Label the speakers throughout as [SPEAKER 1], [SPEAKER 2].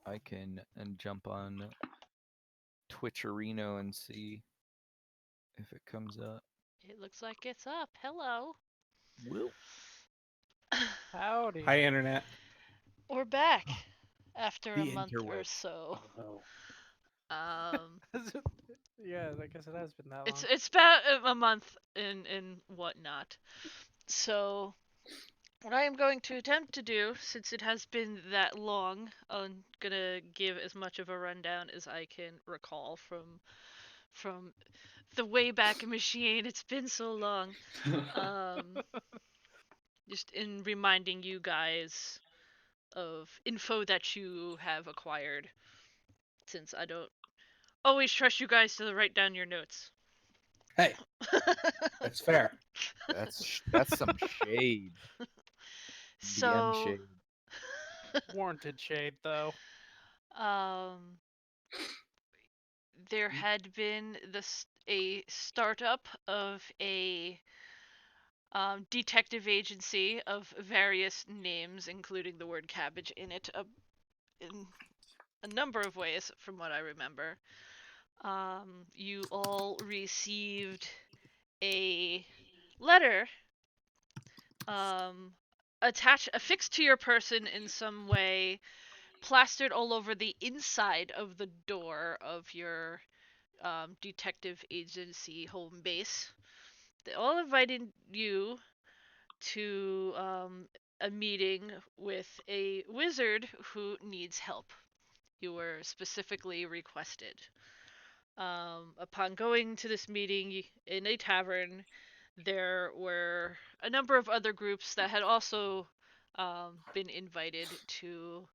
[SPEAKER 1] I can jump on Twitcherino and see if it comes up.
[SPEAKER 2] It looks like it's up. Hello.
[SPEAKER 1] Will.
[SPEAKER 3] Howdy.
[SPEAKER 4] Hi, Internet.
[SPEAKER 2] We're back after a
[SPEAKER 1] The
[SPEAKER 2] month or
[SPEAKER 1] interwebs.
[SPEAKER 2] so.
[SPEAKER 4] Oh.
[SPEAKER 3] Yeah, I guess it has been that long.
[SPEAKER 2] It's about a month and whatnot. So what I am going to attempt to do, since it has been that long, I'm gonna give as much of a rundown as I can recall from the Wayback Machine. It's been so long. Just in reminding you guys of info that you have acquired, since I don't always trust you guys to write down your notes.
[SPEAKER 4] Hey, that's fair.
[SPEAKER 1] That's some shade. DM
[SPEAKER 2] So,
[SPEAKER 1] shade.
[SPEAKER 3] Warranted shade, though.
[SPEAKER 2] um, there had been a startup of a detective agency of various names, including the word cabbage in it, in a number of ways, from what I remember. You all received a letter um, affixed to your person in some way, plastered all over the inside of the door of your detective agency home base. They all invited you to a meeting with a wizard who needs help. You were specifically requested. Upon going to this meeting in a tavern, there were a number of other groups that had also been invited to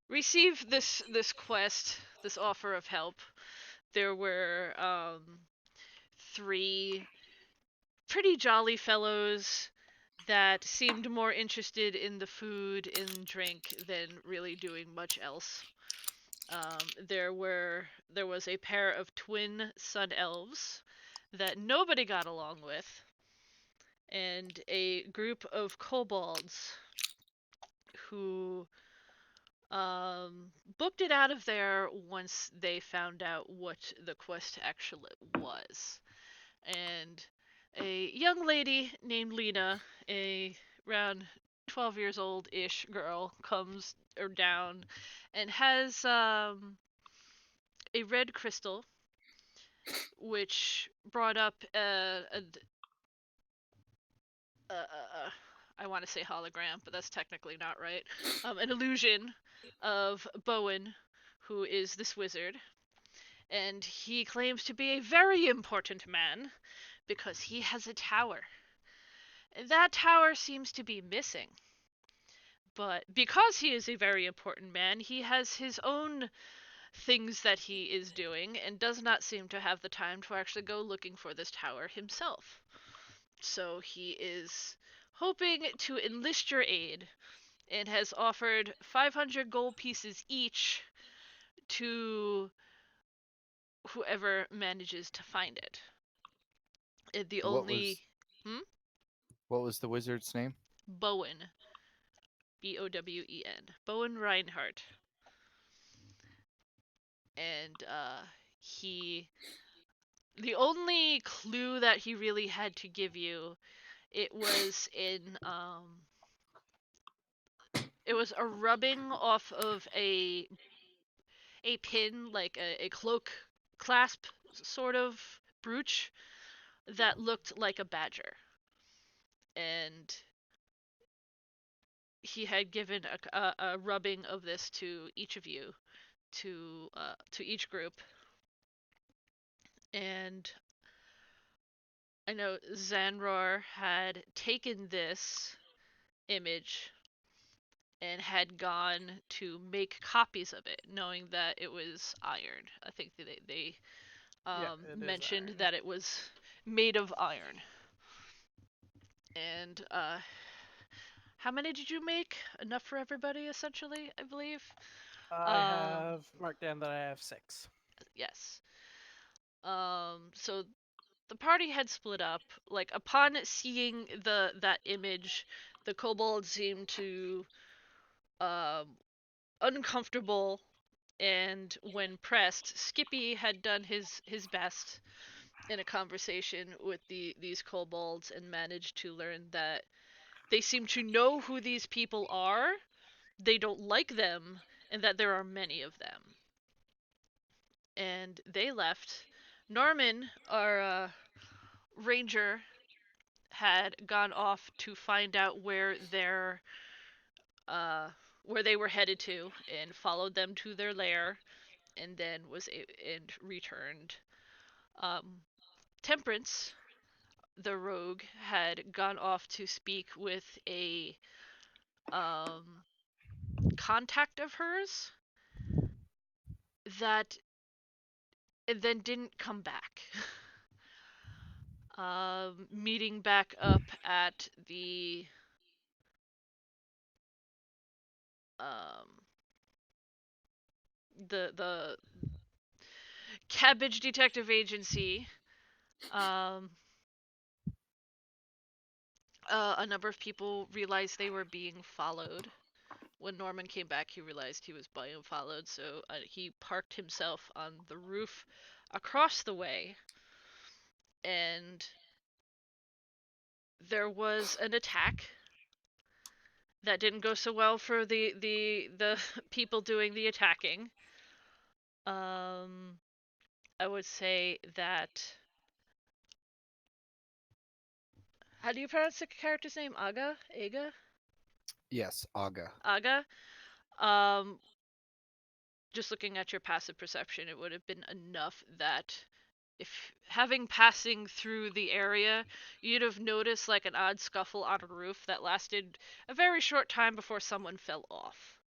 [SPEAKER 2] receive this quest, this offer of help. There were three pretty jolly fellows that seemed more interested in the food and drink than really doing much else. There was a pair of twin sun elves that nobody got along with, and a group of kobolds who booked it out of there once they found out what the quest actually was. And a young lady named Lena, a around 12 years old ish girl, comes or down and has a red crystal, which brought up I want to say hologram, but that's technically not right. An illusion of Bowen, who is this wizard, and he claims to be a very important man because he has a tower. That tower seems to be missing. But because he is a very important man, he has his own things that he is doing and does not seem to have the time to actually go looking for this tower himself. So he is hoping to enlist your aid and has offered 500 gold pieces each to whoever manages to find it. The
[SPEAKER 1] What
[SPEAKER 2] only
[SPEAKER 1] was what was the wizard's name?
[SPEAKER 2] Bowen, Bowen, Bowen Reinhardt, and he the only clue that he really had to give you, it was in it was a rubbing off of a pin, like a cloak clasp sort of brooch that looked like a badger. And he had given a rubbing of this to each of you, to each group. And I know Xanroar had taken this image and had gone to make copies of it, knowing that it was iron. I think they mentioned that it was made of iron. And how many did you make? Enough for everybody, essentially, I believe.
[SPEAKER 3] I have marked down that I have 6.
[SPEAKER 2] Yes. So the party had split up. Like upon seeing that image, the kobolds seemed to um uncomfortable, and when pressed, Skippy had done his best in a conversation with these kobolds and managed to learn that they seem to know who these people are, they don't like them, and that there are many of them. And they left. Norman, our ranger, had gone off to find out where they were headed to, and followed them to their lair, and then and returned. Temperance, the rogue, had gone off to speak with a contact of hers that then didn't come back. Meeting back up at um, the Cabbage Detective Agency. A number of people realized they were being followed. When Norman came back, he realized he was being followed, so he parked himself on the roof across the way, and there was an attack that didn't go so well for the people doing the attacking. I would say that. How do you pronounce the character's name? Aga? Aga?
[SPEAKER 1] Yes, Aga.
[SPEAKER 2] Aga? Just looking at your passive perception, it would have been enough that if passing through the area, you'd have noticed like an odd scuffle on a roof that lasted a very short time before someone fell off.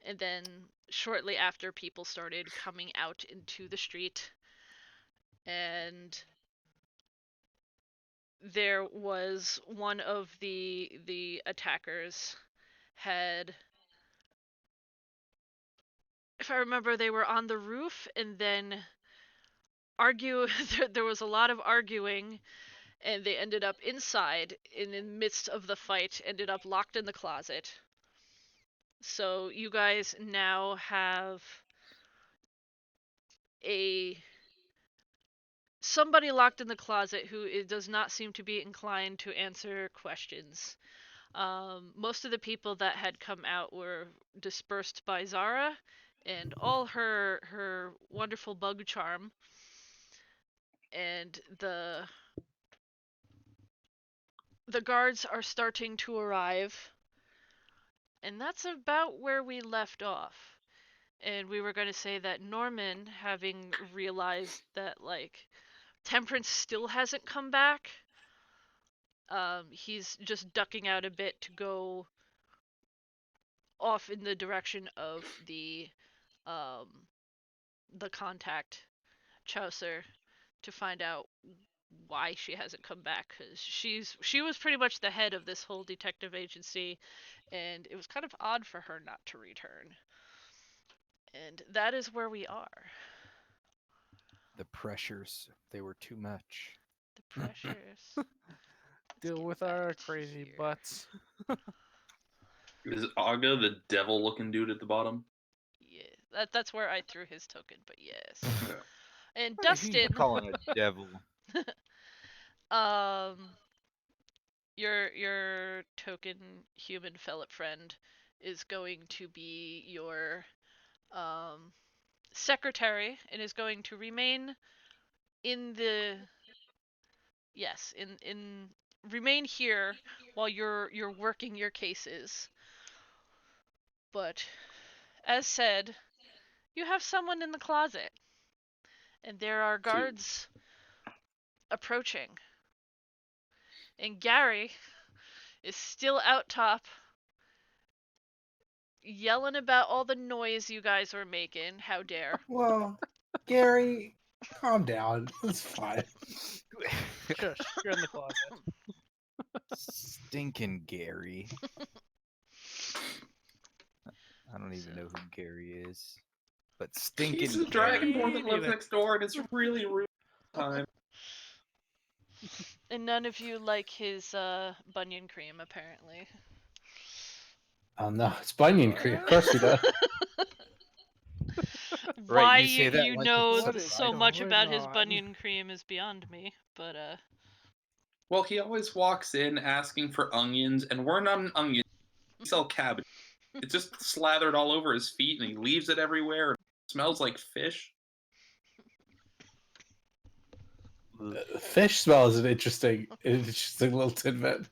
[SPEAKER 2] And then shortly after, people started coming out into the street, and there was one of the attackers had, if I remember, they were on the roof, and then there was a lot of arguing, and they ended up inside, in the midst of the fight, ended up locked in the closet. So you guys now have somebody locked in the closet who does not seem to be inclined to answer questions. Most of the people that had come out were dispersed by Zara and all her wonderful bug charm, and the guards are starting to arrive, and that's about where we left off. And we were going to say that Norman, having realized that like Temperance still hasn't come back, he's just ducking out a bit to go off in the direction of the contact, Chaucer, to find out why she hasn't come back, because she was pretty much the head of this whole detective agency, and it was kind of odd for her not to return. And that is where we are.
[SPEAKER 1] The pressures, they were too much.
[SPEAKER 2] The pressures.
[SPEAKER 3] Deal with our crazy butts.
[SPEAKER 5] Is Aga the devil-looking dude at the bottom?
[SPEAKER 2] Yeah, that's where I threw his token, but yes.
[SPEAKER 5] Yeah.
[SPEAKER 2] And
[SPEAKER 1] Who you
[SPEAKER 2] Dustin,
[SPEAKER 1] calling a devil?
[SPEAKER 2] your token human fellow friend is going to be your secretary, and is going to remain in the remain here while you're working your cases. But as said, you have someone in the closet, and there are guards approaching. And Gary is still out top, yelling about all the noise you guys are making. How dare.
[SPEAKER 4] Well, Gary, calm down. It's fine.
[SPEAKER 3] Shush, you're in the closet.
[SPEAKER 1] Stinking Gary. I don't even know who Gary is. But stinking
[SPEAKER 5] He's the
[SPEAKER 1] Gary.
[SPEAKER 5] Dragonborn that lives next door, and it's really rude time.
[SPEAKER 2] And none of you like his bunion cream, apparently.
[SPEAKER 4] Oh no, it's Bunyan Creek. Of course we do.
[SPEAKER 1] Right,
[SPEAKER 2] Why
[SPEAKER 1] you say that
[SPEAKER 2] you
[SPEAKER 1] like
[SPEAKER 2] know
[SPEAKER 1] it's
[SPEAKER 3] What is
[SPEAKER 2] so
[SPEAKER 1] surprising.
[SPEAKER 2] much
[SPEAKER 3] going
[SPEAKER 2] about his
[SPEAKER 3] on?
[SPEAKER 2] bunion cream is beyond me, but
[SPEAKER 5] Well, he always walks in asking for onions, and we're not an onion. We sell cabbage. It's just slathered all over his feet, and he leaves it everywhere. It smells like fish.
[SPEAKER 4] The fish smell is an interesting little tidbit.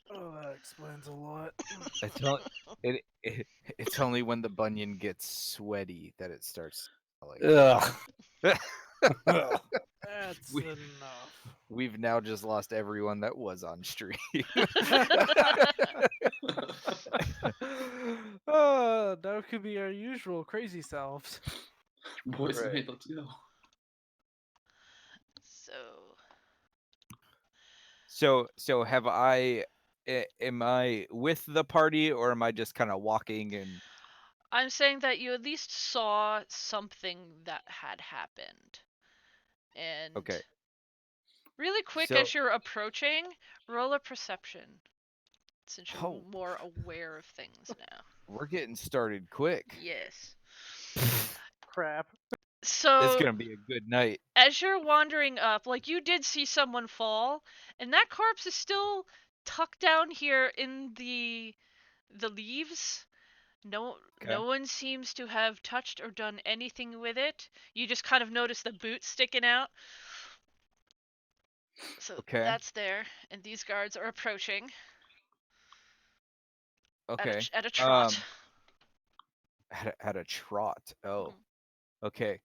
[SPEAKER 3] Oh, that explains a lot.
[SPEAKER 1] It's only, it's only when the bunion gets sweaty that it starts smelling.
[SPEAKER 4] Ugh.
[SPEAKER 3] That's
[SPEAKER 1] We-
[SPEAKER 3] enough.
[SPEAKER 1] We've now just lost everyone that was on stream.
[SPEAKER 3] That could be our usual crazy selves.
[SPEAKER 5] Boys,
[SPEAKER 1] Right.
[SPEAKER 5] hey, let's go.
[SPEAKER 2] so
[SPEAKER 1] So have I? Am I with the party, or am I just kind of walking and?
[SPEAKER 2] I'm saying that you at least saw something that had happened. And
[SPEAKER 1] Okay.
[SPEAKER 2] really quick
[SPEAKER 1] So-
[SPEAKER 2] as you're approaching, roll a perception. Since you're
[SPEAKER 1] Oh.
[SPEAKER 2] more aware of things now.
[SPEAKER 1] We're getting started quick.
[SPEAKER 2] Yes.
[SPEAKER 3] Crap.
[SPEAKER 2] So
[SPEAKER 1] It's gonna be a good night.
[SPEAKER 2] as you're wandering up, like you did see someone fall, and that corpse is still tucked down here in the leaves. No
[SPEAKER 1] Okay.
[SPEAKER 2] one seems to have touched or done anything with it. You just kind of notice the boot sticking out. So
[SPEAKER 1] Okay.
[SPEAKER 2] that's there, and these guards are approaching
[SPEAKER 1] Okay.
[SPEAKER 2] at a trot.
[SPEAKER 1] At a trot. Oh.
[SPEAKER 2] Mhm.
[SPEAKER 1] Okay.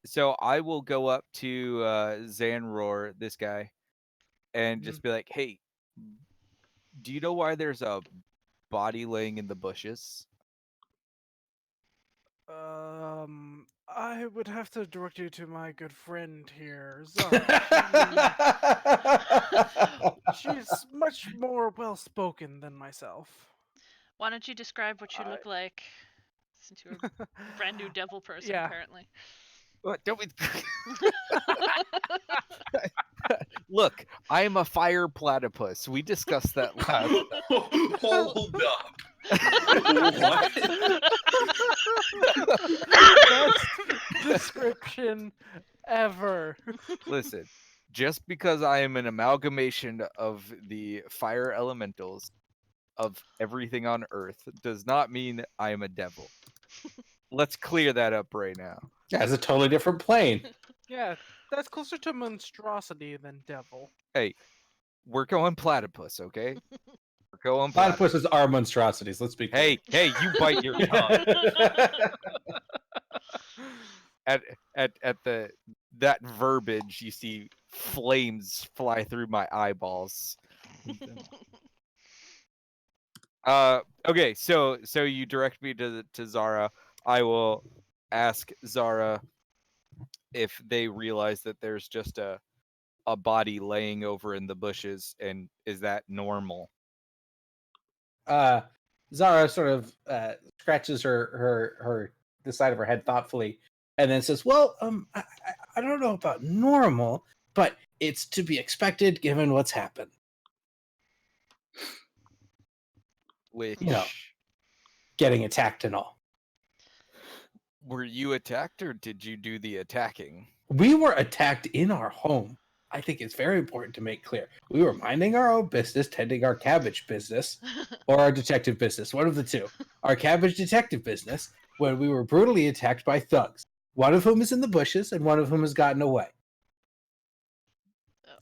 [SPEAKER 1] So I will go up to Xanroar, this guy, and just be like, "Hey, do you know why there's a body laying in the bushes?"
[SPEAKER 3] I would have to direct you to my good friend here, Zara. She's much more well spoken than myself.
[SPEAKER 2] Why don't you describe what you look like? Since you're a brand new devil person,
[SPEAKER 3] Yeah.
[SPEAKER 2] apparently.
[SPEAKER 1] What? Don't we? Look, I am a fire platypus. We discussed that last.
[SPEAKER 5] Hold up.
[SPEAKER 3] Best description ever.
[SPEAKER 1] Listen, just because I am an amalgamation of the fire elementals of everything on Earth does not mean I am a devil. Let's clear that up right now.
[SPEAKER 4] Yeah, it's a totally different plane.
[SPEAKER 3] Yeah, that's closer to monstrosity than devil.
[SPEAKER 1] Hey, we're going platypus, okay? We're going platypus.
[SPEAKER 4] Platypuses are monstrosities. Let's be clear.
[SPEAKER 1] Hey, you bite your tongue. At that verbiage, you see flames fly through my eyeballs. Okay, so you direct me to Zara. I will ask Zara if they realize that there's just a body laying over in the bushes, and is that normal?
[SPEAKER 4] Zara sort of scratches her the side of her head thoughtfully, and then says, "Well, I don't know about normal, but it's to be expected given what's happened.
[SPEAKER 1] Which
[SPEAKER 4] You know. Getting attacked and all.
[SPEAKER 1] were you attacked, or did you do the attacking?
[SPEAKER 4] We were attacked in our home. I think it's very important to make clear. We were minding our own business, tending our cabbage business, or our detective business, one of the two. Our cabbage detective business, when we were brutally attacked by thugs, one of whom is in the bushes and one of whom has gotten away.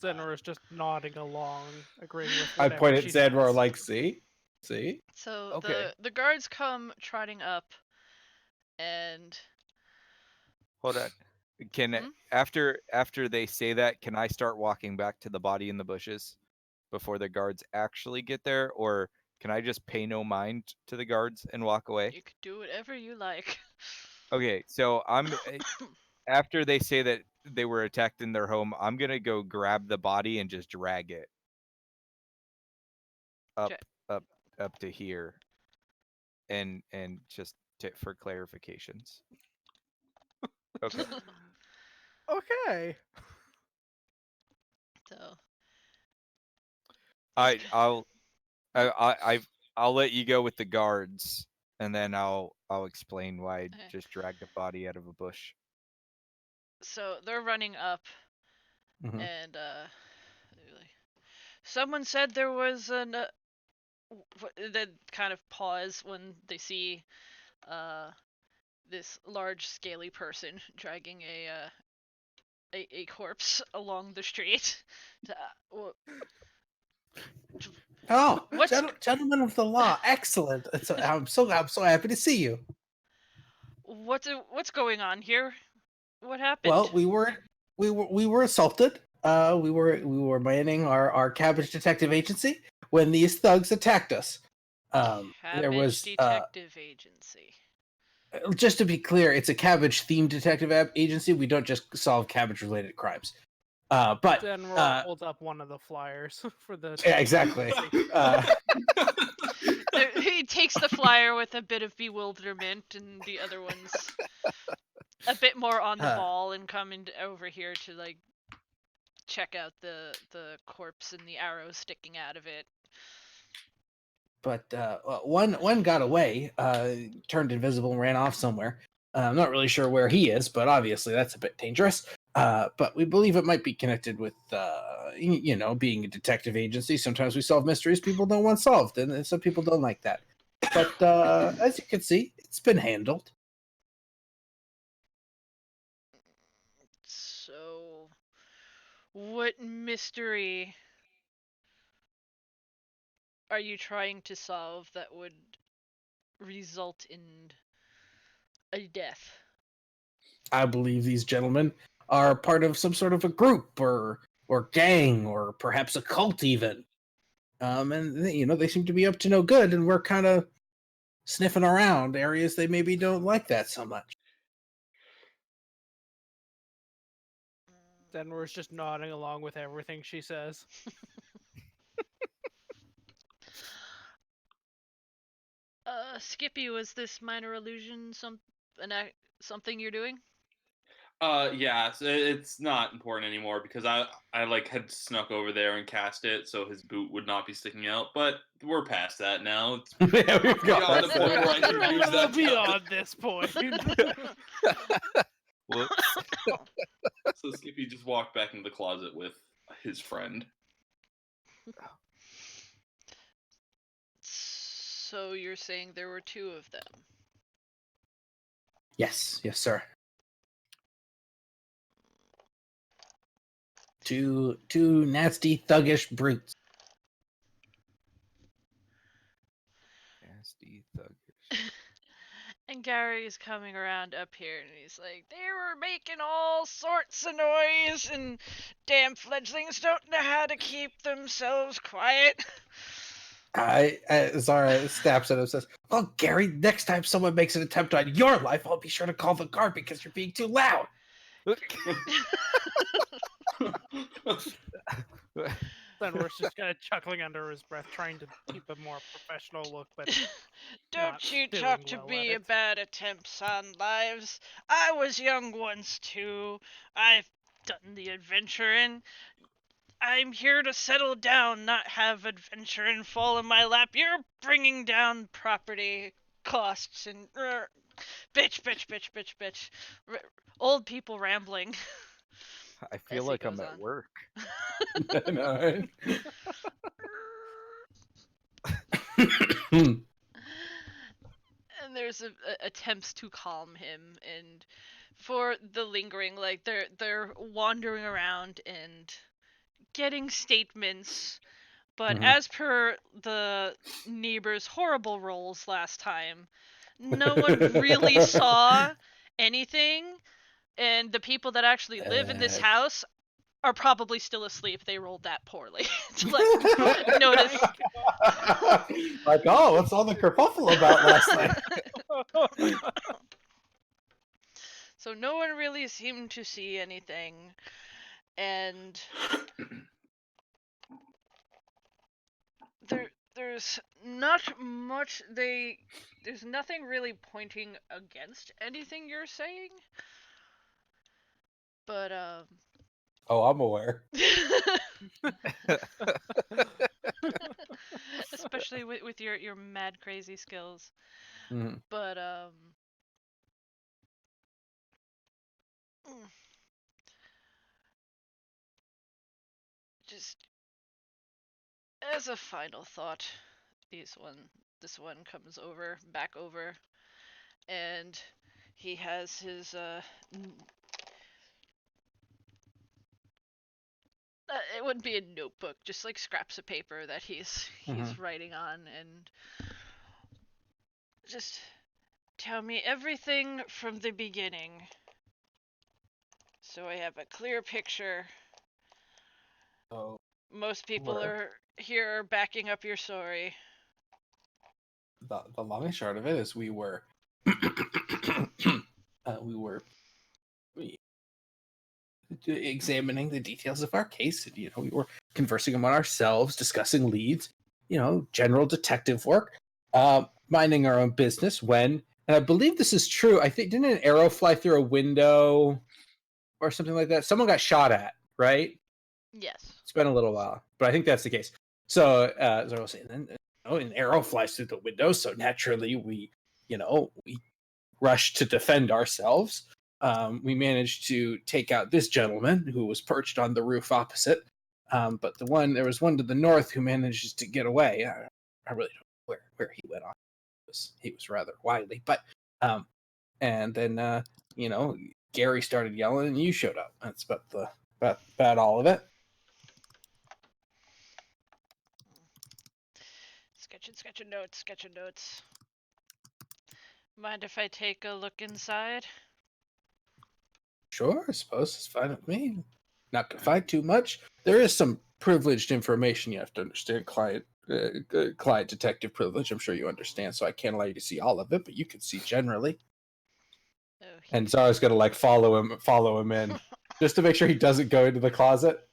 [SPEAKER 3] Xanroar is just nodding along, agreeing with
[SPEAKER 4] I
[SPEAKER 3] whatever
[SPEAKER 4] point at
[SPEAKER 3] she
[SPEAKER 4] Xanroar
[SPEAKER 3] says.
[SPEAKER 4] like, see?
[SPEAKER 2] So
[SPEAKER 1] Okay.
[SPEAKER 2] the guards come trotting up, and
[SPEAKER 1] Hold on. Can
[SPEAKER 2] Hmm?
[SPEAKER 1] after they say that, can I start walking back to the body in the bushes before the guards actually get there, or can I just pay no mind to the guards and walk away?
[SPEAKER 2] you could do whatever you like.
[SPEAKER 1] Okay, so after they say that they were attacked in their home, I'm gonna go grab the body and just drag it up
[SPEAKER 2] Ja-
[SPEAKER 1] up to here, and just for clarifications. Okay.
[SPEAKER 3] Okay.
[SPEAKER 2] So
[SPEAKER 1] I'll I'll let you go with the guards, and then I'll explain why I
[SPEAKER 2] Okay.
[SPEAKER 1] just dragged a body out of a bush.
[SPEAKER 2] So they're running up,
[SPEAKER 4] Mhm.
[SPEAKER 2] and they're like, someone said there was an. They kind of pause when they see this large, scaly person dragging a corpse along the street.
[SPEAKER 4] Oh,
[SPEAKER 2] What's
[SPEAKER 4] gentlemen of the law, excellent. I'm so happy to see you.
[SPEAKER 2] what's going on here? What happened?
[SPEAKER 4] Well, we were assaulted. We were manning our cabbage detective agency when these thugs attacked us. There
[SPEAKER 2] Cabbage
[SPEAKER 4] was
[SPEAKER 2] Detective Agency.
[SPEAKER 4] just to be clear, it's a cabbage themed detective agency. We don't just solve cabbage related crimes. But
[SPEAKER 3] Xanroar holds up one of the flyers for the.
[SPEAKER 4] yeah, exactly.
[SPEAKER 2] He takes the flyer with a bit of bewilderment, and the other one's a bit more on the ball and coming over here to like check out the corpse and the arrows sticking out of it.
[SPEAKER 4] But one got away, turned invisible and ran off somewhere. I'm not really sure where he is, but obviously that's a bit dangerous. But we believe it might be connected with, being a detective agency. Sometimes we solve mysteries people don't want solved, and some people don't like that. But as you can see, it's been handled.
[SPEAKER 2] So, what mystery are you trying to solve that would result in a death?
[SPEAKER 4] I believe these gentlemen are part of some sort of a group or gang or perhaps a cult even. And they seem to be up to no good, and we're kind of sniffing around areas they maybe don't like that so much.
[SPEAKER 3] Xanroar's just nodding along with everything she says.
[SPEAKER 2] Skippy, was this minor illusion something you're doing?
[SPEAKER 5] Yeah, so it's not important anymore because I like had snuck over there and cast it so his boot would not be sticking out. But we're past that now. It's
[SPEAKER 4] Yeah, we've
[SPEAKER 5] beyond the
[SPEAKER 4] that.
[SPEAKER 5] point where I can use that.
[SPEAKER 3] Beyond this point.
[SPEAKER 1] Whoops.
[SPEAKER 5] So Skippy just walked back into the closet with his friend.
[SPEAKER 2] So you're saying there were two of them?
[SPEAKER 4] Yes, sir. Two nasty, thuggish brutes.
[SPEAKER 1] Nasty thuggish.
[SPEAKER 2] And Gary's coming around up here and he's like, they were making all sorts of noise and damn fledglings don't know how to keep themselves quiet.
[SPEAKER 4] Zara snaps at him and says, "Well, Gary, next time someone makes an attempt on your life, I'll be sure to call the guard because you're being too loud."
[SPEAKER 3] Xanroar's just kind of chuckling under his breath, trying to keep a more professional look, but
[SPEAKER 2] Don't
[SPEAKER 3] not
[SPEAKER 2] you
[SPEAKER 3] doing
[SPEAKER 2] talk to
[SPEAKER 3] well
[SPEAKER 2] me
[SPEAKER 3] at it.
[SPEAKER 2] about attempts on lives. I was young once too. I've done the adventuring. I'm here to settle down, not have adventuring fall in my lap. You're bringing down property costs and bitch. Old people rambling.
[SPEAKER 1] I feel
[SPEAKER 2] As he
[SPEAKER 1] like I'm
[SPEAKER 2] goes
[SPEAKER 1] at
[SPEAKER 2] on.
[SPEAKER 1] work.
[SPEAKER 4] I know, right?
[SPEAKER 2] And there's attempts to calm him, and for the lingering, like they're wandering around and getting statements. But
[SPEAKER 4] Mhm.
[SPEAKER 2] as per the neighbor's horrible rolls last time, no one really saw anything, and the people that actually live in this house are probably still asleep. They rolled that poorly to like notice.
[SPEAKER 4] Like, oh, what's all the kerfuffle about last night?
[SPEAKER 2] So no one really seemed to see anything, and there's not much there's nothing really pointing against anything you're saying, but
[SPEAKER 4] Oh, I'm aware.
[SPEAKER 2] especially with your mad crazy skills.
[SPEAKER 4] Mhm.
[SPEAKER 2] But just as a final thought, this one comes back over, and he has his it wouldn't be a notebook, just like scraps of paper that he's writing on, and just tell me everything from the beginning, so I have a clear picture.
[SPEAKER 4] So
[SPEAKER 2] Most people
[SPEAKER 4] Where?
[SPEAKER 2] are backing up your story.
[SPEAKER 4] the long and short of it is we were examining the details of our case. And, we were conversing among ourselves, discussing leads, general detective work, minding our own business when, and I believe this is true, I think, didn't an arrow fly through a window or something like that? Someone got shot at, right?
[SPEAKER 2] Yes.
[SPEAKER 4] It's been a little while, but I think that's the case. So, as I was saying, then, an arrow flies through the window, so naturally we rushed to defend ourselves. We managed to take out this gentleman who was perched on the roof opposite. But there was one to the north who managed to get away. I really don't know where he went on. He was rather wily, but and then Gary started yelling and you showed up. That's about all of it.
[SPEAKER 2] Sketching notes. Mind if I take a look inside?
[SPEAKER 4] Sure, I suppose it's fine with me. Not gonna find too much. There is some privileged information you have to understand, client detective privilege. I'm sure you understand, so I can't allow you to see all of it, but you can see generally.
[SPEAKER 2] Oh,
[SPEAKER 4] And Zara's gonna follow him in, just to make sure he doesn't go into the closet.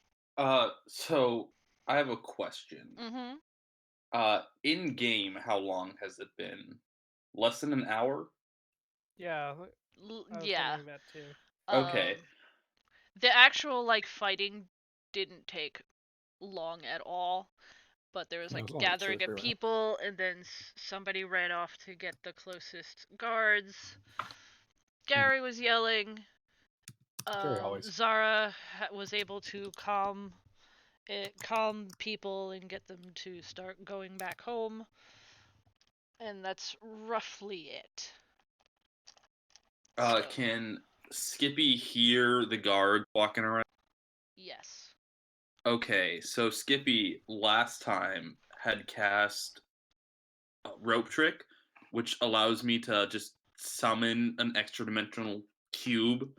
[SPEAKER 5] So I have a question.
[SPEAKER 2] Mm-hmm.
[SPEAKER 5] In game, how long has it been? Less than an hour?
[SPEAKER 3] Yeah, I was
[SPEAKER 2] Yeah.
[SPEAKER 3] wondering that too.
[SPEAKER 5] Okay.
[SPEAKER 2] The actual fighting didn't take long at all, but there was
[SPEAKER 4] It was only 2 or
[SPEAKER 2] gathering
[SPEAKER 4] 3
[SPEAKER 2] of
[SPEAKER 4] rounds.
[SPEAKER 2] people, and then somebody ran off to get the closest guards. Gary was yelling.
[SPEAKER 4] Gary always.
[SPEAKER 2] Zara was able to calm people and get them to start going back home, and that's roughly it. So,
[SPEAKER 5] Can Skippy hear the guard walking around?
[SPEAKER 2] yes.
[SPEAKER 5] Okay, so Skippy last time had cast a rope trick, which allows me to just summon an extra dimensional cube.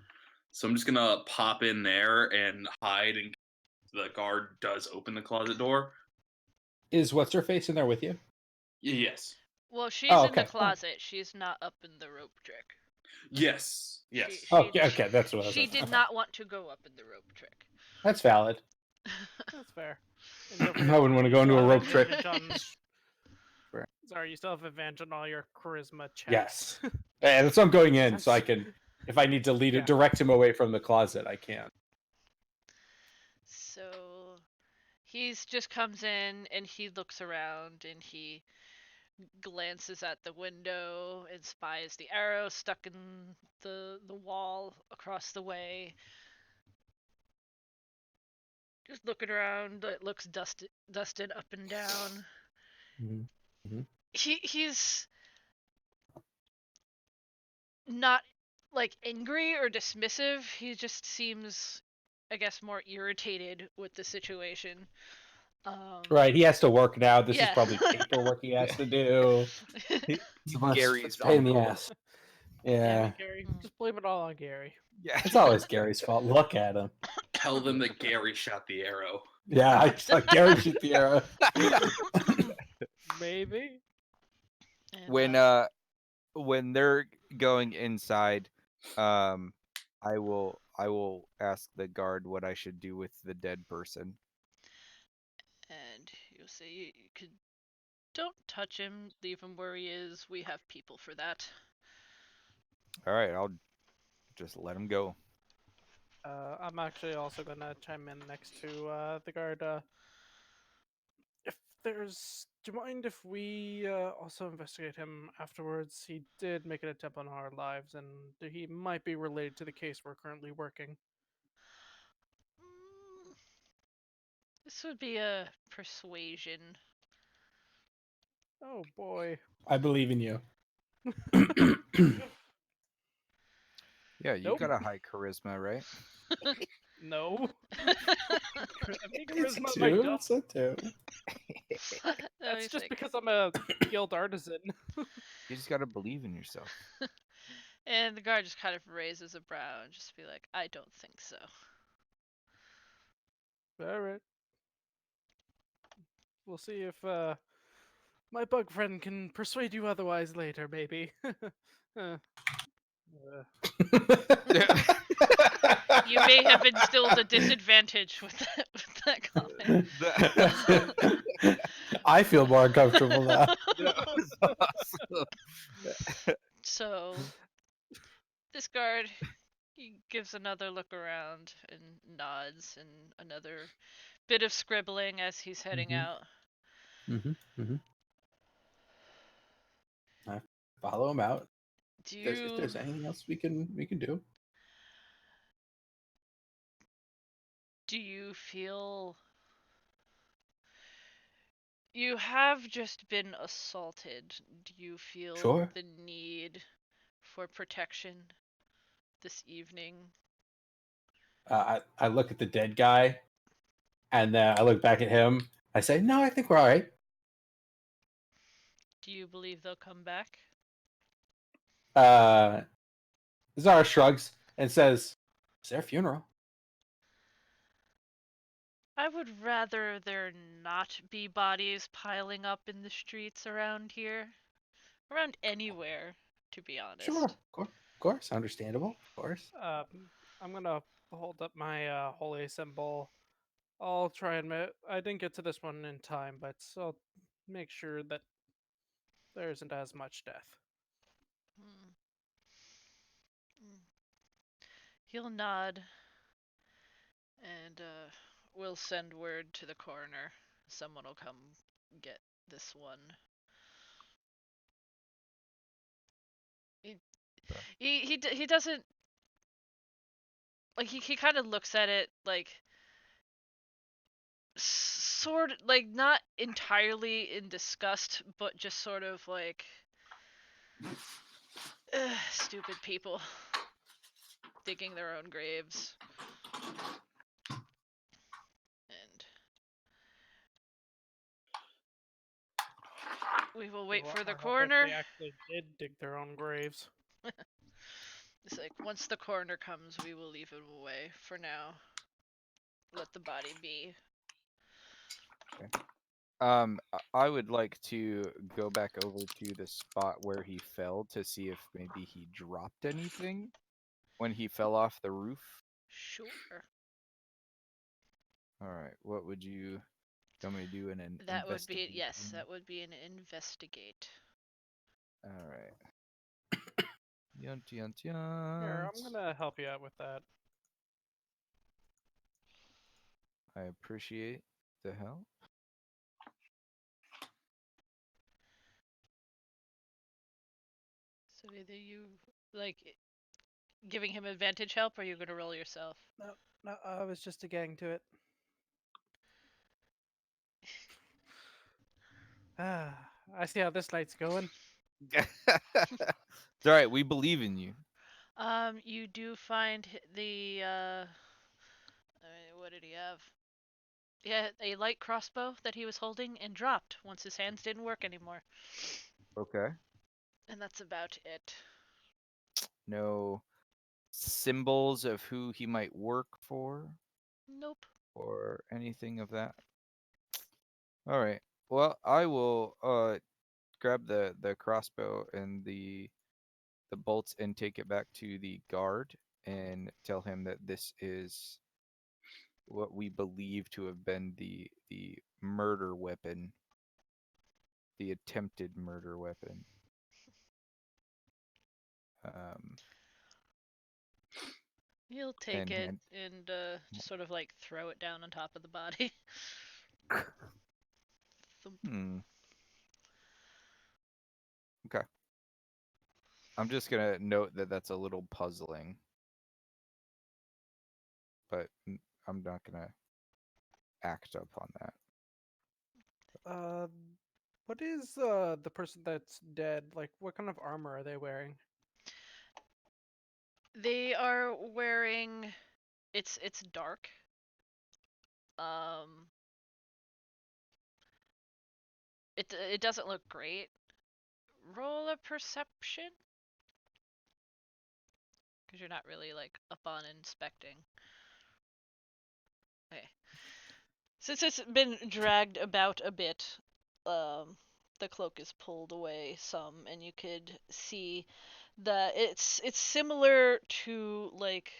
[SPEAKER 5] So I'm just gonna pop in there and hide, and the guard does open the closet door.
[SPEAKER 4] Is what's her face in there with you?
[SPEAKER 5] Yes.
[SPEAKER 2] Well, she's
[SPEAKER 4] Oh,
[SPEAKER 2] in the
[SPEAKER 4] okay.
[SPEAKER 2] closet. She's not up in the rope trick.
[SPEAKER 5] Yes. Yes.
[SPEAKER 4] Okay, that's what I was.
[SPEAKER 2] She did
[SPEAKER 4] okay.
[SPEAKER 2] not want to go up in the rope trick.
[SPEAKER 4] That's valid.
[SPEAKER 3] That's fair.
[SPEAKER 4] I wouldn't want to go into a rope trick.
[SPEAKER 3] Sorry, you still have advantage on all your charisma checks.
[SPEAKER 4] Yes. And that's why I'm going in, so I can, if I need to direct him away from the closet, I can.
[SPEAKER 2] So he just comes in and he looks around and he glances at the window and spies the arrow stuck in the wall across the way. Just looking around, it looks dusted up and down.
[SPEAKER 4] Mm-hmm.
[SPEAKER 2] He's not angry or dismissive. He just seems, I guess, more irritated with the situation.
[SPEAKER 4] Right, he has to work now. This is
[SPEAKER 2] Yeah.
[SPEAKER 4] probably paperwork he has to do.
[SPEAKER 1] Gary's
[SPEAKER 4] It's a pain in the
[SPEAKER 1] uncle.
[SPEAKER 4] ass. Yeah.
[SPEAKER 3] Gary, just blame it all on Gary.
[SPEAKER 1] Yeah.
[SPEAKER 4] It's always Gary's fault. Look at him.
[SPEAKER 5] Tell them that Gary shot the arrow.
[SPEAKER 4] Yeah, I saw Gary shoot the arrow.
[SPEAKER 3] Maybe.
[SPEAKER 2] And,
[SPEAKER 1] When they're going inside, I will ask the guard what I should do with the dead person.
[SPEAKER 2] and you'll say you could don't touch him, leave him where he is. We have people for that.
[SPEAKER 1] All right, I'll just let him go.
[SPEAKER 3] I'm actually also gonna chime in next to the guard. If there's. Do you mind if we also investigate him afterwards? He did make an attempt on our lives, and he might be related to the case we're currently working.
[SPEAKER 2] Mm, This would be a persuasion.
[SPEAKER 3] Oh boy.
[SPEAKER 4] I believe in you.
[SPEAKER 1] Yeah, you
[SPEAKER 3] Nope.
[SPEAKER 1] got a high charisma, right?
[SPEAKER 3] No. I mean,
[SPEAKER 4] It's
[SPEAKER 3] charisma my
[SPEAKER 4] two.
[SPEAKER 3] dumb.
[SPEAKER 4] It's a two.
[SPEAKER 2] Let
[SPEAKER 3] That's
[SPEAKER 2] me
[SPEAKER 3] just
[SPEAKER 2] think.
[SPEAKER 3] because I'm a guild artisan.
[SPEAKER 1] You just gotta believe in yourself.
[SPEAKER 2] And the guard just kind of raises a brow and just be like, I don't think so.
[SPEAKER 3] All right. We'll see if my bug friend can persuade you otherwise later, maybe. Uh,
[SPEAKER 2] You may have instilled a disadvantage with that comment.
[SPEAKER 4] I feel more uncomfortable now.
[SPEAKER 1] That was awesome.
[SPEAKER 2] So, this guard, he gives another look around and nods, and another bit of scribbling as he's heading
[SPEAKER 4] Mhm.
[SPEAKER 2] out.
[SPEAKER 4] I follow him out.
[SPEAKER 2] Do
[SPEAKER 4] If
[SPEAKER 2] you
[SPEAKER 4] there's anything else we can do.
[SPEAKER 2] do you feel you have just been assaulted? Do you feel
[SPEAKER 4] Sure.
[SPEAKER 2] the need for protection this evening?
[SPEAKER 4] I look at the dead guy, and then I look back at him. I say, "No, I think we're all right."
[SPEAKER 2] Do you believe they'll come back?
[SPEAKER 4] Zara shrugs and says, "It's their funeral."
[SPEAKER 2] I would rather there not be bodies piling up in the streets around here. Around anywhere, to be
[SPEAKER 4] Sure,
[SPEAKER 2] honest.
[SPEAKER 4] of course, understandable, of course.
[SPEAKER 3] I'm gonna hold up my holy symbol. I'll try and I didn't get to this one in time, but I'll make sure that there isn't as much death.
[SPEAKER 2] Hmm. Hmm. He'll nod, and we'll send word to the coroner. Someone will come get this one. He he doesn't like he kind of looks at it like sort of like not entirely in disgust, but just sort of like stupid people digging their own graves. And we will wait
[SPEAKER 3] Well,
[SPEAKER 2] for the
[SPEAKER 3] I hope if
[SPEAKER 2] coroner.
[SPEAKER 3] they actually did dig their own graves.
[SPEAKER 2] It's like once the coroner comes, we will leave him away. For now, let the body be.
[SPEAKER 1] I would like to go back over to the spot where he fell to see if maybe he dropped anything when he fell off the roof.
[SPEAKER 2] Sure.
[SPEAKER 1] All right, what would you tell me to do in an
[SPEAKER 2] That would be
[SPEAKER 1] investigation?
[SPEAKER 2] yes. That would be an investigate.
[SPEAKER 1] All right. Yunt, yunt,
[SPEAKER 3] Here,
[SPEAKER 1] yunt.
[SPEAKER 3] I'm gonna help you out with that.
[SPEAKER 1] I appreciate the help.
[SPEAKER 2] So either you like giving him advantage help, or you're gonna roll yourself.
[SPEAKER 3] No, I was just a gang to it. Ah, I see how this night's going.
[SPEAKER 1] It's all right. We believe in you.
[SPEAKER 2] You do find the what did he have? Yeah, a light crossbow that he was holding and dropped once his hands didn't work anymore.
[SPEAKER 1] Okay.
[SPEAKER 2] And that's about it.
[SPEAKER 1] No symbols of who he might work for
[SPEAKER 2] Nope.
[SPEAKER 1] or anything of that. All right. Well, I will grab the crossbow and the bolts and take it back to the guard and tell him that this is what we believe to have been the murder weapon, the attempted murder weapon. Um,
[SPEAKER 2] He'll take
[SPEAKER 1] and
[SPEAKER 2] it
[SPEAKER 1] hand,
[SPEAKER 2] and just sort of like throw it down on top of the body. Thump.
[SPEAKER 1] Okay. I'm just gonna note that that's a little puzzling, but I'm not gonna act up on that.
[SPEAKER 3] What is the person that's dead? Like, what kind of armor are they wearing?
[SPEAKER 2] They are wearing. It's dark. It doesn't look great. Roll a perception, because you're not really like up on inspecting. Okay. Since it's been dragged about a bit, the cloak is pulled away some, and you could see that it's similar to like.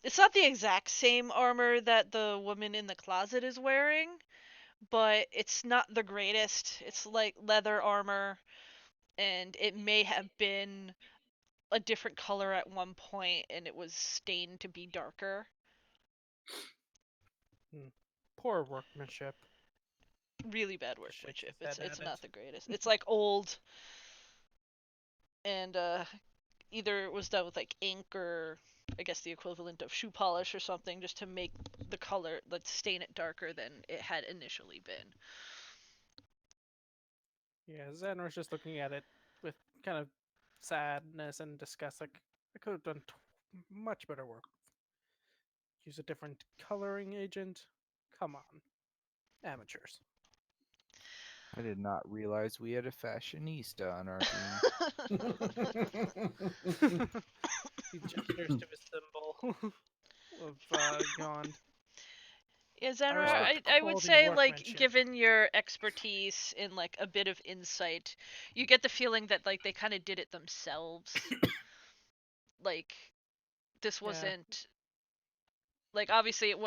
[SPEAKER 2] It's not the exact same armor that the woman in the closet is wearing, but it's not the greatest. It's like leather armor, and it may have been a different color at one point, and it was stained to be darker.
[SPEAKER 3] Poor workmanship.
[SPEAKER 2] Really bad
[SPEAKER 3] Shake
[SPEAKER 2] workmanship.
[SPEAKER 3] his head
[SPEAKER 2] It's
[SPEAKER 3] at
[SPEAKER 2] not
[SPEAKER 3] it.
[SPEAKER 2] the greatest. It's like old, and either it was done with like ink or I guess the equivalent of shoe polish or something, just to make the color, like stain it darker than it had initially been.
[SPEAKER 3] Yeah, Xanroar's just looking at it with kind of sadness and disgust. Like, I could have done much better work. Use a different coloring agent. Come on, amateurs.
[SPEAKER 1] I did not realize we had a fashionista on our team.
[SPEAKER 3] He gestures to his symbol of Gond.
[SPEAKER 2] Yeah,
[SPEAKER 3] I
[SPEAKER 2] Xanroar,
[SPEAKER 3] respect
[SPEAKER 2] I would
[SPEAKER 3] quality
[SPEAKER 2] say, like,
[SPEAKER 3] workmanship.
[SPEAKER 2] given your expertise in, like, a bit of insight, you get the feeling that, like, they kind of did it themselves. Like, this
[SPEAKER 3] Yeah.
[SPEAKER 2] wasn't... Like, obviously, it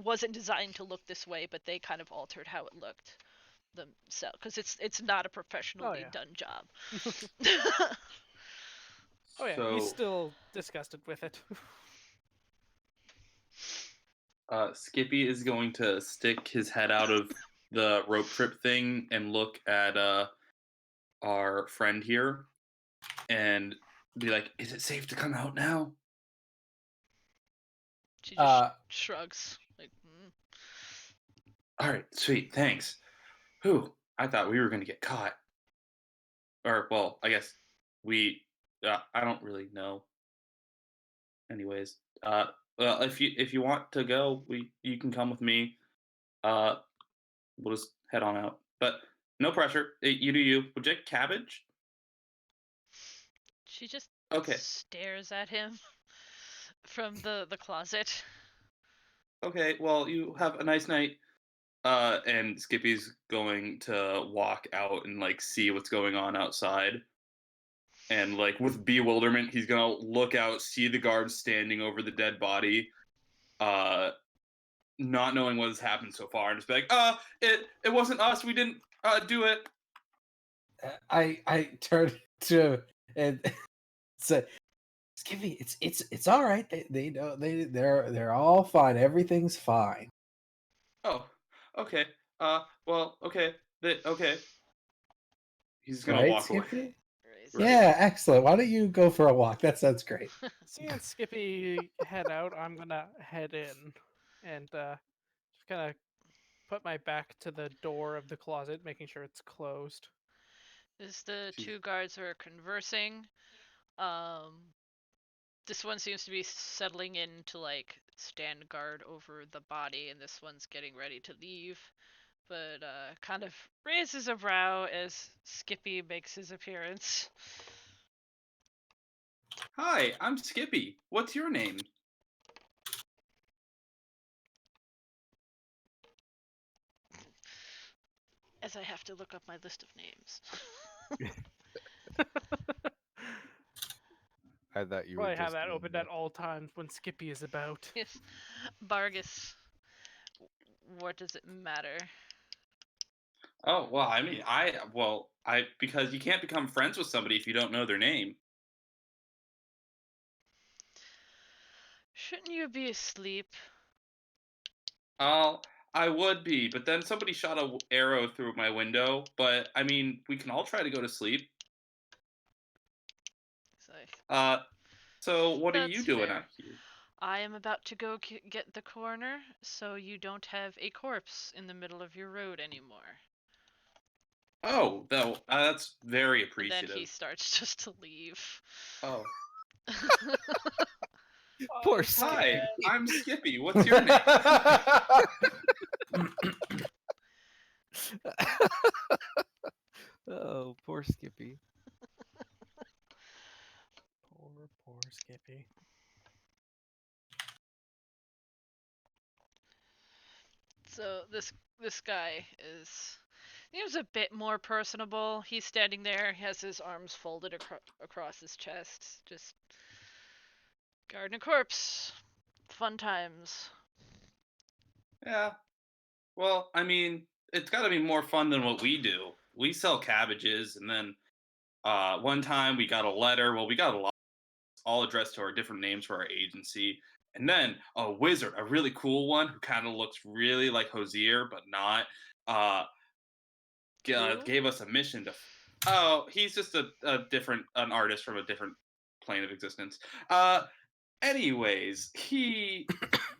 [SPEAKER 2] wasn't designed to look this way, but they kind of altered how it looked themselves. Because it's not a professionally
[SPEAKER 3] yeah.
[SPEAKER 2] done job.
[SPEAKER 3] Oh yeah,
[SPEAKER 5] So,
[SPEAKER 3] he's still disgusted with it.
[SPEAKER 5] Skippy is going to stick his head out of the rope trip thing and look at our friend here and be like, "Is it safe to come out now?"
[SPEAKER 2] She just shrugs. Like,
[SPEAKER 5] All right, sweet, thanks. Whew, I thought we were going to get caught. Or, well, I guess I don't really know. Anyways, well, if you want to go, you can come with me. We'll just head on out. But no pressure. You do you. Would you like cabbage?
[SPEAKER 2] She just
[SPEAKER 5] Okay.
[SPEAKER 2] stares at him from the closet.
[SPEAKER 5] Okay, well, you have a nice night. And Skippy's going to walk out and like see what's going on outside. And like with bewilderment, he's gonna look out, see the guards standing over the dead body, not knowing what has happened so far, and just be like, it wasn't us, we didn't do it.
[SPEAKER 4] I turned to and said, "Skippy, it's all right. They know they're all fine. Everything's fine."
[SPEAKER 5] Oh, okay. Well, okay. Okay. He's gonna
[SPEAKER 4] Right,
[SPEAKER 5] walk away.
[SPEAKER 4] Skippy?
[SPEAKER 2] Right.
[SPEAKER 4] Yeah, excellent. Why don't you go for a walk? That sounds great.
[SPEAKER 3] Seeing Skippy head out, I'm gonna head in and just kind of put my back to the door of the closet, making sure it's closed.
[SPEAKER 2] As the
[SPEAKER 5] Jeez.
[SPEAKER 2] two guards are conversing, this one seems to be settling in to like stand guard over the body, and this one's getting ready to leave, but kind of raises a brow as Skippy makes his appearance.
[SPEAKER 5] Hi, I'm Skippy. What's your name?
[SPEAKER 2] As I have to look up my list of names.
[SPEAKER 1] I thought you were
[SPEAKER 3] Probably
[SPEAKER 1] just
[SPEAKER 3] have that
[SPEAKER 1] doing
[SPEAKER 3] open at all times when Skippy is about.
[SPEAKER 2] Yes. Bargus. What does it matter?
[SPEAKER 5] Oh, well, I mean, because you can't become friends with somebody if you don't know their name.
[SPEAKER 2] Shouldn't you be asleep?
[SPEAKER 5] I I would be, but then somebody shot a arrow through my window. But I mean, we can all try to go to sleep.
[SPEAKER 2] So,
[SPEAKER 5] So what are you
[SPEAKER 2] That's
[SPEAKER 5] doing
[SPEAKER 2] fair.
[SPEAKER 5] out here?
[SPEAKER 2] I am about to go get the coroner, so you don't have a corpse in the middle of your road anymore.
[SPEAKER 5] Oh, though that's very
[SPEAKER 2] And then he
[SPEAKER 5] appreciative.
[SPEAKER 2] starts just to leave.
[SPEAKER 5] Oh,
[SPEAKER 1] Poor
[SPEAKER 3] I
[SPEAKER 1] Skippy.
[SPEAKER 5] hi, I'm Skippy. What's your name?
[SPEAKER 1] Oh, poor Skippy.
[SPEAKER 3] Poor Skippy.
[SPEAKER 2] So this guy seems a bit more personable. He's standing there, he has his arms folded across his chest, just guarding a corpse. Fun times.
[SPEAKER 5] Yeah. Well, I mean, it's got to be more fun than what we do. We sell cabbages, and then one time we got a letter. Well, we got a lot, all addressed to our different names for our agency. And then a wizard, a really cool one who kind of looks really like Hosier, but not, uh,
[SPEAKER 2] Who?
[SPEAKER 5] gave us a mission to. Oh, he's just an artist from a different plane of existence. Anyways, he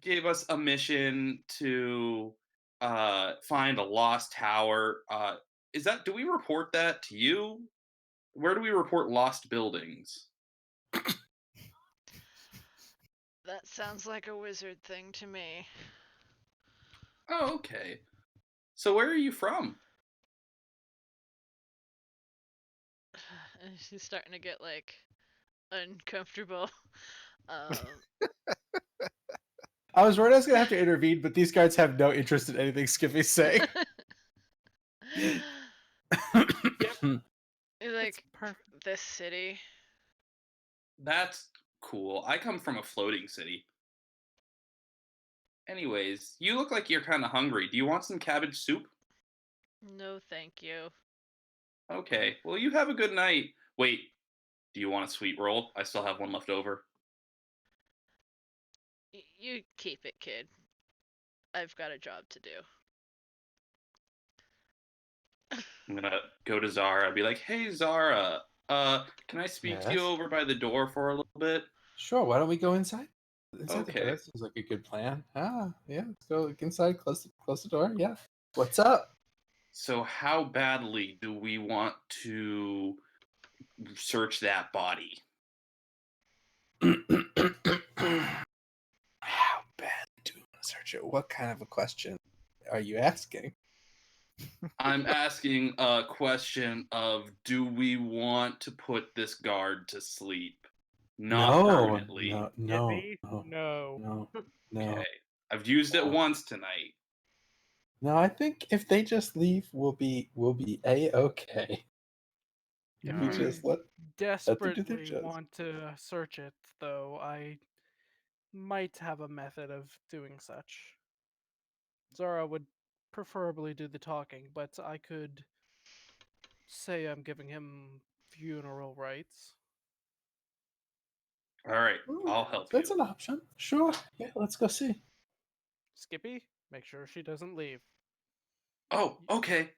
[SPEAKER 5] gave us a mission to find a lost tower. Do we report that to you? Where do we report lost buildings?
[SPEAKER 2] That sounds like a wizard thing to me.
[SPEAKER 5] Oh, okay. So where are you from?
[SPEAKER 2] And he's starting to get like uncomfortable. Um,
[SPEAKER 4] I was worried I was gonna have to intervene, but these guards have no interest in anything Skippy's saying.
[SPEAKER 2] he's like,
[SPEAKER 3] Perfect.
[SPEAKER 2] this city.
[SPEAKER 5] That's cool. I come from a floating city. Anyways, you look like you're kind of hungry. Do you want some cabbage soup?
[SPEAKER 2] No, thank you.
[SPEAKER 5] Okay. Well, you have a good night. Wait, do you want a sweet roll? I still have one left over.
[SPEAKER 2] You keep it, kid. I've got a job to do.
[SPEAKER 5] I'm gonna go to Zara. Be like, "Hey, Zara. Can I speak to you
[SPEAKER 4] Yes?
[SPEAKER 5] over by the door for a little bit?"
[SPEAKER 4] Sure, why don't we go inside? Inside the door.
[SPEAKER 5] Okay.
[SPEAKER 4] That seems like a good plan. Yeah, let's go inside, close the door. Yeah. What's up?
[SPEAKER 5] So, how badly do we want to search that body?
[SPEAKER 4] How bad do we want to search it? What kind of a question are you asking?
[SPEAKER 5] I'm asking a question of, do we want to put this guard to sleep? Not permanently.
[SPEAKER 3] Skippy?
[SPEAKER 4] No.
[SPEAKER 3] No.
[SPEAKER 5] Okay. I've used it once tonight.
[SPEAKER 4] No, I think if they just leave, we'll be a-okay.
[SPEAKER 3] If
[SPEAKER 4] We
[SPEAKER 3] you
[SPEAKER 4] just let them do their
[SPEAKER 3] desperately
[SPEAKER 4] jobs.
[SPEAKER 3] want to search it, though, I might have a method of doing such. Zara would preferably do the talking, but I could say I'm giving him funeral rites.
[SPEAKER 5] All right, I'll help you.
[SPEAKER 4] That's an option. Sure. Yeah, let's go see.
[SPEAKER 3] Skippy, make sure she doesn't leave.
[SPEAKER 5] Oh, okay.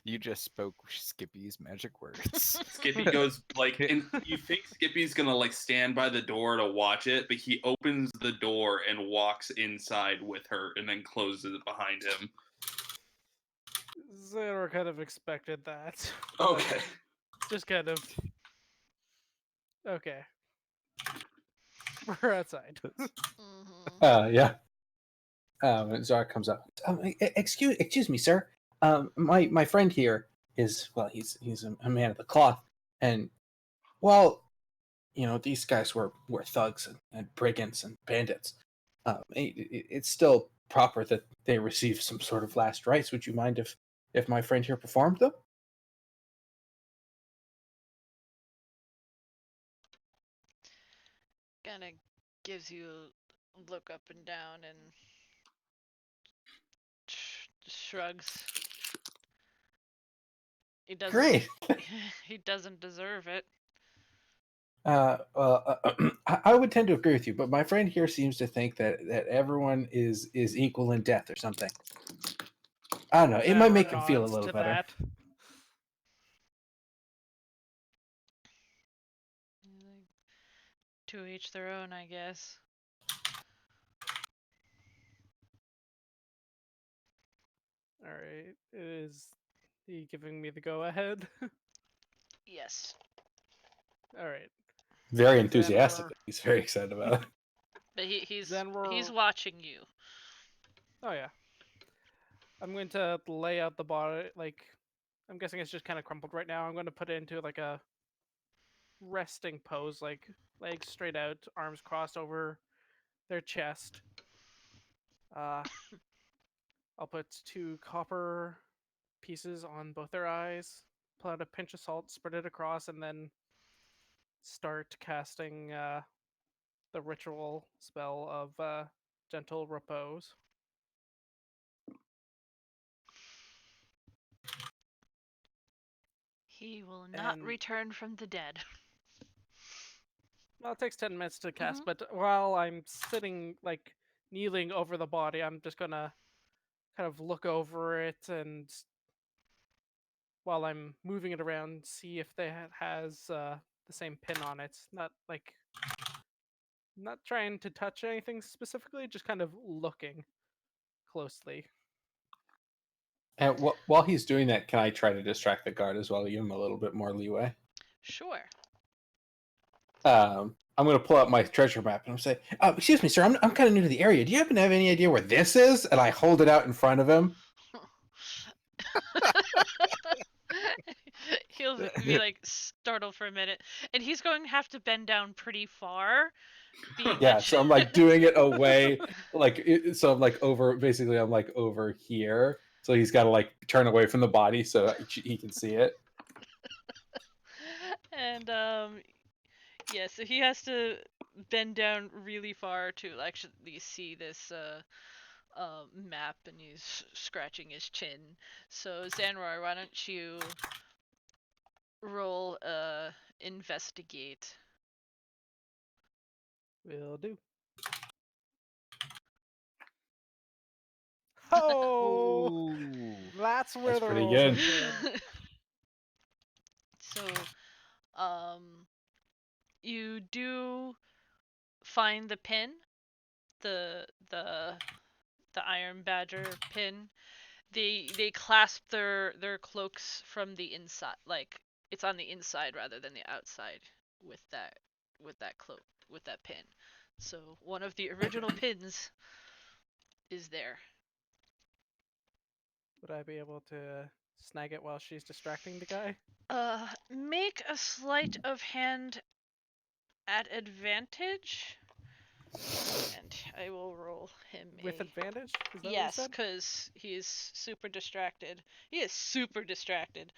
[SPEAKER 1] You just spoke Skippy's magic words.
[SPEAKER 5] Skippy goes and you think Skippy's gonna stand by the door to watch it, but he opens the door and walks inside with her and then closes it behind him.
[SPEAKER 3] Xanroar kind of expected that.
[SPEAKER 5] Okay.
[SPEAKER 3] Just kind of. Okay. We're outside.
[SPEAKER 2] Mm-hmm.
[SPEAKER 4] Yeah. Zara comes up. Excuse me, sir. My friend here is he's a man of the cloth, and well, these guys were thugs and brigands and bandits. It's still proper that they receive some sort of last rites. Would you mind if my friend here performed them?
[SPEAKER 2] Kind of gives you a look up and down and shrugs. He doesn't.
[SPEAKER 4] Great.
[SPEAKER 2] He doesn't deserve it.
[SPEAKER 4] I would tend to agree with you, but my friend here seems to think that everyone is equal in death or something. I don't know. It might
[SPEAKER 3] Xanroar
[SPEAKER 4] make him feel a
[SPEAKER 3] nods
[SPEAKER 4] little
[SPEAKER 3] to
[SPEAKER 4] better.
[SPEAKER 3] that.
[SPEAKER 2] To each their own, I guess.
[SPEAKER 3] All right, is he giving me the go ahead?
[SPEAKER 2] Yes.
[SPEAKER 3] All right,
[SPEAKER 4] Very enthusiastic.
[SPEAKER 3] Xanroar.
[SPEAKER 4] He's very excited about it.
[SPEAKER 2] But he's
[SPEAKER 3] Xanroar.
[SPEAKER 2] watching you.
[SPEAKER 3] Oh yeah. I'm going to lay out the body. Like, I'm guessing it's just kind of crumpled right now. I'm going to put it into like a resting pose, like legs straight out, arms crossed over their chest. I'll put 2 copper pieces on both their eyes, pull out a pinch of salt, spread it across, and then start casting the ritual spell of gentle repose.
[SPEAKER 2] He will not
[SPEAKER 3] And-
[SPEAKER 2] return from the dead.
[SPEAKER 3] Well, it takes 10 minutes to cast, but while I'm sitting, like, kneeling over the body, I'm just gonna kind of look over it, and while I'm moving it around, see if they has the same pin on it. Not trying to touch anything specifically, just kind of looking closely.
[SPEAKER 4] And while he's doing that, can I try to distract the guard as well? Give him a little bit more leeway.
[SPEAKER 2] Sure.
[SPEAKER 4] I'm going to pull out my treasure map and I'm say, "Excuse me, sir. I'm kind of new to the area. Do you happen to have any idea where this is?" And I hold it out in front of him.
[SPEAKER 2] He'll be like startled for a minute, and he's going to have to bend down pretty far.
[SPEAKER 4] Yeah, so I'm like doing it away, so I'm like over. Basically, I'm like over here, so he's got to like turn away from the body so he can see it.
[SPEAKER 2] And yeah, so he has to bend down really far to actually see this map, and he's scratching his chin. So Xanroar, why don't you roll investigate?
[SPEAKER 3] Will do. Oh,
[SPEAKER 1] Ooh.
[SPEAKER 3] that's where
[SPEAKER 4] That's
[SPEAKER 3] the
[SPEAKER 4] pretty
[SPEAKER 3] rolls are
[SPEAKER 4] good.
[SPEAKER 3] good.
[SPEAKER 2] So, you do find the pin, the Iron Badger pin. They clasp their cloaks from the inside, like it's on the inside rather than the outside with that cloak, with that pin. So one of the original pins is there.
[SPEAKER 3] Would I be able to snag it while she's distracting the guy?
[SPEAKER 2] Make a sleight of hand at advantage, and I will roll him
[SPEAKER 3] With
[SPEAKER 2] a...
[SPEAKER 3] advantage? Is that what you
[SPEAKER 2] Yes,
[SPEAKER 3] said?
[SPEAKER 2] because he's super distracted. He is super distracted.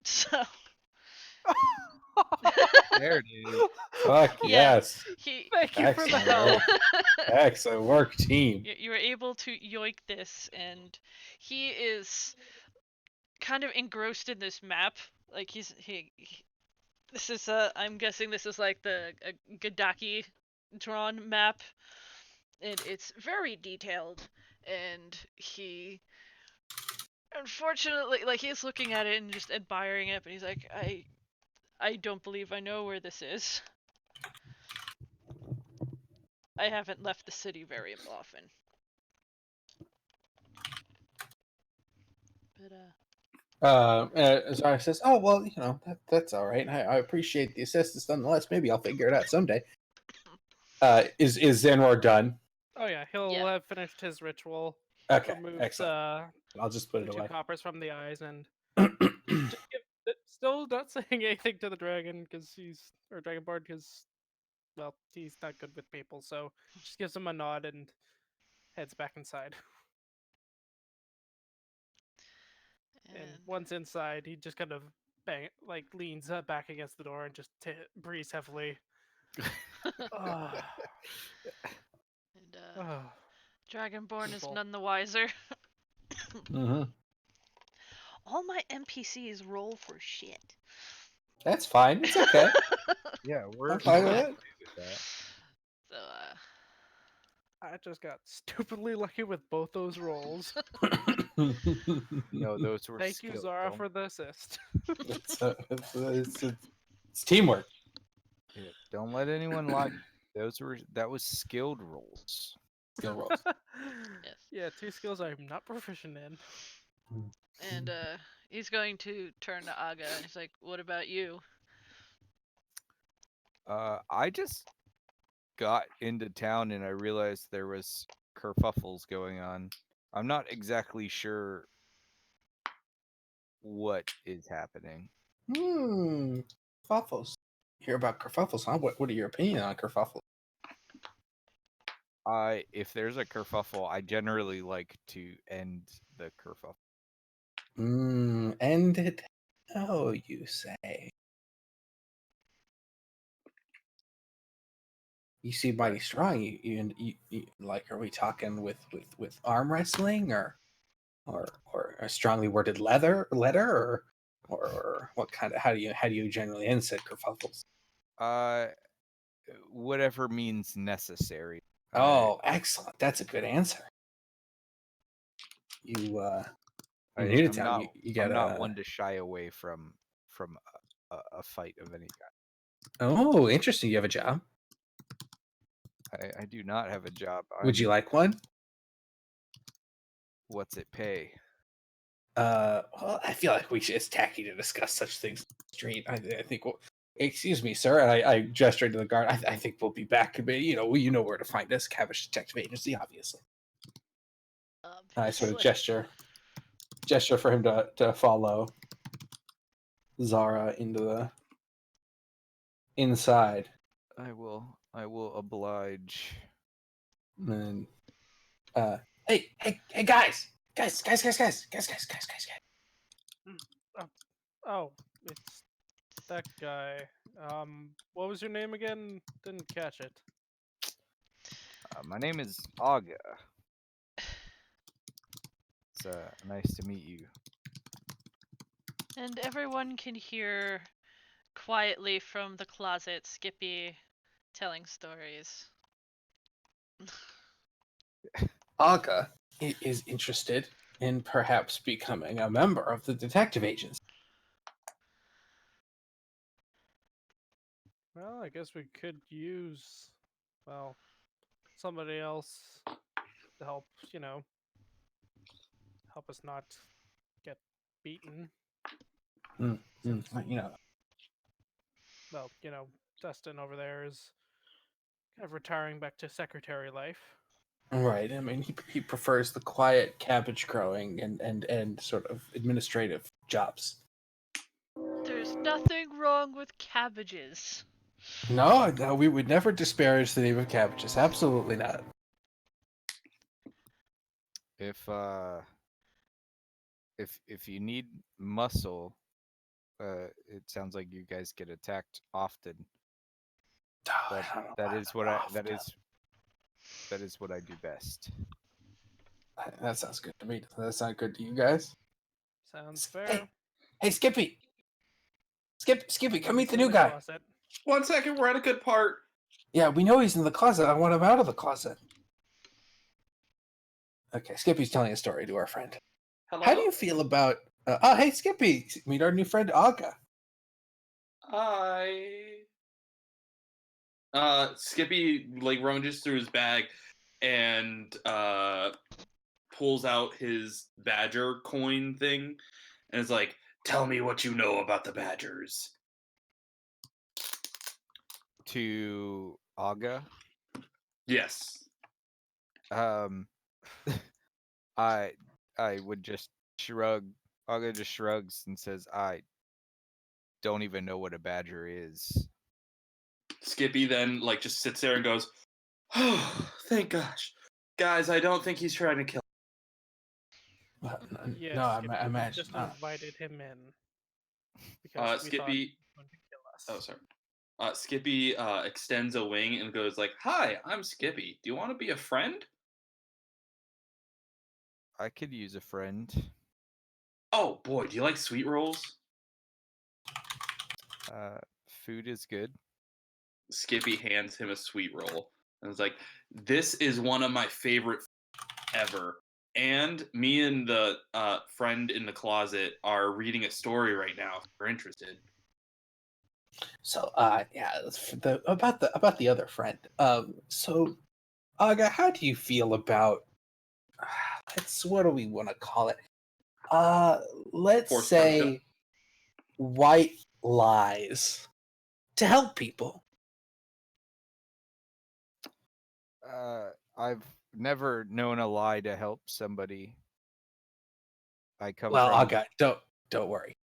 [SPEAKER 2] So
[SPEAKER 1] There, dude.
[SPEAKER 4] Fuck
[SPEAKER 2] yeah,
[SPEAKER 4] yes!
[SPEAKER 3] Thank you for the
[SPEAKER 4] Excellent
[SPEAKER 3] help.
[SPEAKER 4] work. Excellent work, team.
[SPEAKER 2] you were able to yoink this, and he is kind of engrossed in this map. Like this is I'm guessing this is like the Gadakai drawn map, and it's very detailed. And he, unfortunately, like, he's looking at it and just admiring it, but he's like, I don't believe I know where this is. I haven't left the city very often. But
[SPEAKER 4] Zara says, "Oh well, that's all right. I appreciate the assistance nonetheless. Maybe I'll figure it out someday." Is Xanroar done?
[SPEAKER 3] Oh yeah, he'll
[SPEAKER 2] Yeah.
[SPEAKER 3] have finished his ritual.
[SPEAKER 4] Okay,
[SPEAKER 3] Removes
[SPEAKER 4] excellent. I'll just put
[SPEAKER 3] the
[SPEAKER 4] it
[SPEAKER 3] 2
[SPEAKER 4] away.
[SPEAKER 3] coppers from the eyes, and still not saying anything to the dragon or Dragonborn because, well, he's not good with people. So just gives him a nod and heads back inside. And once inside, he just kind of leans back against the door and just breathes heavily.
[SPEAKER 2] Dragonborn is
[SPEAKER 3] People.
[SPEAKER 2] none the wiser.
[SPEAKER 4] Mm-hmm.
[SPEAKER 2] All my NPCs roll for shit.
[SPEAKER 4] That's fine. It's okay.
[SPEAKER 1] Yeah, we're
[SPEAKER 4] I'm fine with
[SPEAKER 1] okay
[SPEAKER 4] it.
[SPEAKER 1] with that.
[SPEAKER 2] So,
[SPEAKER 3] I just got stupidly lucky with both those rolls.
[SPEAKER 1] No, those were
[SPEAKER 3] Thank you,
[SPEAKER 1] skilled.
[SPEAKER 3] Zara, for the assist.
[SPEAKER 4] It's teamwork.
[SPEAKER 1] Don't let anyone lie. That was skilled rolls.
[SPEAKER 4] Skill rolls.
[SPEAKER 2] yes.
[SPEAKER 3] Yeah, 2 skills I'm not proficient in.
[SPEAKER 2] And he's going to turn to Aga and he's like, "What about you?"
[SPEAKER 1] I just got into town and I realized there was kerfuffles going on. I'm not exactly sure what is happening.
[SPEAKER 4] Kerfuffles. Hear about kerfuffles, huh? What are your opinion on kerfuffles?
[SPEAKER 1] If there's a kerfuffle, I generally like to end the kerfuffle.
[SPEAKER 4] End it. Oh, you say. You seem mighty strong. You like? Are we talking with arm wrestling or a strongly worded letter or what kind of how do you generally end said kerfuffles?
[SPEAKER 1] Whatever means necessary.
[SPEAKER 4] Oh, excellent. That's a good answer. You're new to
[SPEAKER 1] I'm
[SPEAKER 4] town.
[SPEAKER 1] not.
[SPEAKER 4] You got
[SPEAKER 1] I'm not one to shy away from a fight of any
[SPEAKER 4] Oh, interesting. You have a job.
[SPEAKER 1] kind. I do not have a job.
[SPEAKER 4] Would you like one?
[SPEAKER 1] What's it pay?
[SPEAKER 4] Well, I feel like it's tacky to discuss such things on the street. I think. Well, excuse me, sir. And I gestured to the guard. I think we'll be back. But you know where to find us. Cabbage Detective Agency, obviously. I sort of
[SPEAKER 2] Obviously.
[SPEAKER 4] gesture for him to follow Zara into the inside.
[SPEAKER 1] I will oblige.
[SPEAKER 4] And hey guys.
[SPEAKER 3] Oh, it's that guy. What was your name again? Didn't catch it.
[SPEAKER 1] My name is Aga. It's nice to meet you.
[SPEAKER 2] And everyone can hear quietly from the closet Skippy telling stories.
[SPEAKER 4] Aga is interested in perhaps becoming a member of the detective agency.
[SPEAKER 3] Well, I guess we could use, well, somebody else to help, help us not get beaten.
[SPEAKER 4] You know,
[SPEAKER 3] Well, Dustin over there is kind of retiring back to secretary life.
[SPEAKER 4] right. I mean, he prefers the quiet cabbage growing and sort of administrative jobs.
[SPEAKER 2] There's nothing wrong with cabbages.
[SPEAKER 4] No, we would never disparage the name of cabbages. Absolutely not.
[SPEAKER 1] If you need muscle, it sounds like you guys get attacked often. That is what I do best.
[SPEAKER 4] That sounds good to me. Does that sound good to you guys?
[SPEAKER 3] Sounds fair.
[SPEAKER 4] Hey, Skippy. Skippy, come meet the new guy.
[SPEAKER 3] Closet.
[SPEAKER 5] 1 second, we're at a good part.
[SPEAKER 4] Yeah, we know he's in the closet. I want him out of the closet. Okay, Skippy's telling a story to our friend.
[SPEAKER 5] Hello?
[SPEAKER 4] How do you feel about... hey, Skippy, meet our new friend, Aga.
[SPEAKER 5] Skippy like rummages through his bag and pulls out his badger coin thing and is like, "Tell me what you know about the badgers."
[SPEAKER 1] To Aga,
[SPEAKER 5] Yes.
[SPEAKER 1] I would just shrug. Aga just shrugs and says, "I don't even know what a badger is."
[SPEAKER 5] Skippy then like just sits there and goes, "Oh, thank gosh, guys! I don't think he's trying to kill."
[SPEAKER 3] Yes,
[SPEAKER 4] No, I
[SPEAKER 3] Skippy, we
[SPEAKER 4] imagine
[SPEAKER 3] just
[SPEAKER 4] not.
[SPEAKER 3] invited him in because we thought
[SPEAKER 5] Skippy.
[SPEAKER 3] he was going to kill us.
[SPEAKER 5] Oh, sorry. Skippy extends a wing and goes like, "Hi, I'm Skippy. Do you want to be a friend?"
[SPEAKER 1] I could use a friend.
[SPEAKER 5] Oh boy, do you like sweet rolls?
[SPEAKER 1] Food is good.
[SPEAKER 5] Skippy hands him a sweet roll and was like, "This is one of my favorite ever." And me and the friend in the closet are reading a story right now. If you're interested.
[SPEAKER 4] So, yeah, about the other friend. So, Aga, how do you feel about what do we want to call it? Let's
[SPEAKER 5] Forced
[SPEAKER 4] say
[SPEAKER 5] friendship?
[SPEAKER 4] white lies to help people.
[SPEAKER 1] I've never known a lie to help somebody. I come
[SPEAKER 4] Well,
[SPEAKER 1] from.
[SPEAKER 4] Aga, don't worry.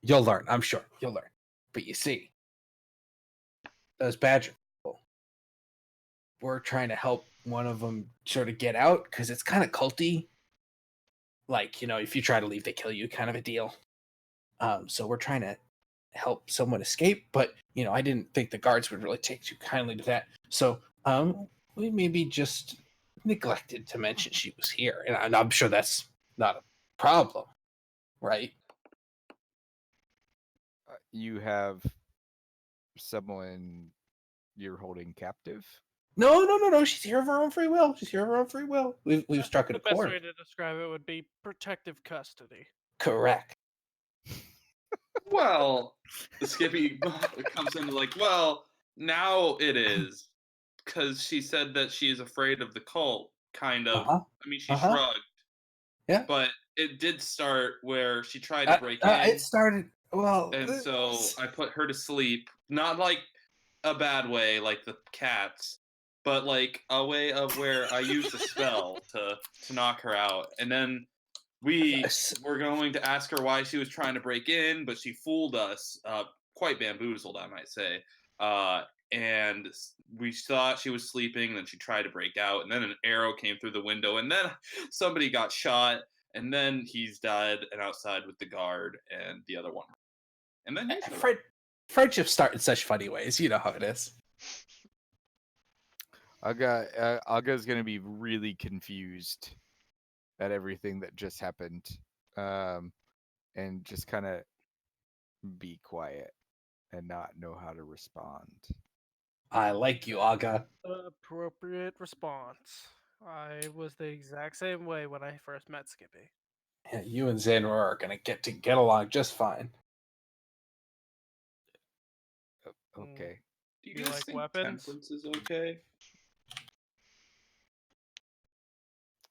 [SPEAKER 4] You'll learn. I'm sure you'll learn. But you see, those badger people, we're trying to help one of them sort of get out because it's kind of culty. Like, if you try to leave, they kill you, kind of a deal. So we're trying to help someone escape, but I didn't think the guards would really take too kindly to that. So we maybe just neglected to mention she was here, and I'm sure that's not a problem, right?
[SPEAKER 1] You have someone you're holding captive.
[SPEAKER 4] No. She's here of her own free will. We've struck an
[SPEAKER 3] The best
[SPEAKER 4] accord.
[SPEAKER 3] way to describe it would be protective custody.
[SPEAKER 4] Correct.
[SPEAKER 5] Well, Skippy comes in like, well, now it is. Because she said that she is afraid of the cult, kind of.
[SPEAKER 4] Uh-huh.
[SPEAKER 5] I mean, she
[SPEAKER 4] Uh-huh.
[SPEAKER 5] shrugged.
[SPEAKER 4] Yeah.
[SPEAKER 5] But it did start where she tried to break in.
[SPEAKER 4] It started, well...
[SPEAKER 5] And so I put her to sleep. Not like a bad way, like the cats, but like a way of where I used a spell to knock her out. And then we were going to ask her why she was trying to break in, but she fooled us, quite bamboozled, I might say. And we thought she was sleeping, then she tried to break out, and then an arrow came through the window, and then somebody got shot, and then he's died and outside with the guard and the other one. And then you showed up.
[SPEAKER 4] Friendships start in such funny ways. You know how it is.
[SPEAKER 1] Aga's gonna be really confused at everything that just happened, and just kind of be quiet and not know how to respond.
[SPEAKER 4] I like you, Aga.
[SPEAKER 3] Appropriate response. I was the exact same way when I first met Skippy.
[SPEAKER 4] Yeah, you and Xanroar are gonna get along just fine.
[SPEAKER 1] Okay.
[SPEAKER 5] Do you
[SPEAKER 3] You
[SPEAKER 5] guys
[SPEAKER 3] like
[SPEAKER 5] think
[SPEAKER 3] weapons?
[SPEAKER 5] Temperance is okay?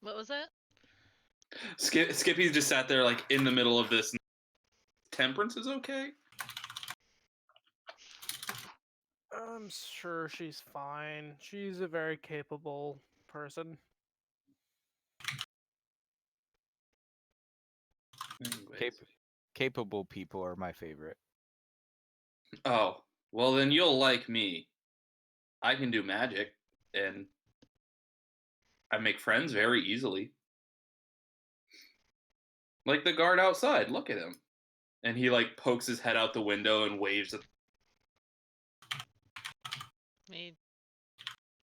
[SPEAKER 2] What was that?
[SPEAKER 5] Skippy just sat there like in the middle of this. Temperance is okay?
[SPEAKER 3] I'm sure she's fine. She's a very capable person.
[SPEAKER 5] Anyways.
[SPEAKER 1] Capable people are my favorite.
[SPEAKER 5] Oh, well then you'll like me. I can do magic, and I make friends very easily. Like the guard outside, look at him. And he like pokes his head out the window and waves at
[SPEAKER 2] He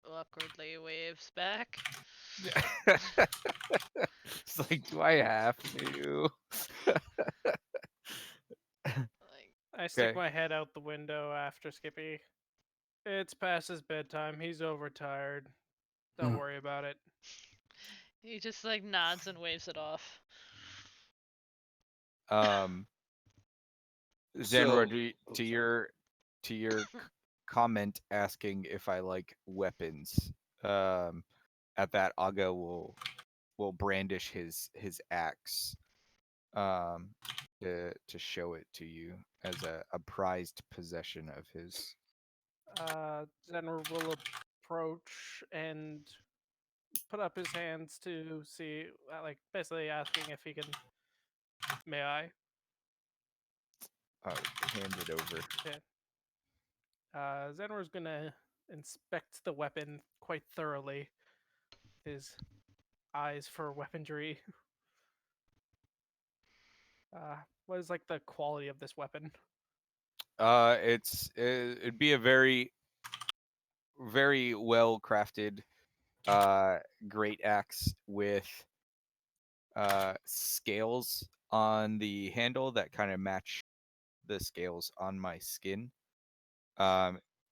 [SPEAKER 2] awkwardly waves back.
[SPEAKER 1] It's like, do I have to?
[SPEAKER 2] Like,
[SPEAKER 3] I stick
[SPEAKER 1] Okay.
[SPEAKER 3] my head out the window after Skippy. It's past his bedtime. He's overtired. Don't worry about it.
[SPEAKER 2] he just like nods and waves it off.
[SPEAKER 1] Xanroar,
[SPEAKER 5] So-
[SPEAKER 1] to your comment asking if I like weapons. At that, Aga will brandish his axe, to show it to you as a prized possession of his.
[SPEAKER 3] Xanroar will approach and put up his hands to see, like, basically asking if he can. May I?
[SPEAKER 1] Hand it over.
[SPEAKER 3] Okay. Xanroar's gonna inspect the weapon quite thoroughly. His eyes for weaponry. What is like the quality of this weapon?
[SPEAKER 1] It'd be a very well crafted, great axe with scales on the handle that kind of match the scales on my skin.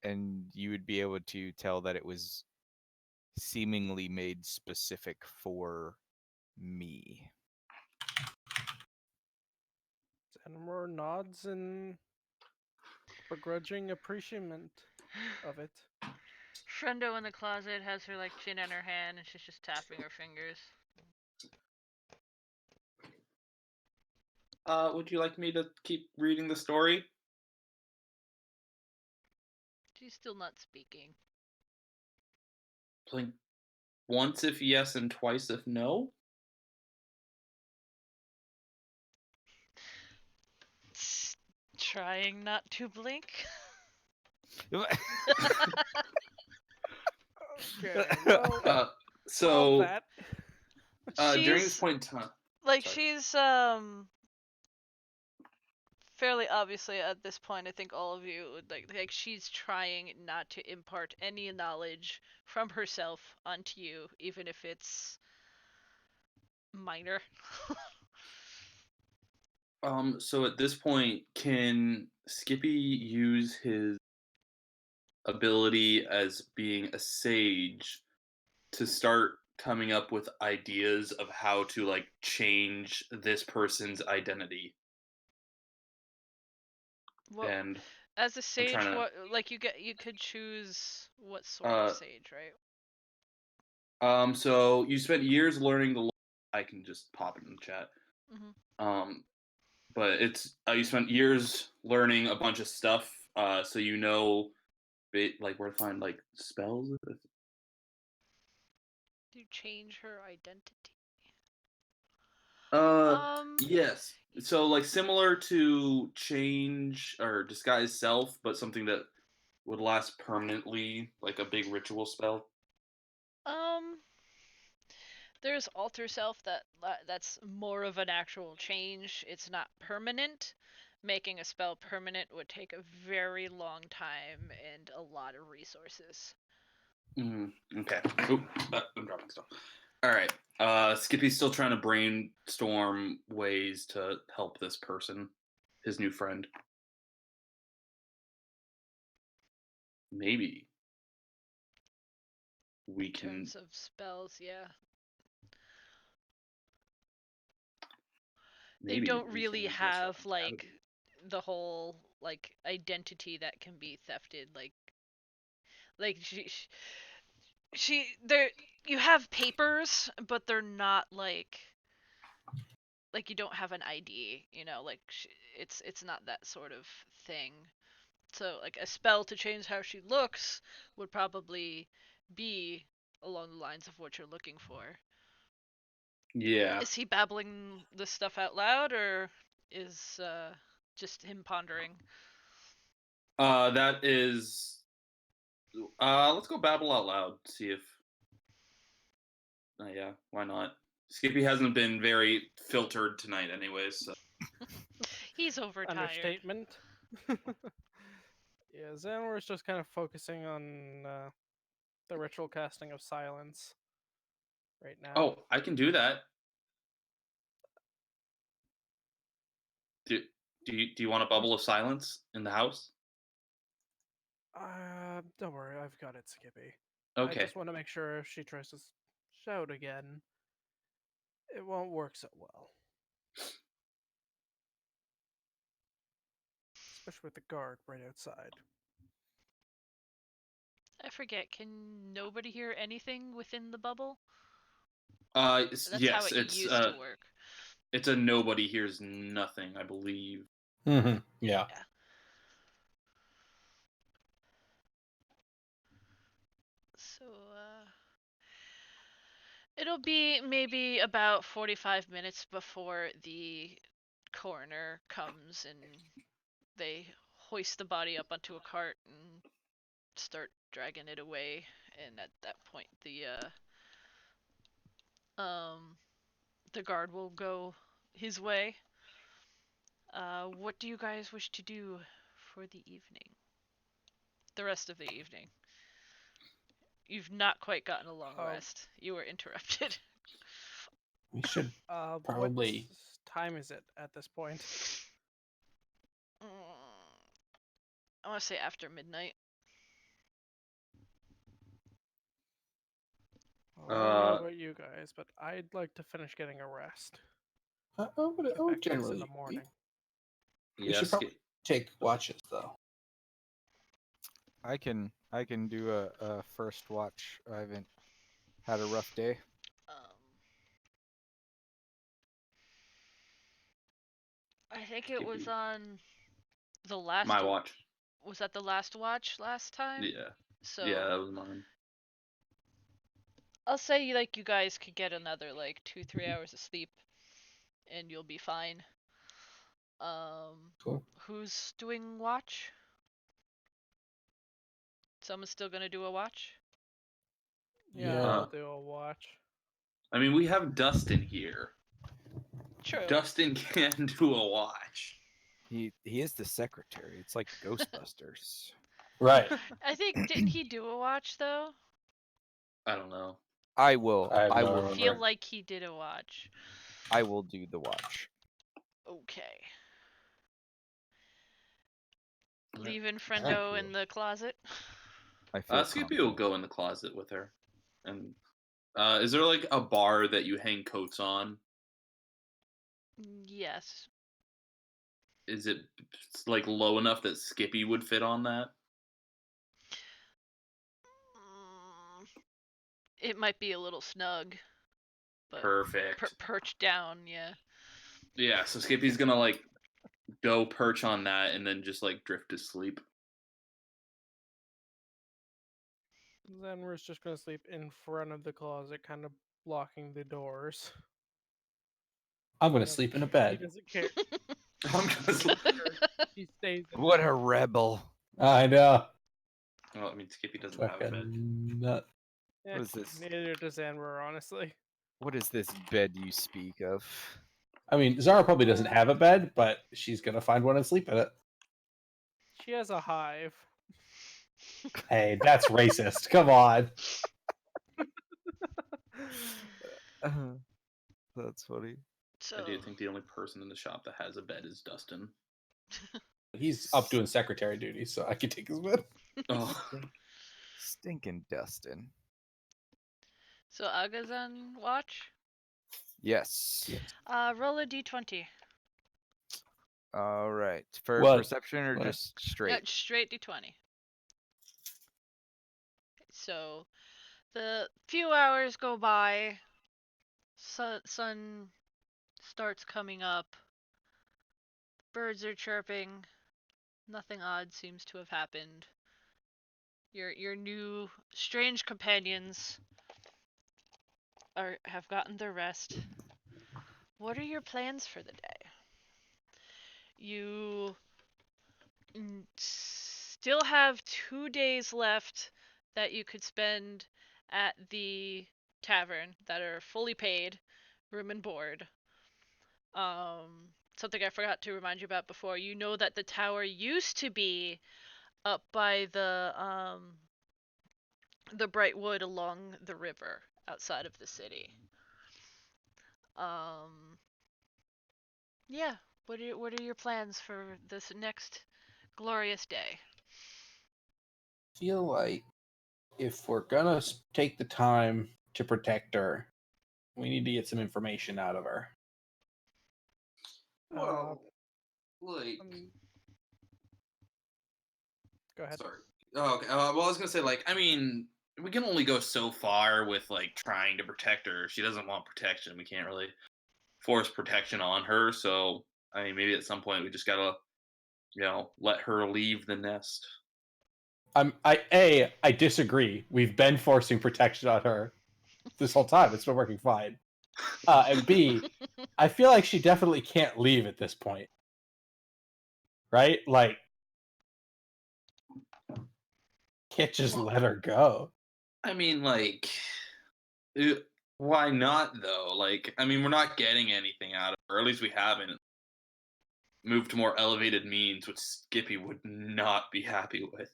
[SPEAKER 1] and you would be able to tell that it was seemingly made specific for me.
[SPEAKER 3] Xanroar nods in begrudging appreciation of it.
[SPEAKER 2] Friendo in the closet has her like chin on her hand and she's just tapping her fingers.
[SPEAKER 5] Would you like me to keep reading the story?
[SPEAKER 2] She's still not speaking.
[SPEAKER 5] Like, once if yes and twice if no?
[SPEAKER 2] Trying not to blink.
[SPEAKER 3] Okay, well, all
[SPEAKER 5] So,
[SPEAKER 3] that.
[SPEAKER 5] during this
[SPEAKER 2] She's
[SPEAKER 5] point in time,
[SPEAKER 2] like
[SPEAKER 5] sorry.
[SPEAKER 2] she's fairly obviously at this point. I think all of you would like she's trying not to impart any knowledge from herself onto you, even if it's minor.
[SPEAKER 5] So at this point, can Skippy use his ability as being a sage to start coming up with ideas of how to like change this person's identity?
[SPEAKER 2] What
[SPEAKER 5] And
[SPEAKER 2] as a
[SPEAKER 5] I'm
[SPEAKER 2] sage,
[SPEAKER 5] trying to
[SPEAKER 2] what like you could choose what sort of sage, right?
[SPEAKER 5] so you spent years learning the law. I can just pop it in the chat.
[SPEAKER 2] Mm-hmm.
[SPEAKER 5] But it's you spent years learning a bunch of stuff, so you know, like where to find like spells.
[SPEAKER 2] To change her identity.
[SPEAKER 5] Uh,
[SPEAKER 2] Um,
[SPEAKER 5] yes. So like similar to change or disguise self, but something that would last permanently, like a big ritual spell.
[SPEAKER 2] um, there's alter self that's more of an actual change. It's not permanent. Making a spell permanent would take a very long time and a lot of resources.
[SPEAKER 5] Okay. Oop, I'm dropping stuff. All right. Skippy's still trying to brainstorm ways to help this person, his new friend. Maybe we
[SPEAKER 2] In
[SPEAKER 5] can.
[SPEAKER 2] terms of spells, yeah. They
[SPEAKER 5] Maybe
[SPEAKER 2] don't
[SPEAKER 5] we
[SPEAKER 2] really
[SPEAKER 5] can dress her up
[SPEAKER 2] have
[SPEAKER 5] in
[SPEAKER 2] like
[SPEAKER 5] cavity.
[SPEAKER 2] the whole like identity that can be thefted. Like she there you have papers, but they're not like you don't have an ID. You know, like it's not that sort of thing. So like a spell to change how she looks would probably be along the lines of what you're looking for.
[SPEAKER 5] Yeah.
[SPEAKER 2] Is he babbling this stuff out loud, or is just him pondering?
[SPEAKER 5] That is. Let's go babble out loud. See if. Yeah, why not? Skippy hasn't been very filtered tonight, anyways. So.
[SPEAKER 2] He's overtired.
[SPEAKER 3] Understatement. Yeah, Xanroar is just kind of focusing on the ritual casting of silence right now.
[SPEAKER 5] Oh, I can do that. Do you want a bubble of silence in the house?
[SPEAKER 3] Don't worry, I've got it, Skippy.
[SPEAKER 5] Okay.
[SPEAKER 3] I just want to make sure if she tries to shout again, it won't work so well. Especially with the guard right outside.
[SPEAKER 2] I forget. Can nobody hear anything within the bubble? That's how
[SPEAKER 5] Yes,
[SPEAKER 2] it
[SPEAKER 5] it's
[SPEAKER 2] used to work.
[SPEAKER 5] It's a nobody hears nothing, I believe.
[SPEAKER 4] Mm-hmm. Yeah.
[SPEAKER 2] So, it'll be maybe about 45 minutes before the coroner comes and they hoist the body up onto a cart and start dragging it away. And at that point, the guard will go his way. What do you guys wish to do for the evening? The rest of the evening. You've not quite gotten a long rest. You were interrupted.
[SPEAKER 4] We should
[SPEAKER 3] What
[SPEAKER 4] probably.
[SPEAKER 3] time is it at this point?
[SPEAKER 2] I want to say after midnight.
[SPEAKER 3] I don't know about you guys, but I'd like to finish getting a rest.
[SPEAKER 4] I would
[SPEAKER 3] Get back to this in
[SPEAKER 4] generally
[SPEAKER 3] the morning.
[SPEAKER 4] We should probably take watches though.
[SPEAKER 1] I can do a first watch. I haven't had a rough day.
[SPEAKER 2] I think it was on the last.
[SPEAKER 5] My watch.
[SPEAKER 2] Was that the last watch last time?
[SPEAKER 5] Yeah.
[SPEAKER 2] So
[SPEAKER 5] Yeah, that was mine.
[SPEAKER 2] I'll say you guys could get another 2-3 hours of sleep, and you'll be fine.
[SPEAKER 4] Cool.
[SPEAKER 2] Who's doing watch? Someone's still gonna do a watch?
[SPEAKER 3] Yeah, I'll do a watch.
[SPEAKER 5] I mean, we have Dustin here.
[SPEAKER 2] True.
[SPEAKER 5] Dustin can do a watch.
[SPEAKER 1] He is the secretary. It's like Ghostbusters.
[SPEAKER 4] Right.
[SPEAKER 2] I think didn't he do a watch though?
[SPEAKER 5] I don't know.
[SPEAKER 1] I will.
[SPEAKER 4] I have
[SPEAKER 1] I
[SPEAKER 4] no
[SPEAKER 1] will.
[SPEAKER 4] remember.
[SPEAKER 2] Feel like he did a watch.
[SPEAKER 1] I will do the watch.
[SPEAKER 2] Okay.
[SPEAKER 5] Alright.
[SPEAKER 2] Leaving Friendo in the closet.
[SPEAKER 1] I feel
[SPEAKER 5] Skippy will go in the closet with her. And is there like a bar that you hang coats on?
[SPEAKER 2] Yes.
[SPEAKER 5] Is it like low enough that Skippy would fit on that?
[SPEAKER 2] It might be a little snug. But
[SPEAKER 5] Perfect.
[SPEAKER 2] perched down, yeah.
[SPEAKER 5] Yeah, so Skippy's gonna like go perch on that and then just like drift to sleep.
[SPEAKER 3] Then we're just gonna sleep in front of the closet, kind of blocking the doors.
[SPEAKER 4] I'm gonna sleep in a
[SPEAKER 3] He
[SPEAKER 4] bed.
[SPEAKER 3] doesn't care.
[SPEAKER 5] I'm gonna sleep.
[SPEAKER 3] He stays.
[SPEAKER 1] What a rebel!
[SPEAKER 4] I know.
[SPEAKER 5] Well, I mean, Skippy doesn't have a bed.
[SPEAKER 4] Fucking nut.
[SPEAKER 3] Yeah,
[SPEAKER 1] What is this?
[SPEAKER 3] neither does Xanroar, honestly.
[SPEAKER 1] What is this bed you speak of?
[SPEAKER 4] I mean, Zara probably doesn't have a bed, but she's gonna find one and sleep in it.
[SPEAKER 3] She has a hive.
[SPEAKER 4] Hey, that's racist. Come on.
[SPEAKER 1] That's funny.
[SPEAKER 2] So
[SPEAKER 5] I do think the only person in the shop that has a bed is Dustin.
[SPEAKER 4] He's up doing secretary duty, so I can take his bed.
[SPEAKER 5] Oh,
[SPEAKER 1] Stinking Dustin.
[SPEAKER 2] So Agazan watch?
[SPEAKER 1] Yes.
[SPEAKER 2] Roll a d20.
[SPEAKER 1] All right. For
[SPEAKER 4] What?
[SPEAKER 1] perception or
[SPEAKER 4] What?
[SPEAKER 1] just straight?
[SPEAKER 2] No, straight d20. So the few hours go by. Sun starts coming up. Birds are chirping. Nothing odd seems to have happened. Your new strange companions have gotten their rest. What are your plans for the day? You still have 2 days left that you could spend at the tavern that are fully paid, room and board. Something I forgot to remind you about before. You know that the tower used to be up by the bright wood along the river outside of the city. Yeah. What are your plans for this next glorious day?
[SPEAKER 4] I feel like if we're gonna take the time to protect her, we need to get some information out of her.
[SPEAKER 5] well, like.
[SPEAKER 3] Go ahead.
[SPEAKER 5] Sorry. Oh, okay. Well, I was gonna say, like, I mean, we can only go so far with like trying to protect her. If she doesn't want protection, we can't really force protection on her. So, I mean, maybe at some point we just gotta, let her leave the nest.
[SPEAKER 4] I disagree. We've been forcing protection on her this whole time. It's been working fine. And B, I feel like she definitely can't leave at this point. Right? Like, can't just let her go.
[SPEAKER 5] I mean, like, why not though? Like, I mean, we're not getting anything out of her, or at least we haven't moved to more elevated means, which Skippy would not be happy with.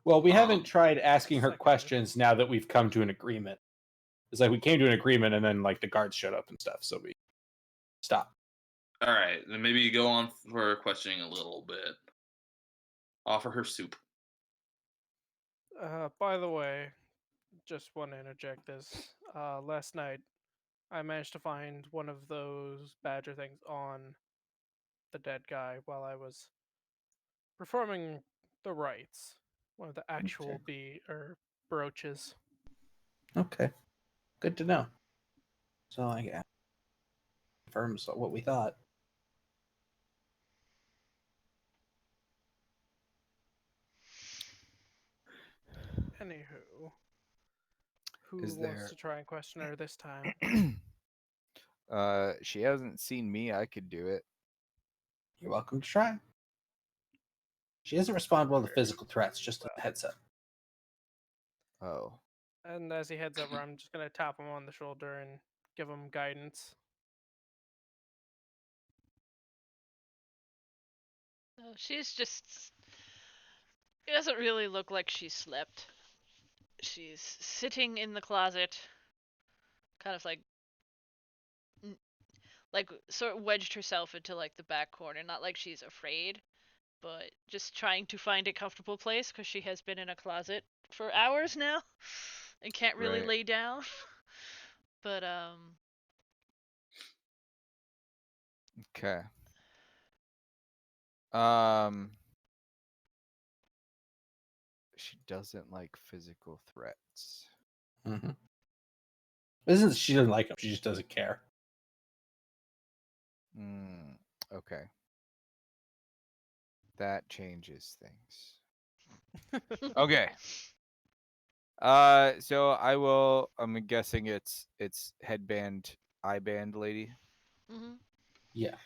[SPEAKER 4] Well, we haven't tried asking her questions now that we've come to an agreement. It's like we came to an agreement and then like the guards showed up and stuff, so we stopped.
[SPEAKER 5] All right, then maybe you go on for questioning a little bit. Offer her soup.
[SPEAKER 3] By the way, just want to interject this. Last night, I managed to find one of those badger things on the dead guy while I was performing the rites. One of the actual brooches.
[SPEAKER 4] Okay. Good to know. So I confirms what we thought.
[SPEAKER 3] Anywho, who
[SPEAKER 1] Is
[SPEAKER 3] wants
[SPEAKER 1] there?
[SPEAKER 3] to try and question her this time?
[SPEAKER 1] She hasn't seen me. I could do it.
[SPEAKER 4] You're welcome to try. She doesn't respond well to physical threats, just a headset.
[SPEAKER 1] Oh,
[SPEAKER 3] And as he heads over, I'm just gonna tap him on the shoulder and give him guidance.
[SPEAKER 2] She's just. It doesn't really look like she slept. She's sitting in the closet, kind of like sort of wedged herself into like the back corner. Not like she's afraid, but just trying to find a comfortable place because she has been in a closet for hours now and can't really
[SPEAKER 1] right.
[SPEAKER 2] lay down. But
[SPEAKER 1] Okay. Um, she doesn't like physical threats.
[SPEAKER 4] Mm-hmm. Isn't she doesn't like him? She just doesn't care.
[SPEAKER 1] Okay. That changes things. Okay. So I will. I'm guessing it's headband, eye band lady.
[SPEAKER 2] mm-hmm.
[SPEAKER 4] Yeah.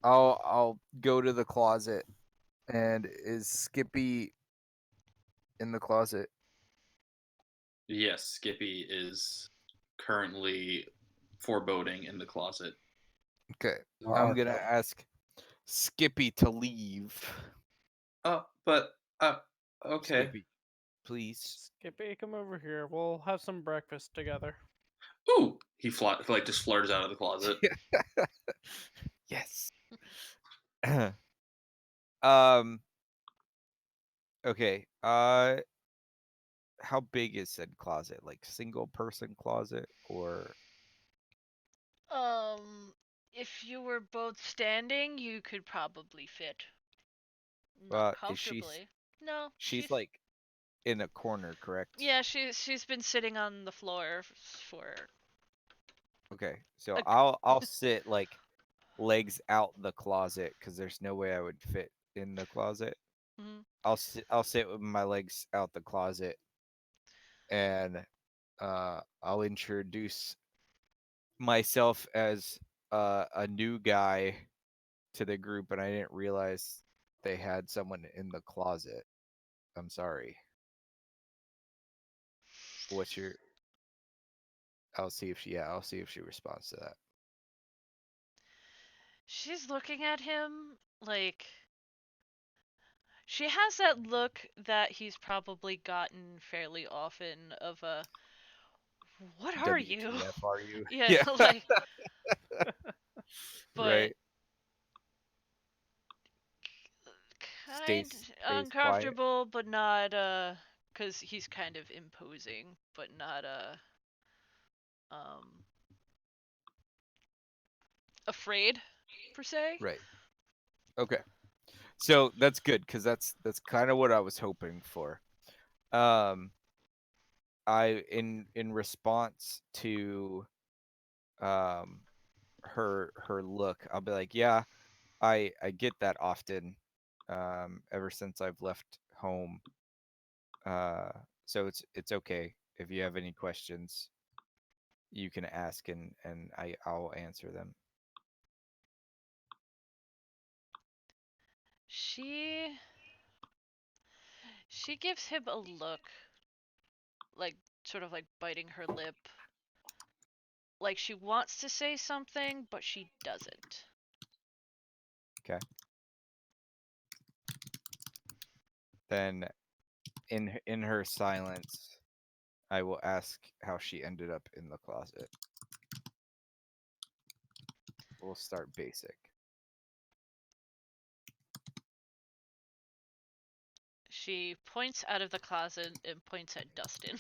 [SPEAKER 1] I'll go to the closet. And is Skippy in the closet?
[SPEAKER 5] Yes, Skippy is currently foreboding in the closet.
[SPEAKER 1] Okay.
[SPEAKER 4] Or
[SPEAKER 1] I'm
[SPEAKER 4] our
[SPEAKER 1] gonna
[SPEAKER 4] code.
[SPEAKER 1] ask Skippy to leave.
[SPEAKER 5] But okay.
[SPEAKER 1] Skippy, please.
[SPEAKER 3] Skippy, come over here. We'll have some breakfast together.
[SPEAKER 5] Ooh, he just flutters out of the closet.
[SPEAKER 1] Yes. um. Okay. How big is said closet? Like single person closet or?
[SPEAKER 2] If you were both standing, you could probably fit. Not
[SPEAKER 1] Is she?
[SPEAKER 2] comfortably. No,
[SPEAKER 1] She's like in a corner, correct?
[SPEAKER 2] yeah, she's been sitting on the floor for.
[SPEAKER 1] Okay. So
[SPEAKER 2] A...
[SPEAKER 1] I'll sit like legs out the closet because there's no way I would fit in the closet.
[SPEAKER 2] Mm-hmm.
[SPEAKER 1] I'll sit with my legs out the closet and I'll introduce myself as a new guy to the group, and I didn't realize they had someone in the closet. I'm sorry. What's your? I'll see if she responds to that.
[SPEAKER 2] She's looking at him like she has that look that he's probably gotten fairly often of a what are you?
[SPEAKER 1] WTF are you?
[SPEAKER 2] Yeah,
[SPEAKER 1] Yeah.
[SPEAKER 2] like but
[SPEAKER 1] Right.
[SPEAKER 2] kind
[SPEAKER 1] Stays quiet.
[SPEAKER 2] uncomfortable but not cuz he's kind of imposing but not um afraid per se.
[SPEAKER 1] Right. Okay. So that's good because that's kind of what I was hoping for. Um, I in response to her look, I'll be like, yeah, I get that often. Ever since I've left home. So it's okay if you have any questions, you can ask and I'll answer them.
[SPEAKER 2] She she gives him a look like sort of like biting her lip. Like she wants to say something but she doesn't.
[SPEAKER 1] Okay. Then in her silence, I will ask how she ended up in the closet. We'll start basic.
[SPEAKER 2] She points out of the closet and points at Dustin.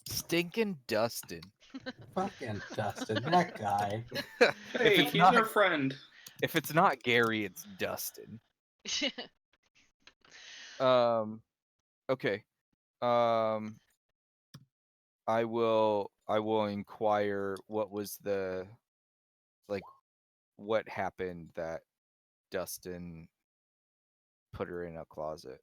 [SPEAKER 1] Stinking Dustin.
[SPEAKER 4] Fucking Dustin, that guy.
[SPEAKER 5] Hey,
[SPEAKER 1] it's
[SPEAKER 5] he's
[SPEAKER 1] not-
[SPEAKER 5] our friend.
[SPEAKER 1] If it's not Gary, it's Dustin. Okay. I will inquire what was the what happened that Dustin put her in a closet.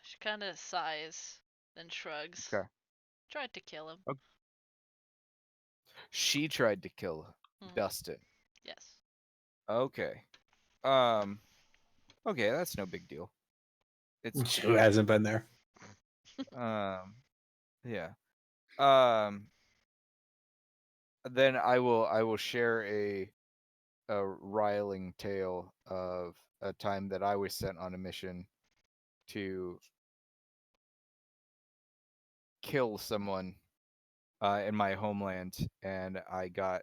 [SPEAKER 2] She kind of sighs, then shrugs.
[SPEAKER 1] Okay.
[SPEAKER 2] Tried to kill him.
[SPEAKER 1] She tried to kill
[SPEAKER 2] Mhm.
[SPEAKER 1] Dustin.
[SPEAKER 2] Yes.
[SPEAKER 1] Okay. Okay, that's no big deal. It's
[SPEAKER 4] Who hasn't been there?
[SPEAKER 1] yeah. Then I will share a riling tale of a time that I was sent on a mission to kill someone in my homeland, and I got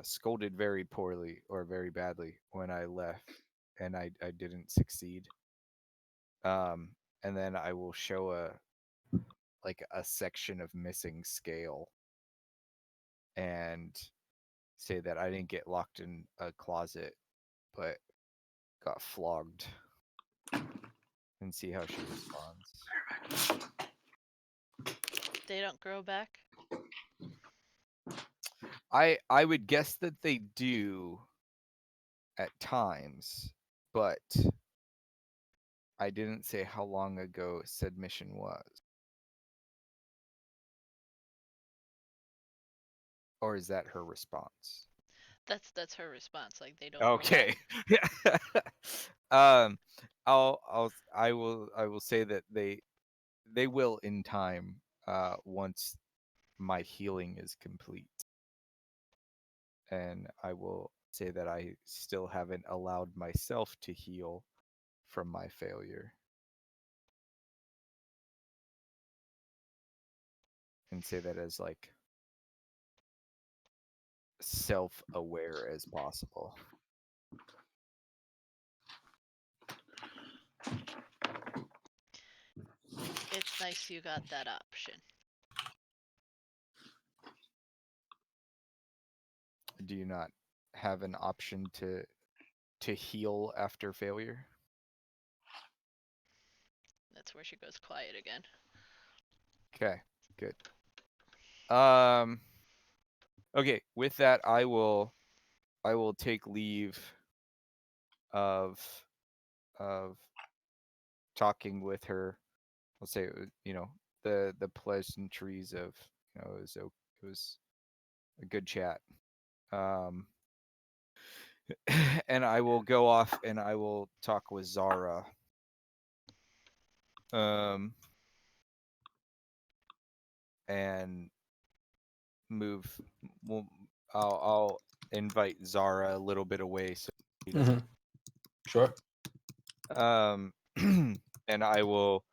[SPEAKER 1] scolded very poorly or very badly when I left, and I didn't succeed. And then I will show a section of missing scale and say that I didn't get locked in a closet, but got flogged, and see how she responds.
[SPEAKER 2] They don't grow back.
[SPEAKER 1] I would guess that they do at times, but I didn't say how long ago said mission was. Or is that her response?
[SPEAKER 2] That's her response. Like they don't. grow
[SPEAKER 1] Okay.
[SPEAKER 2] back.
[SPEAKER 1] I will say that they will in time once my healing is complete. And I will say that I still haven't allowed myself to heal from my failure. And say that as self-aware as possible.
[SPEAKER 2] It's nice you got that option.
[SPEAKER 1] Do you not have an option to heal after failure?
[SPEAKER 2] That's where she goes quiet again.
[SPEAKER 1] Okay, good. Okay, with that I will take leave of talking with her. I'll say the pleasantries of it was a good chat. And I will go off and I will talk with Zara. And move. Well, I'll invite Zara a little bit away so he doesn't.
[SPEAKER 4] Sure.
[SPEAKER 1] And I will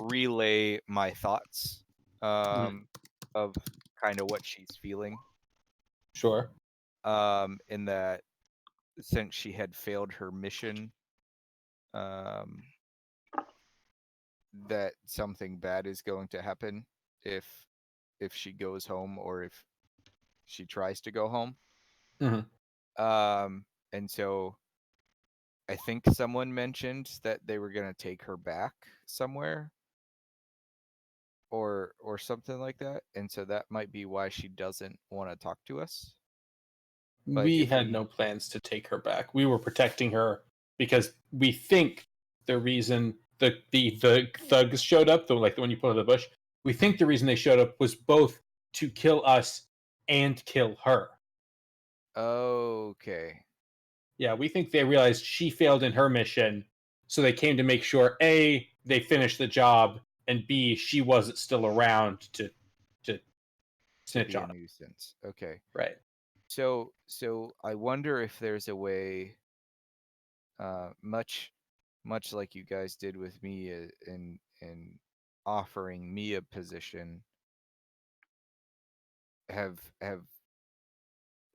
[SPEAKER 1] relay my thoughts of kind of what she's feeling.
[SPEAKER 4] Sure.
[SPEAKER 1] In that since she had failed her mission, that something bad is going to happen if she goes home or if she tries to go home. And so I think someone mentioned that they were going to take her back somewhere or something like that, and so that might be why she doesn't want to talk to us. But
[SPEAKER 4] We
[SPEAKER 1] if
[SPEAKER 4] had
[SPEAKER 1] we-
[SPEAKER 4] no plans to take her back. We were protecting her because we think the reason the thugs showed up, the one you put in the bush, we think the reason they showed up was both to kill us and kill her.
[SPEAKER 1] Okay.
[SPEAKER 4] Yeah, we think they realized she failed in her mission, so they came to make sure A, they finished the job, and B, she wasn't still around to snitch
[SPEAKER 1] Be a
[SPEAKER 4] on them.
[SPEAKER 1] nuisance. Okay.
[SPEAKER 4] Right.
[SPEAKER 1] So I wonder if there's a way, much like you guys did with me in offering me a position, have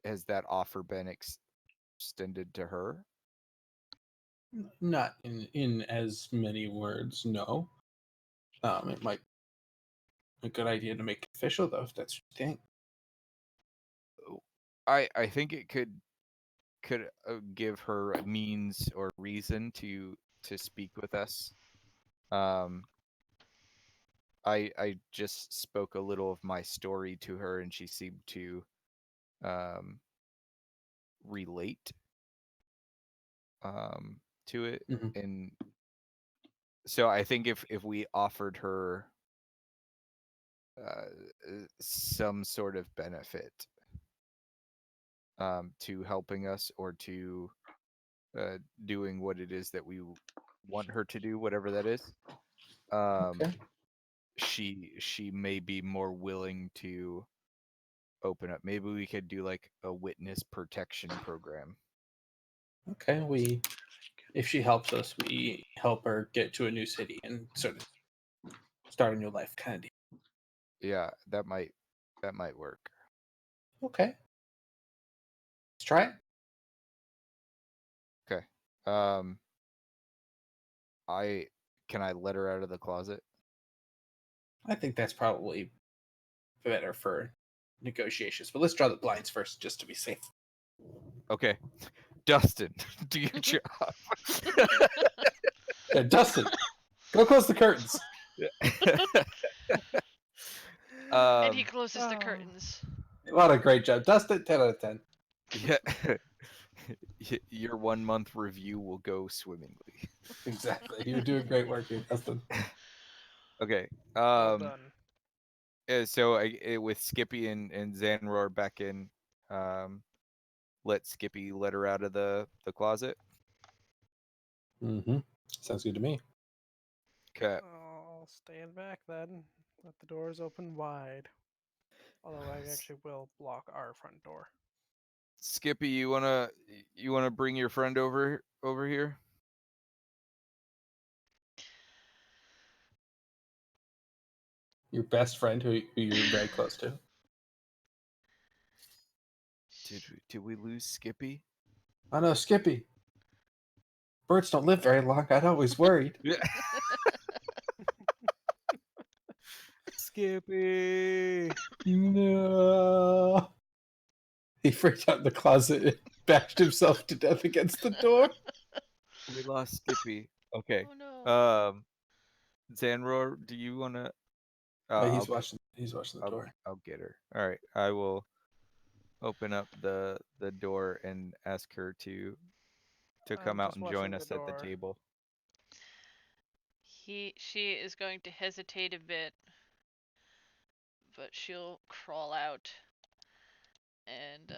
[SPEAKER 1] has that offer been extended to her?
[SPEAKER 4] Not in as many words, no. It might be a good idea to make it official, though, if that's what you think.
[SPEAKER 1] I think it could give her a means or reason to speak with us. I just spoke a little of my story to her, and she seemed to relate to it.
[SPEAKER 4] Mhm.
[SPEAKER 1] And so I think if we offered her some sort of benefit to helping us, or to doing what it is that we want her to do, whatever that is,
[SPEAKER 4] Okay.
[SPEAKER 1] she may be more willing to open up. Maybe we could do like a witness protection program.
[SPEAKER 4] Okay, if she helps us, we help her get to a new city and sort of start a new life, kind of deal.
[SPEAKER 1] Yeah, that might work.
[SPEAKER 4] Okay, let's try it.
[SPEAKER 1] Okay. Can I let her out of the closet?
[SPEAKER 4] I think that's probably better for negotiations, but let's draw the blinds first, just to be safe.
[SPEAKER 1] Okay. Dustin, do your job.
[SPEAKER 4] Yeah, Dustin, go close the curtains.
[SPEAKER 2] And he
[SPEAKER 1] Um,
[SPEAKER 2] closes the curtains.
[SPEAKER 4] What a great job, Dustin. 10 out of 10.
[SPEAKER 1] yeah. Your 1 month review will go swimmingly.
[SPEAKER 4] Exactly. You're doing great work here, Dustin.
[SPEAKER 1] Okay.
[SPEAKER 3] Well done.
[SPEAKER 1] So with Skippy and Xanroar back in, let Skippy let her out of the closet.
[SPEAKER 4] Mm-hmm. Sounds good to me.
[SPEAKER 1] Okay.
[SPEAKER 3] I'll stand back then. Let the doors open wide. Although I actually will block our front door.
[SPEAKER 1] Skippy, you wanna bring your friend over here?
[SPEAKER 4] Your best friend, who you're very close to.
[SPEAKER 1] Did we lose Skippy?
[SPEAKER 4] Oh no, Skippy. Birds don't live very long. I'd always worried.
[SPEAKER 1] Yeah. Skippy.
[SPEAKER 4] No. He freaked out in the closet and bashed himself to death against the door.
[SPEAKER 1] We lost Skippy. Okay.
[SPEAKER 2] Oh no.
[SPEAKER 1] Xanroar, do you wanna?
[SPEAKER 4] He's watching the door.
[SPEAKER 1] I'll get her. All right. I will open up the door and ask her to come
[SPEAKER 3] I'm
[SPEAKER 1] out
[SPEAKER 3] just
[SPEAKER 1] and
[SPEAKER 3] watching
[SPEAKER 1] join
[SPEAKER 3] the
[SPEAKER 1] us at the
[SPEAKER 3] door.
[SPEAKER 1] table.
[SPEAKER 2] She is going to hesitate a bit, but she'll crawl out and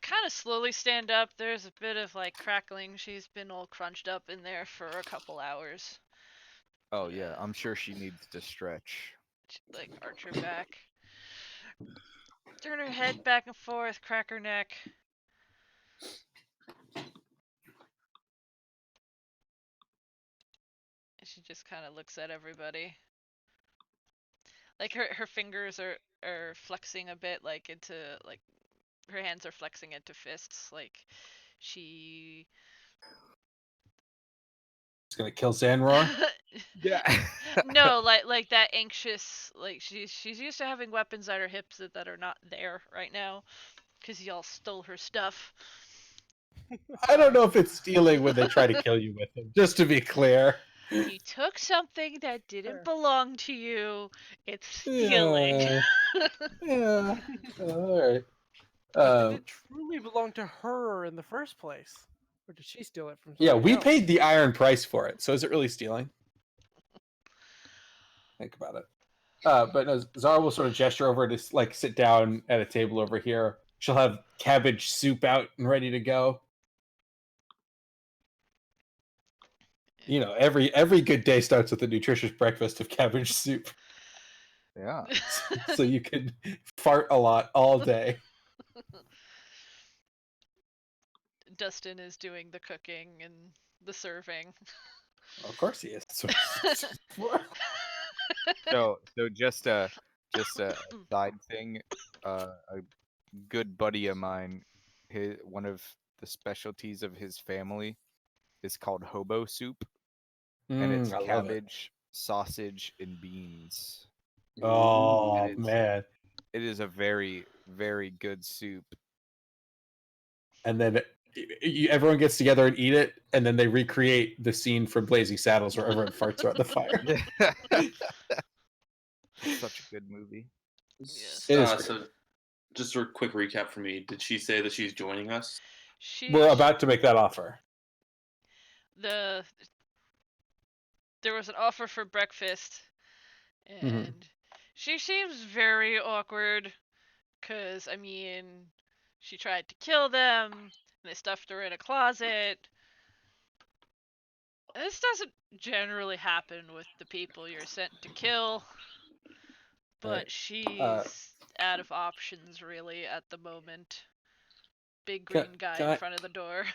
[SPEAKER 2] kind of slowly stand up. There's a bit of like crackling. She's been all crunched up in there for a couple hours.
[SPEAKER 1] Oh yeah, I'm sure she needs to stretch.
[SPEAKER 2] Like arch her back, turn her head back and forth, crack her neck. And she just kind of looks at everybody. Like her fingers are flexing a bit, like into like her hands are flexing into fists. Like she.
[SPEAKER 4] He's gonna kill Xanroar.
[SPEAKER 1] Yeah.
[SPEAKER 2] No, like that anxious. Like she's used to having weapons at her hips that are not there right now, because y'all stole her stuff.
[SPEAKER 4] I don't know if it's stealing when they try to kill you with him. Just to be clear.
[SPEAKER 2] You took something that didn't
[SPEAKER 3] Sure.
[SPEAKER 2] belong to you. It's stealing.
[SPEAKER 4] Yeah. All right.
[SPEAKER 3] But did it truly belong to her in the first place? Or did she steal it from
[SPEAKER 4] Yeah,
[SPEAKER 3] somebody
[SPEAKER 4] we
[SPEAKER 3] else?
[SPEAKER 4] paid the iron price for it. So is it really stealing? Think about it. But no, Zara will sort of gesture over to like sit down at a table over here. She'll have cabbage soup out and ready to go. You know, every good day starts with a nutritious breakfast of cabbage soup.
[SPEAKER 1] Yeah.
[SPEAKER 4] So you can fart a lot all day.
[SPEAKER 2] Dustin is doing the cooking and the serving.
[SPEAKER 4] Of course he is.
[SPEAKER 1] So just just a side thing. A good buddy of mine, one of the specialties of his family is called Hobo Soup, and it's
[SPEAKER 4] I love it.
[SPEAKER 1] cabbage, sausage, and beans.
[SPEAKER 4] Oh
[SPEAKER 1] And
[SPEAKER 4] man!
[SPEAKER 1] it is a very, very good soup.
[SPEAKER 4] And then everyone gets together and eat it, and then they recreate the scene from Blazing Saddles where everyone farts around the fire.
[SPEAKER 1] Such a good movie.
[SPEAKER 2] Yes.
[SPEAKER 4] It is great.
[SPEAKER 5] So, just a quick recap for me. Did she say that she's joining us?
[SPEAKER 4] We're about to make that offer.
[SPEAKER 2] There was an offer for breakfast, and she seems very awkward. Cause I mean, she tried to kill them, and they stuffed her in a closet. This doesn't generally happen with the people you're sent to kill, but
[SPEAKER 4] Right.
[SPEAKER 2] she's out of options really at the moment. Big
[SPEAKER 4] Can-
[SPEAKER 2] green guy
[SPEAKER 4] can
[SPEAKER 2] in
[SPEAKER 4] I-
[SPEAKER 2] front of the door.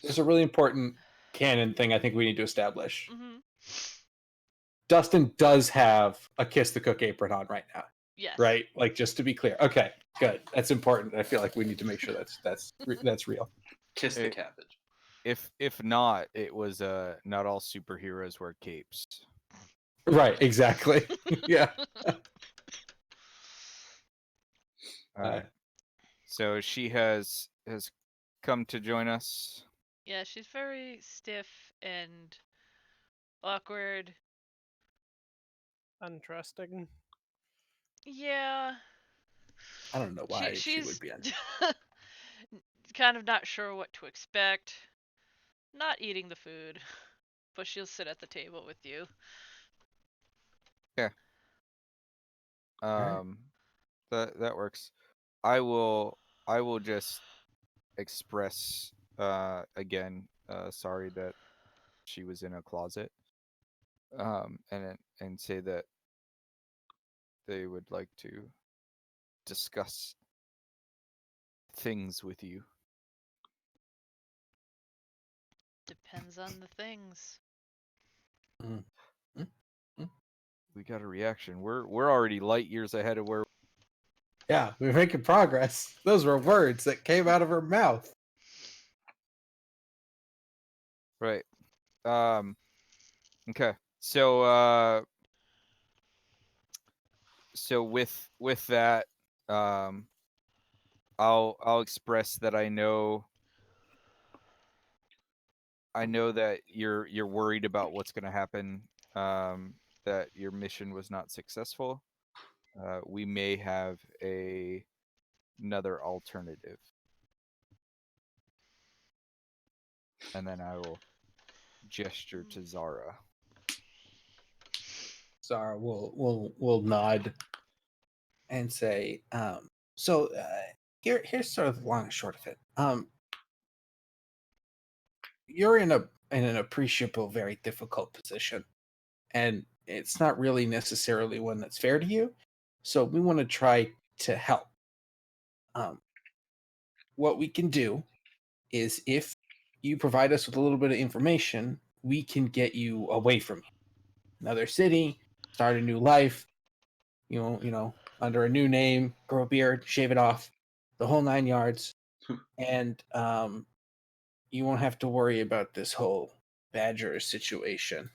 [SPEAKER 4] There's a really important canon thing I think we need to establish.
[SPEAKER 2] Mm-hmm.
[SPEAKER 4] Dustin does have a Kiss the Cook apron on right now,
[SPEAKER 2] Yes.
[SPEAKER 4] right? Like, just to be clear. Okay, good. That's important. I feel like we need to make sure that's real.
[SPEAKER 5] Kiss the
[SPEAKER 1] Hey.
[SPEAKER 5] cabbage.
[SPEAKER 1] If not, it was not all superheroes wear capes.
[SPEAKER 4] Right, exactly. Yeah.
[SPEAKER 1] So she has come to join us.
[SPEAKER 2] Yeah, she's very stiff and awkward.
[SPEAKER 3] Untrusting.
[SPEAKER 2] Yeah.
[SPEAKER 4] I don't know why she
[SPEAKER 2] she's
[SPEAKER 4] would be on.
[SPEAKER 2] kind of not sure what to expect. Not eating the food, but she'll sit at the table with you.
[SPEAKER 4] Alright.
[SPEAKER 1] That works. I will just express again sorry that she was in a closet. And say that they would like to discuss things with you.
[SPEAKER 2] Depends on the things.
[SPEAKER 1] We got a reaction. We're already light years ahead of where.
[SPEAKER 4] Yeah, we're making progress. Those were words that came out of her mouth.
[SPEAKER 1] Right. Okay. So with that, I'll express that I know that you're worried about what's going to happen. That your mission was not successful. We may have another alternative. And then I will gesture to Zara.
[SPEAKER 4] Zara will nod and say, here's sort of the long and short of it. You're in an appreciable, very difficult position, and it's not really necessarily one that's fair to you. So we want to try to help. What we can do is, if you provide us with a little bit of information, we can get you away from here. Another city, start a new life, under a new name, grow a beard, shave it off, the whole 9 yards. And you won't have to worry about this whole badger situation.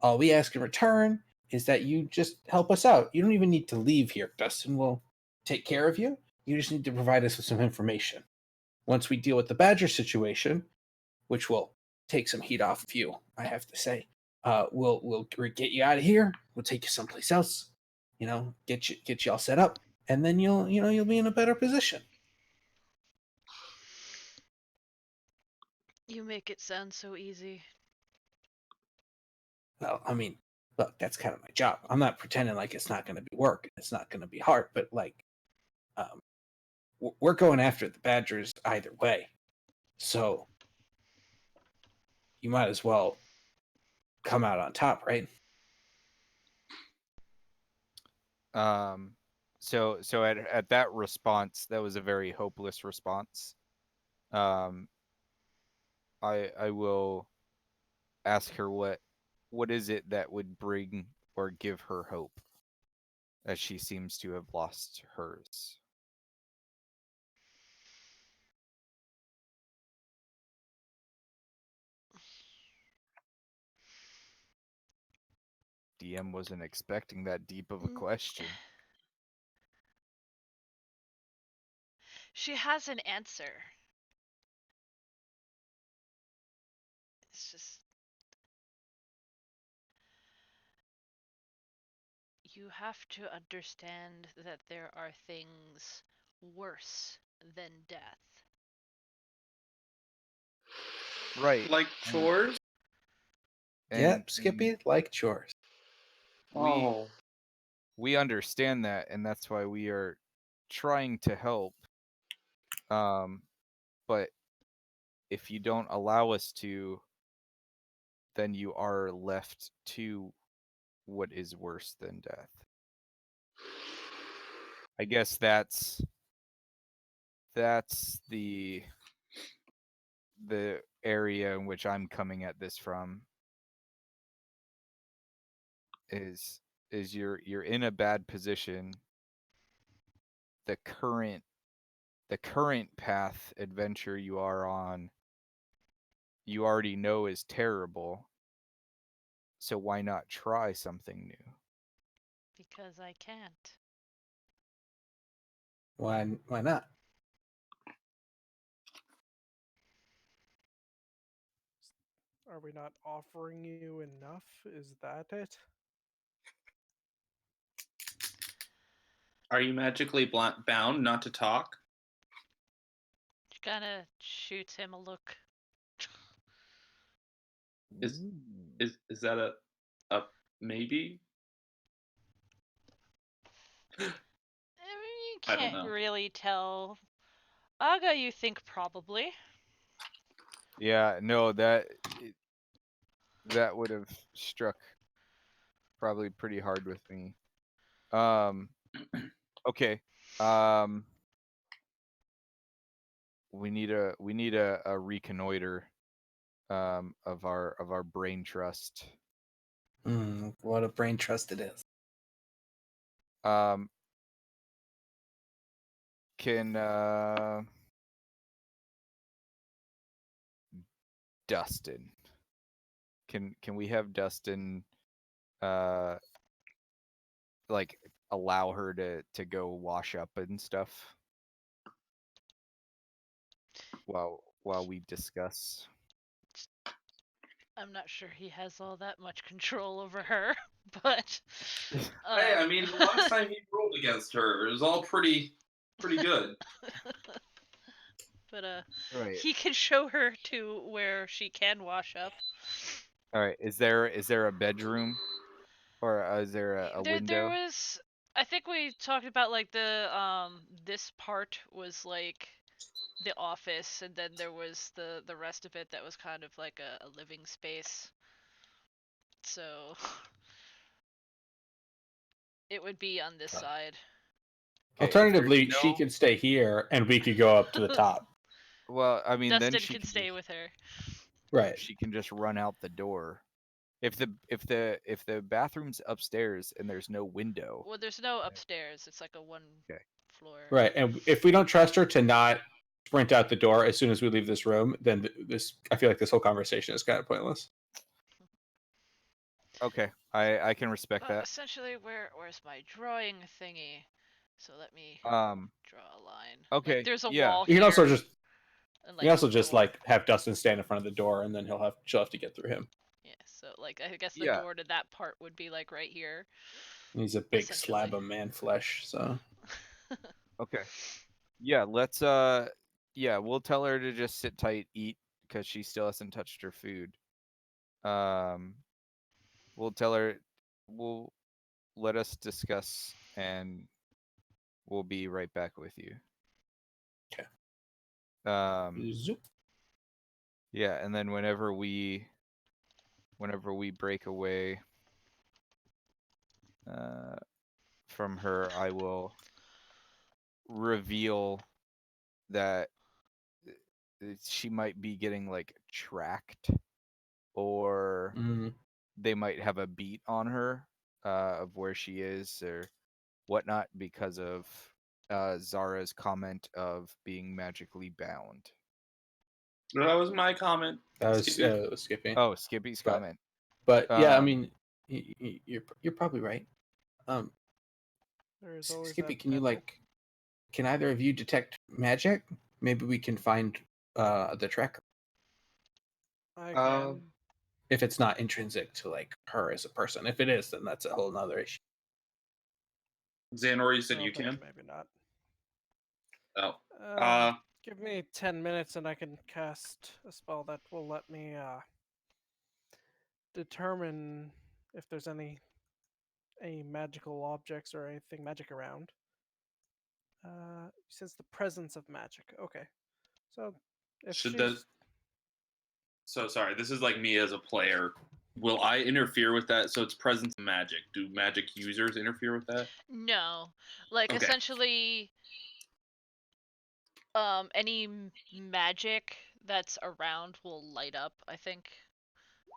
[SPEAKER 4] All we ask in return is that you just help us out. You don't even need to leave here. Dustin will take care of you. You just need to provide us with some information. Once we deal with the badger situation, which will take some heat off of you, I have to say, we'll get you out of here. We'll take you someplace else. Get you all set up, and then you'll be in a better position.
[SPEAKER 2] You make it sound so easy.
[SPEAKER 4] Well, I mean, look, that's kind of my job. I'm not pretending like it's not going to be work. It's not going to be hard, but we're going after the Badgers either way. So you might as well come out on top, right?
[SPEAKER 1] So at that response, that was a very hopeless response. I will ask her what is it that would bring or give her hope. as she seems to have lost hers. DM wasn't expecting that deep of a question.
[SPEAKER 2] She has an answer. It's just you have to understand that there are things worse than death.
[SPEAKER 1] Right.
[SPEAKER 5] Like chores?
[SPEAKER 4] Yeah,
[SPEAKER 1] And
[SPEAKER 4] Skippy, like chores.
[SPEAKER 5] Oh.
[SPEAKER 1] we understand that, and that's why we are trying to help. But if you don't allow us to, then you are left to what is worse than death. I guess that's the area in which I'm coming at this from. Is you're in a bad position. The current path adventure you are on, you already know is terrible. So why not try something new?
[SPEAKER 2] Because I can't.
[SPEAKER 4] Why not?
[SPEAKER 3] Are we not offering you enough? Is that it?
[SPEAKER 5] Are you magically bound not to talk?
[SPEAKER 2] She kinda shoots him a look.
[SPEAKER 5] Is
[SPEAKER 1] Ooh.
[SPEAKER 5] is that a maybe?
[SPEAKER 2] I mean, you
[SPEAKER 5] I don't
[SPEAKER 2] can't
[SPEAKER 5] know.
[SPEAKER 2] really tell. Aga, you think probably.
[SPEAKER 1] Yeah, no, that would have struck probably pretty hard with me. Okay. We need a reconnoiter of our brain trust.
[SPEAKER 4] What a brain trust it is.
[SPEAKER 1] Can Dustin, can we have Dustin like allow her to go wash up and stuff while we discuss?
[SPEAKER 2] I'm not sure he has all that much control over her, but
[SPEAKER 5] Hey, I mean, the last time he rolled against her, it was all pretty good.
[SPEAKER 2] but
[SPEAKER 1] Right.
[SPEAKER 2] he can show her to where she can wash up.
[SPEAKER 1] All right. Is there a bedroom, or is there a
[SPEAKER 2] There
[SPEAKER 1] window?
[SPEAKER 2] was, I think we talked about like the this part was like the office, and then there was the rest of it that was kind of like a living space. So it would be on this side.
[SPEAKER 1] Okay, if
[SPEAKER 4] Alternatively,
[SPEAKER 1] there's
[SPEAKER 4] she
[SPEAKER 1] no,
[SPEAKER 4] could stay here and we could go up to the top.
[SPEAKER 1] well, I mean, then
[SPEAKER 2] Dustin
[SPEAKER 1] she
[SPEAKER 2] can
[SPEAKER 1] can
[SPEAKER 2] stay
[SPEAKER 1] just
[SPEAKER 2] with her.
[SPEAKER 4] Right.
[SPEAKER 1] she can just run out the door. If the bathroom's upstairs and there's no window.
[SPEAKER 2] Well, there's no upstairs. It's like a one
[SPEAKER 1] Okay.
[SPEAKER 2] floor.
[SPEAKER 4] Right. And if we don't trust her to not sprint out the door as soon as we leave this room, then I feel like this whole conversation is kind of pointless.
[SPEAKER 1] Okay, I can respect that.
[SPEAKER 2] Essentially, where's my drawing thingy? So let me
[SPEAKER 1] Um.
[SPEAKER 2] draw a line.
[SPEAKER 1] Okay.
[SPEAKER 2] Like, there's a
[SPEAKER 1] Yeah.
[SPEAKER 2] wall
[SPEAKER 4] You
[SPEAKER 2] here.
[SPEAKER 4] can also just
[SPEAKER 2] and,
[SPEAKER 4] you can also
[SPEAKER 2] the
[SPEAKER 4] just
[SPEAKER 2] wall.
[SPEAKER 4] like have Dustin stand in front of the door and then she'll have to get through him.
[SPEAKER 2] Yeah, so like I guess the
[SPEAKER 1] Yeah.
[SPEAKER 2] door to that part would be like right here.
[SPEAKER 4] He's a big
[SPEAKER 2] Essentially.
[SPEAKER 4] slab of man flesh, so
[SPEAKER 1] Okay. Yeah. Let's Yeah, we'll tell her to just sit tight, eat, because she still hasn't touched her food. We'll tell her. We'll let us discuss, and we'll be right back with you.
[SPEAKER 4] Okay.
[SPEAKER 1] Zoop. Yeah, and then whenever we break away from her, I will reveal that she might be getting like tracked, or they might have a beat on her of where she is, or whatnot because of Zara's comment of being magically bound.
[SPEAKER 5] That was my comment.
[SPEAKER 4] That was
[SPEAKER 5] Skippy.
[SPEAKER 4] Skippy.
[SPEAKER 1] Oh, Skippy's
[SPEAKER 4] But-
[SPEAKER 1] comment.
[SPEAKER 4] But yeah, I
[SPEAKER 1] Um,
[SPEAKER 4] mean, you're probably right.
[SPEAKER 3] There's always
[SPEAKER 4] Skippy,
[SPEAKER 3] that
[SPEAKER 4] can you
[SPEAKER 3] potential.
[SPEAKER 4] can either of you detect magic? Maybe we can find the tracker
[SPEAKER 3] I
[SPEAKER 5] Uh,
[SPEAKER 3] can.
[SPEAKER 4] if it's not intrinsic to like her as a person. If it is, then that's a whole nother issue.
[SPEAKER 5] Xanroar, you said
[SPEAKER 3] Well,
[SPEAKER 5] you
[SPEAKER 3] then
[SPEAKER 5] can?
[SPEAKER 3] maybe not.
[SPEAKER 5] Oh.
[SPEAKER 3] Uh, give me 10 minutes and I can cast a spell that will let me determine if there's any magical objects or anything magic around. Since the presence of magic. Okay. So if
[SPEAKER 5] Should
[SPEAKER 3] she's
[SPEAKER 5] that... So sorry, this is like me as a player. Will I interfere with that? So it's presence of magic. Do magic users interfere with that?
[SPEAKER 2] No, like
[SPEAKER 5] Okay.
[SPEAKER 2] essentially, any magic that's around will light up. I think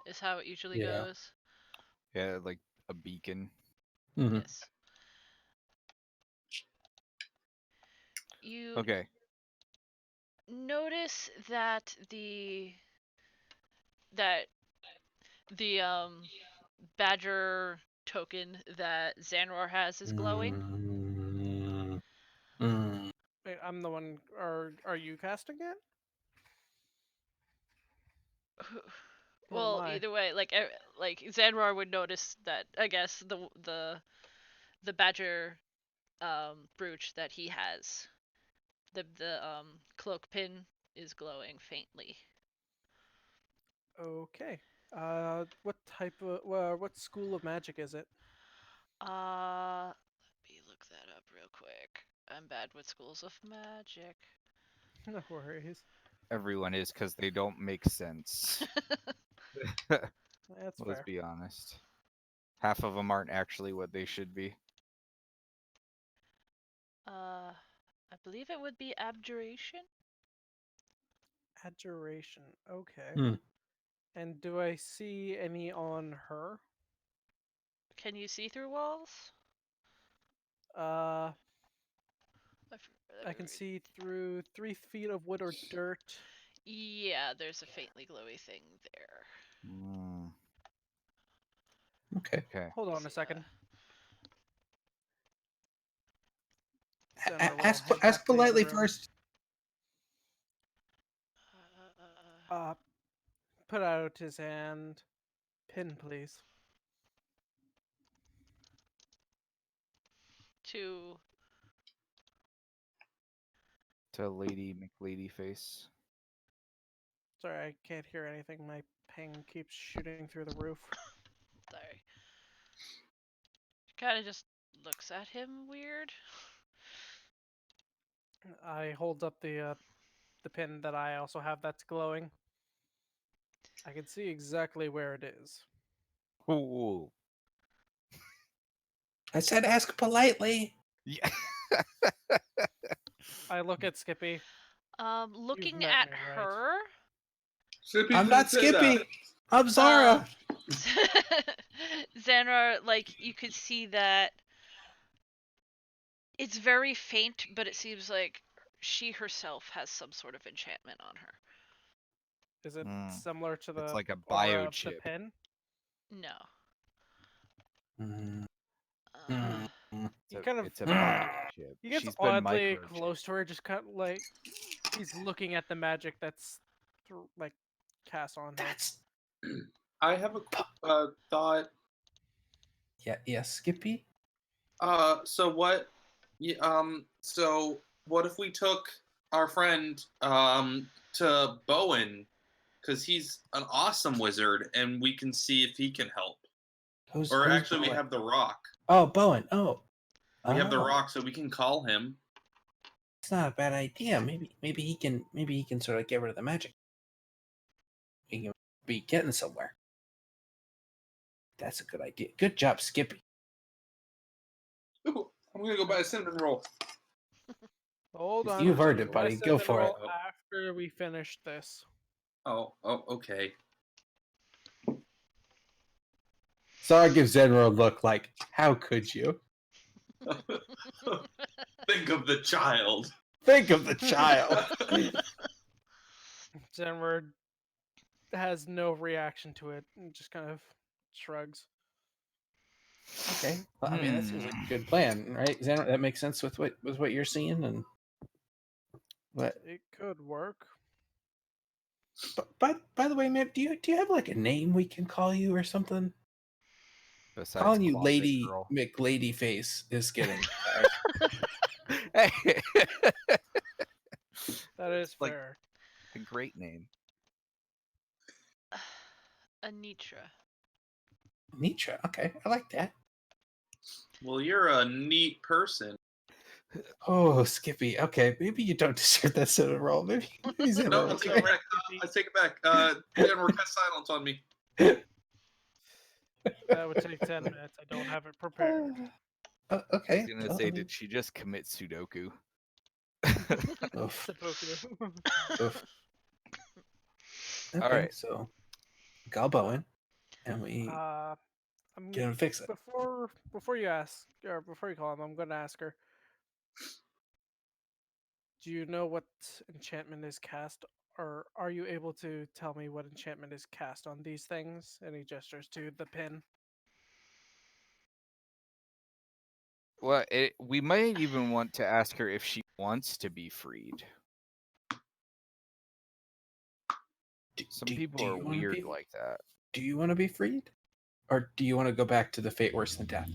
[SPEAKER 2] is how it usually
[SPEAKER 4] Yeah.
[SPEAKER 2] goes.
[SPEAKER 1] yeah, like a beacon.
[SPEAKER 4] Mhm.
[SPEAKER 2] Yes. You
[SPEAKER 1] Okay.
[SPEAKER 2] notice that the badger token that Xanroar has is glowing.
[SPEAKER 3] wait, I'm the one. Are you casting it? Or am
[SPEAKER 2] Well,
[SPEAKER 3] I?
[SPEAKER 2] either way, like Xanroar would notice that. I guess the badger brooch that he has, the cloak pin is glowing faintly.
[SPEAKER 3] Okay. What type of what school of magic is it?
[SPEAKER 2] Let me look that up real quick. I'm bad with schools of magic.
[SPEAKER 3] No worries.
[SPEAKER 1] Everyone is because they don't make sense.
[SPEAKER 3] That's
[SPEAKER 1] Let's
[SPEAKER 3] fair.
[SPEAKER 1] be honest. Half of them aren't actually what they should be.
[SPEAKER 2] I believe it would be abjuration.
[SPEAKER 3] Adjuration. Okay.
[SPEAKER 4] Hmm.
[SPEAKER 3] And do I see any on her?
[SPEAKER 2] Can you see through walls?
[SPEAKER 3] Uh,
[SPEAKER 2] I
[SPEAKER 3] I can see through 3 feet of wood or dirt.
[SPEAKER 2] Yeah, there's a faintly glowy thing there.
[SPEAKER 1] Mm,
[SPEAKER 4] Okay.
[SPEAKER 1] okay.
[SPEAKER 3] Hold on a
[SPEAKER 2] See,
[SPEAKER 3] second.
[SPEAKER 4] A-
[SPEAKER 3] Xanroar will
[SPEAKER 4] Ask
[SPEAKER 3] head back to the other
[SPEAKER 4] politely
[SPEAKER 3] room.
[SPEAKER 4] first.
[SPEAKER 3] Uh, put out his hand. Pin, please.
[SPEAKER 2] to
[SPEAKER 1] To Lady McLady face.
[SPEAKER 3] Sorry, I can't hear anything. My ping keeps shooting through the roof.
[SPEAKER 2] Sorry. Kind of just looks at him weird.
[SPEAKER 3] I hold up the pin that I also have that's glowing. I can see exactly where it is.
[SPEAKER 1] Ooh.
[SPEAKER 4] I said ask politely.
[SPEAKER 1] Yeah.
[SPEAKER 3] I look at Skippy.
[SPEAKER 2] Looking
[SPEAKER 3] met
[SPEAKER 2] at
[SPEAKER 3] me, right?
[SPEAKER 2] her.
[SPEAKER 5] Skippy
[SPEAKER 4] I'm
[SPEAKER 5] didn't
[SPEAKER 4] not
[SPEAKER 5] say that.
[SPEAKER 4] Skippy. I'm Zara.
[SPEAKER 2] Xanroar, like you could see that it's very faint, but it seems like she herself has some sort of enchantment on her.
[SPEAKER 3] Is it
[SPEAKER 1] Mm.
[SPEAKER 3] similar to the
[SPEAKER 1] It's like a
[SPEAKER 3] aura of the
[SPEAKER 1] biochip.
[SPEAKER 3] pin?
[SPEAKER 2] No.
[SPEAKER 4] Mm,
[SPEAKER 2] Uh,
[SPEAKER 4] mm,
[SPEAKER 3] He kind of
[SPEAKER 1] It's a
[SPEAKER 4] mm.
[SPEAKER 1] biochip.
[SPEAKER 3] he gets
[SPEAKER 1] She's been
[SPEAKER 3] oddly
[SPEAKER 1] microchipped.
[SPEAKER 3] close to her, just kind of like he's looking at the magic that's like cast on her.
[SPEAKER 4] That's
[SPEAKER 5] I have a thought.
[SPEAKER 4] yeah, Skippy.
[SPEAKER 5] So what? So what if we took our friend to Bowen, because he's an awesome wizard, and we can see if he can help.
[SPEAKER 4] Who's
[SPEAKER 5] Or
[SPEAKER 4] who's
[SPEAKER 5] actually, we
[SPEAKER 4] Bowen?
[SPEAKER 5] have the rock.
[SPEAKER 4] Oh, Bowen. Oh,
[SPEAKER 5] We have the
[SPEAKER 4] Oh.
[SPEAKER 5] rock, so we can call him.
[SPEAKER 4] It's not a bad idea. Maybe he can sort of get rid of the magic. He can be getting somewhere. That's a good idea. Good job, Skippy.
[SPEAKER 5] Ooh, I'm gonna go buy a cinnamon roll.
[SPEAKER 3] Hold on.
[SPEAKER 4] You've earned it,
[SPEAKER 3] My
[SPEAKER 4] buddy. Go
[SPEAKER 3] cinnamon
[SPEAKER 4] for it.
[SPEAKER 3] roll after we finish this.
[SPEAKER 5] Oh, okay.
[SPEAKER 4] Zara gives Xanroar a look like, how could you?
[SPEAKER 5] Think of the child.
[SPEAKER 4] Think of the child.
[SPEAKER 3] Xanroar has no reaction to it and just kind of shrugs.
[SPEAKER 4] Okay. Well, I mean, that seems like a good plan, right? Xanroar, that makes sense with what you're seeing and what.
[SPEAKER 3] It could work.
[SPEAKER 4] But by the way, man, do you have like a name we can call you or something?
[SPEAKER 1] Besides
[SPEAKER 4] Calling you
[SPEAKER 1] Closet
[SPEAKER 4] Lady
[SPEAKER 1] Girl.
[SPEAKER 4] McLady Face is getting.
[SPEAKER 1] Hey,
[SPEAKER 3] That is
[SPEAKER 1] Like-
[SPEAKER 3] fair.
[SPEAKER 1] a great name.
[SPEAKER 2] Anitra.
[SPEAKER 4] Nietzsche. Okay, I like that.
[SPEAKER 5] Well, you're a neat person.
[SPEAKER 4] Oh, Skippy. Okay, maybe you don't deserve that sort of role. Maybe he's in
[SPEAKER 5] No,
[SPEAKER 4] a
[SPEAKER 5] I'll take it back. I take it back. General, cast silence on me.
[SPEAKER 3] That would take 10 minutes. I don't have it prepared.
[SPEAKER 1] I
[SPEAKER 4] Okay.
[SPEAKER 1] was gonna say, did she just commit Sudoku?
[SPEAKER 4] Oof,
[SPEAKER 3] Seppuku.
[SPEAKER 4] oof.
[SPEAKER 1] All
[SPEAKER 4] Okay,
[SPEAKER 1] right.
[SPEAKER 4] so Gal Bowen, and we
[SPEAKER 3] I'm
[SPEAKER 4] get him to fix it.
[SPEAKER 3] before you ask or before you call him, I'm going to ask her. Do you know what enchantment is cast, or are you able to tell me what enchantment is cast on these things? And he gestures to the pin.
[SPEAKER 1] Well, we might even want to ask her if she wants to be freed. Some people
[SPEAKER 4] do
[SPEAKER 1] are
[SPEAKER 4] you wanna
[SPEAKER 1] weird
[SPEAKER 4] be-
[SPEAKER 1] like that.
[SPEAKER 4] Do you want to be freed, or do you want to go back to the fate worse than death?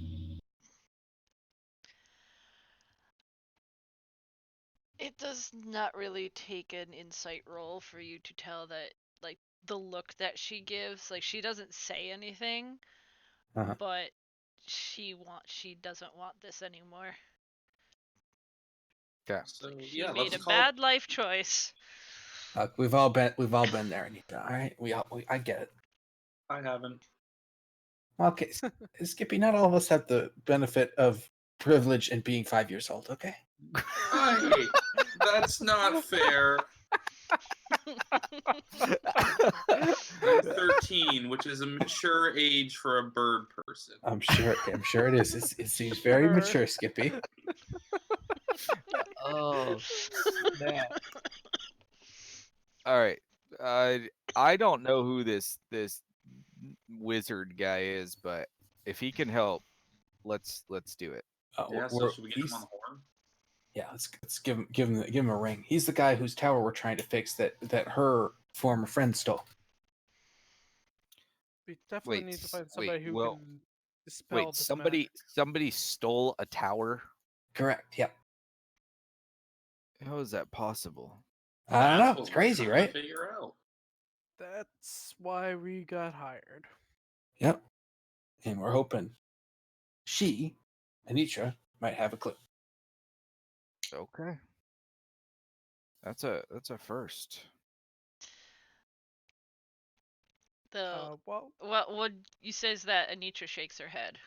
[SPEAKER 2] It does not really take an insight roll for you to tell that, like, the look that she gives, like, she doesn't say anything,
[SPEAKER 4] Uh-huh.
[SPEAKER 2] but she doesn't want this anymore.
[SPEAKER 1] Okay.
[SPEAKER 5] So
[SPEAKER 2] She
[SPEAKER 5] yeah,
[SPEAKER 2] made
[SPEAKER 5] let's
[SPEAKER 2] a
[SPEAKER 5] call.
[SPEAKER 2] bad life choice.
[SPEAKER 4] We've all been there, Anita. All right, I get it.
[SPEAKER 5] I haven't.
[SPEAKER 4] Okay, Skippy. Not all of us have the benefit of privilege and being 5 years old. Okay.
[SPEAKER 5] Hey, that's not fair. I'm 13, which is a mature age for a bird person.
[SPEAKER 4] I'm sure it is. It seems very
[SPEAKER 3] Sure.
[SPEAKER 4] mature, Skippy.
[SPEAKER 1] Oh, man. All right. I don't know who this wizard guy is, but if he can help, let's do it.
[SPEAKER 5] Yeah, so should we get him on the horn?
[SPEAKER 4] Yeah, let's give him a ring. He's the guy whose tower we're trying to fix that her former friend stole.
[SPEAKER 3] We definitely
[SPEAKER 1] Wait,
[SPEAKER 3] need to find
[SPEAKER 1] wait,
[SPEAKER 3] somebody who
[SPEAKER 1] well,
[SPEAKER 3] can dispel
[SPEAKER 1] Wait,
[SPEAKER 3] this
[SPEAKER 1] somebody stole a tower?
[SPEAKER 4] Correct. Yep.
[SPEAKER 1] How is that possible?
[SPEAKER 4] I don't know.
[SPEAKER 5] That's
[SPEAKER 4] It's
[SPEAKER 5] what we're
[SPEAKER 4] crazy,
[SPEAKER 5] trying to
[SPEAKER 4] right?
[SPEAKER 5] figure out.
[SPEAKER 3] That's why we got hired.
[SPEAKER 4] Yep. And we're hoping she, Anitra, might have a clue.
[SPEAKER 1] Okay. That's a first.
[SPEAKER 2] Though,
[SPEAKER 3] Well,
[SPEAKER 2] what you says that Anitra shakes her head.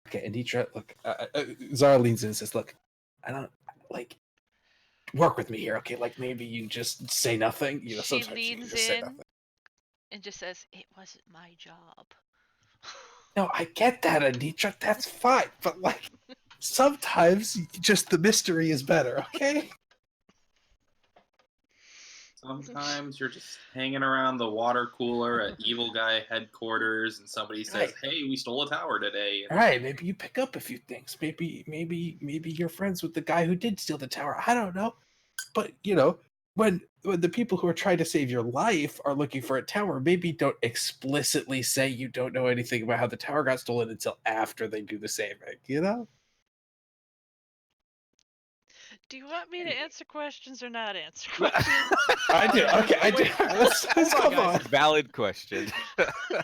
[SPEAKER 4] Okay, Anitra, look. Zara leans in and says, "Look, I don't like. Work with me here, okay? Like maybe you just say nothing. You know,
[SPEAKER 2] She
[SPEAKER 4] sometimes you can
[SPEAKER 2] leans
[SPEAKER 4] just say
[SPEAKER 2] in
[SPEAKER 4] nothing."
[SPEAKER 2] and just says, "It wasn't my job."
[SPEAKER 4] No, I get that, Anitra. That's fine, but like sometimes just the mystery is better, okay?
[SPEAKER 5] Sometimes you're just hanging around the water cooler at Evil Guy headquarters, and somebody says,
[SPEAKER 4] Right.
[SPEAKER 5] "Hey, we stole a tower today."
[SPEAKER 4] All right, maybe you pick up a few things. Maybe you're friends with the guy who did steal the tower. I don't know, but you know, when the people who are trying to save your life are looking for a tower, maybe don't explicitly say you don't know anything about how the tower got stolen until after they do the saving. You know?
[SPEAKER 2] Do you want me to answer questions or not answer questions?
[SPEAKER 4] I do. Okay, I do.
[SPEAKER 3] Wait,
[SPEAKER 4] Let's
[SPEAKER 3] hold on,
[SPEAKER 4] come
[SPEAKER 3] guys.
[SPEAKER 4] on.
[SPEAKER 1] Valid question.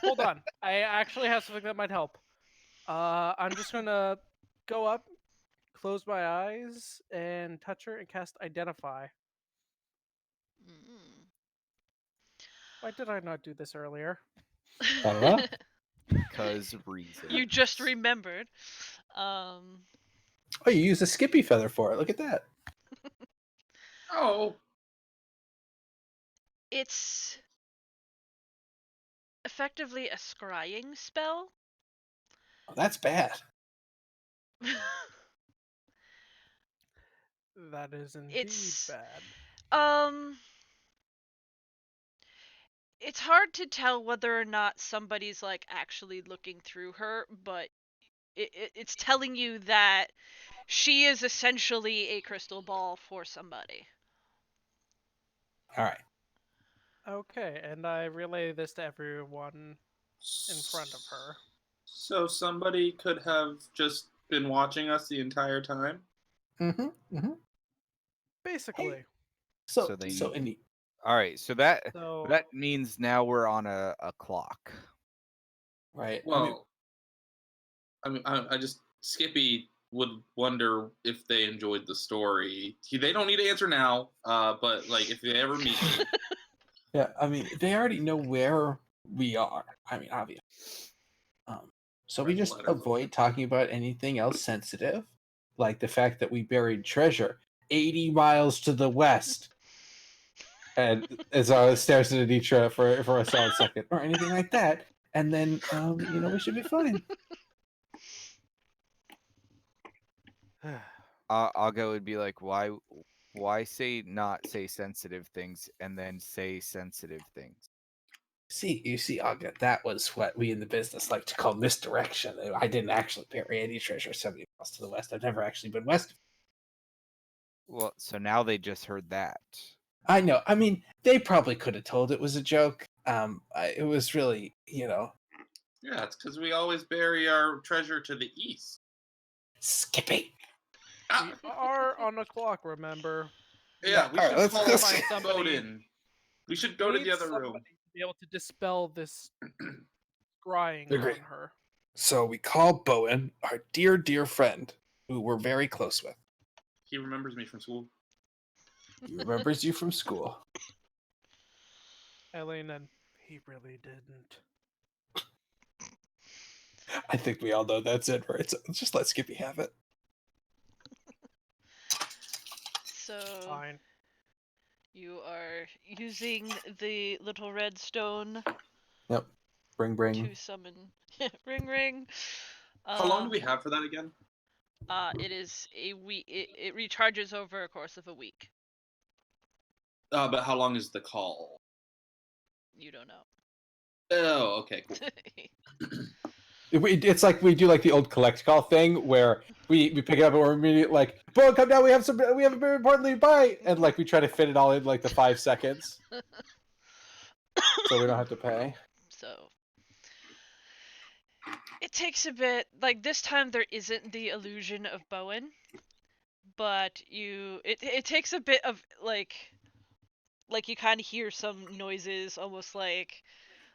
[SPEAKER 3] hold on. I actually have something that might help. I'm just gonna go up, close my eyes, and touch her and cast Identify.
[SPEAKER 2] Mm.
[SPEAKER 3] Why did I not do this earlier?
[SPEAKER 4] I don't know.
[SPEAKER 1] Because reason.
[SPEAKER 2] You just remembered. Um,
[SPEAKER 4] Oh, you use a Skippy feather for it. Look at that.
[SPEAKER 5] Oh,
[SPEAKER 2] it's effectively a scrying spell.
[SPEAKER 4] Oh, that's bad.
[SPEAKER 3] That is indeed
[SPEAKER 2] It's
[SPEAKER 3] bad.
[SPEAKER 2] it's hard to tell whether or not somebody's like actually looking through her, but it's telling you that she is essentially a crystal ball for somebody.
[SPEAKER 4] All right.
[SPEAKER 3] Okay, and I relay this to everyone in front of her.
[SPEAKER 5] So somebody could have just been watching us the entire time?
[SPEAKER 4] Mm-hmm. Mm-hmm.
[SPEAKER 3] Basically.
[SPEAKER 4] So,
[SPEAKER 1] So they
[SPEAKER 4] so
[SPEAKER 1] need-
[SPEAKER 4] in the,
[SPEAKER 1] All right, so that
[SPEAKER 3] So
[SPEAKER 1] that means now we're on a clock.
[SPEAKER 4] right.
[SPEAKER 5] Well, I just Skippy would wonder if they enjoyed the story. They don't need to answer now, but like if they ever meet me,
[SPEAKER 4] yeah. I mean, they already know where we are. I mean, obviously. So we
[SPEAKER 5] Write the
[SPEAKER 4] just
[SPEAKER 5] letter.
[SPEAKER 4] avoid talking about anything else sensitive, like the fact that we buried treasure 80 miles to the west. And Zara stares at Anitra for a solid second, or anything like that, and then we should be fine.
[SPEAKER 1] Aga would be like, why not say sensitive things and then say sensitive things?
[SPEAKER 4] You see, Aga, that was what we in the business like to call misdirection. I didn't actually bury any treasure 70 miles to the west. I've never actually been west.
[SPEAKER 1] Well, so now they just heard that.
[SPEAKER 4] I know. I mean, they probably could have told it was a joke. It was really,
[SPEAKER 5] yeah, it's because we always bury our treasure to the east.
[SPEAKER 4] Skippy.
[SPEAKER 5] Ah,
[SPEAKER 3] we are on a clock, remember?
[SPEAKER 5] yeah, we
[SPEAKER 4] All right,
[SPEAKER 5] should
[SPEAKER 4] let's
[SPEAKER 5] call
[SPEAKER 4] go.
[SPEAKER 3] Find somebody.
[SPEAKER 5] Odin. We should go to
[SPEAKER 3] Need
[SPEAKER 5] the other
[SPEAKER 3] somebody
[SPEAKER 5] room.
[SPEAKER 3] to be able to dispel this scrying
[SPEAKER 4] Agree.
[SPEAKER 3] on her.
[SPEAKER 4] So we call Bowen, our dear, dear friend, who we're very close with.
[SPEAKER 5] He remembers me from school.
[SPEAKER 4] He remembers you from school.
[SPEAKER 3] Eileen, and he really didn't.
[SPEAKER 4] I think we all know that's it, right? So just let Skippy have it.
[SPEAKER 2] So
[SPEAKER 3] Fine.
[SPEAKER 2] you are using the little red stone
[SPEAKER 4] Yep. Bring.
[SPEAKER 2] to summon ring ring.
[SPEAKER 5] How long do we have for that again?
[SPEAKER 2] It is a week. It recharges over a course of a week.
[SPEAKER 5] But how long is the call?
[SPEAKER 2] You don't know.
[SPEAKER 5] Oh, okay, cool.
[SPEAKER 4] It's like we do like the old collect call thing where we pick it up and we're immediately like, Bowen, come down, we have a very importantly, bye! And like we try to fit it all in like the 5 seconds. So we don't have to pay.
[SPEAKER 2] So it takes a bit. Like this time, there isn't the illusion of Bowen, but it takes a bit of like you kind of hear some noises, almost like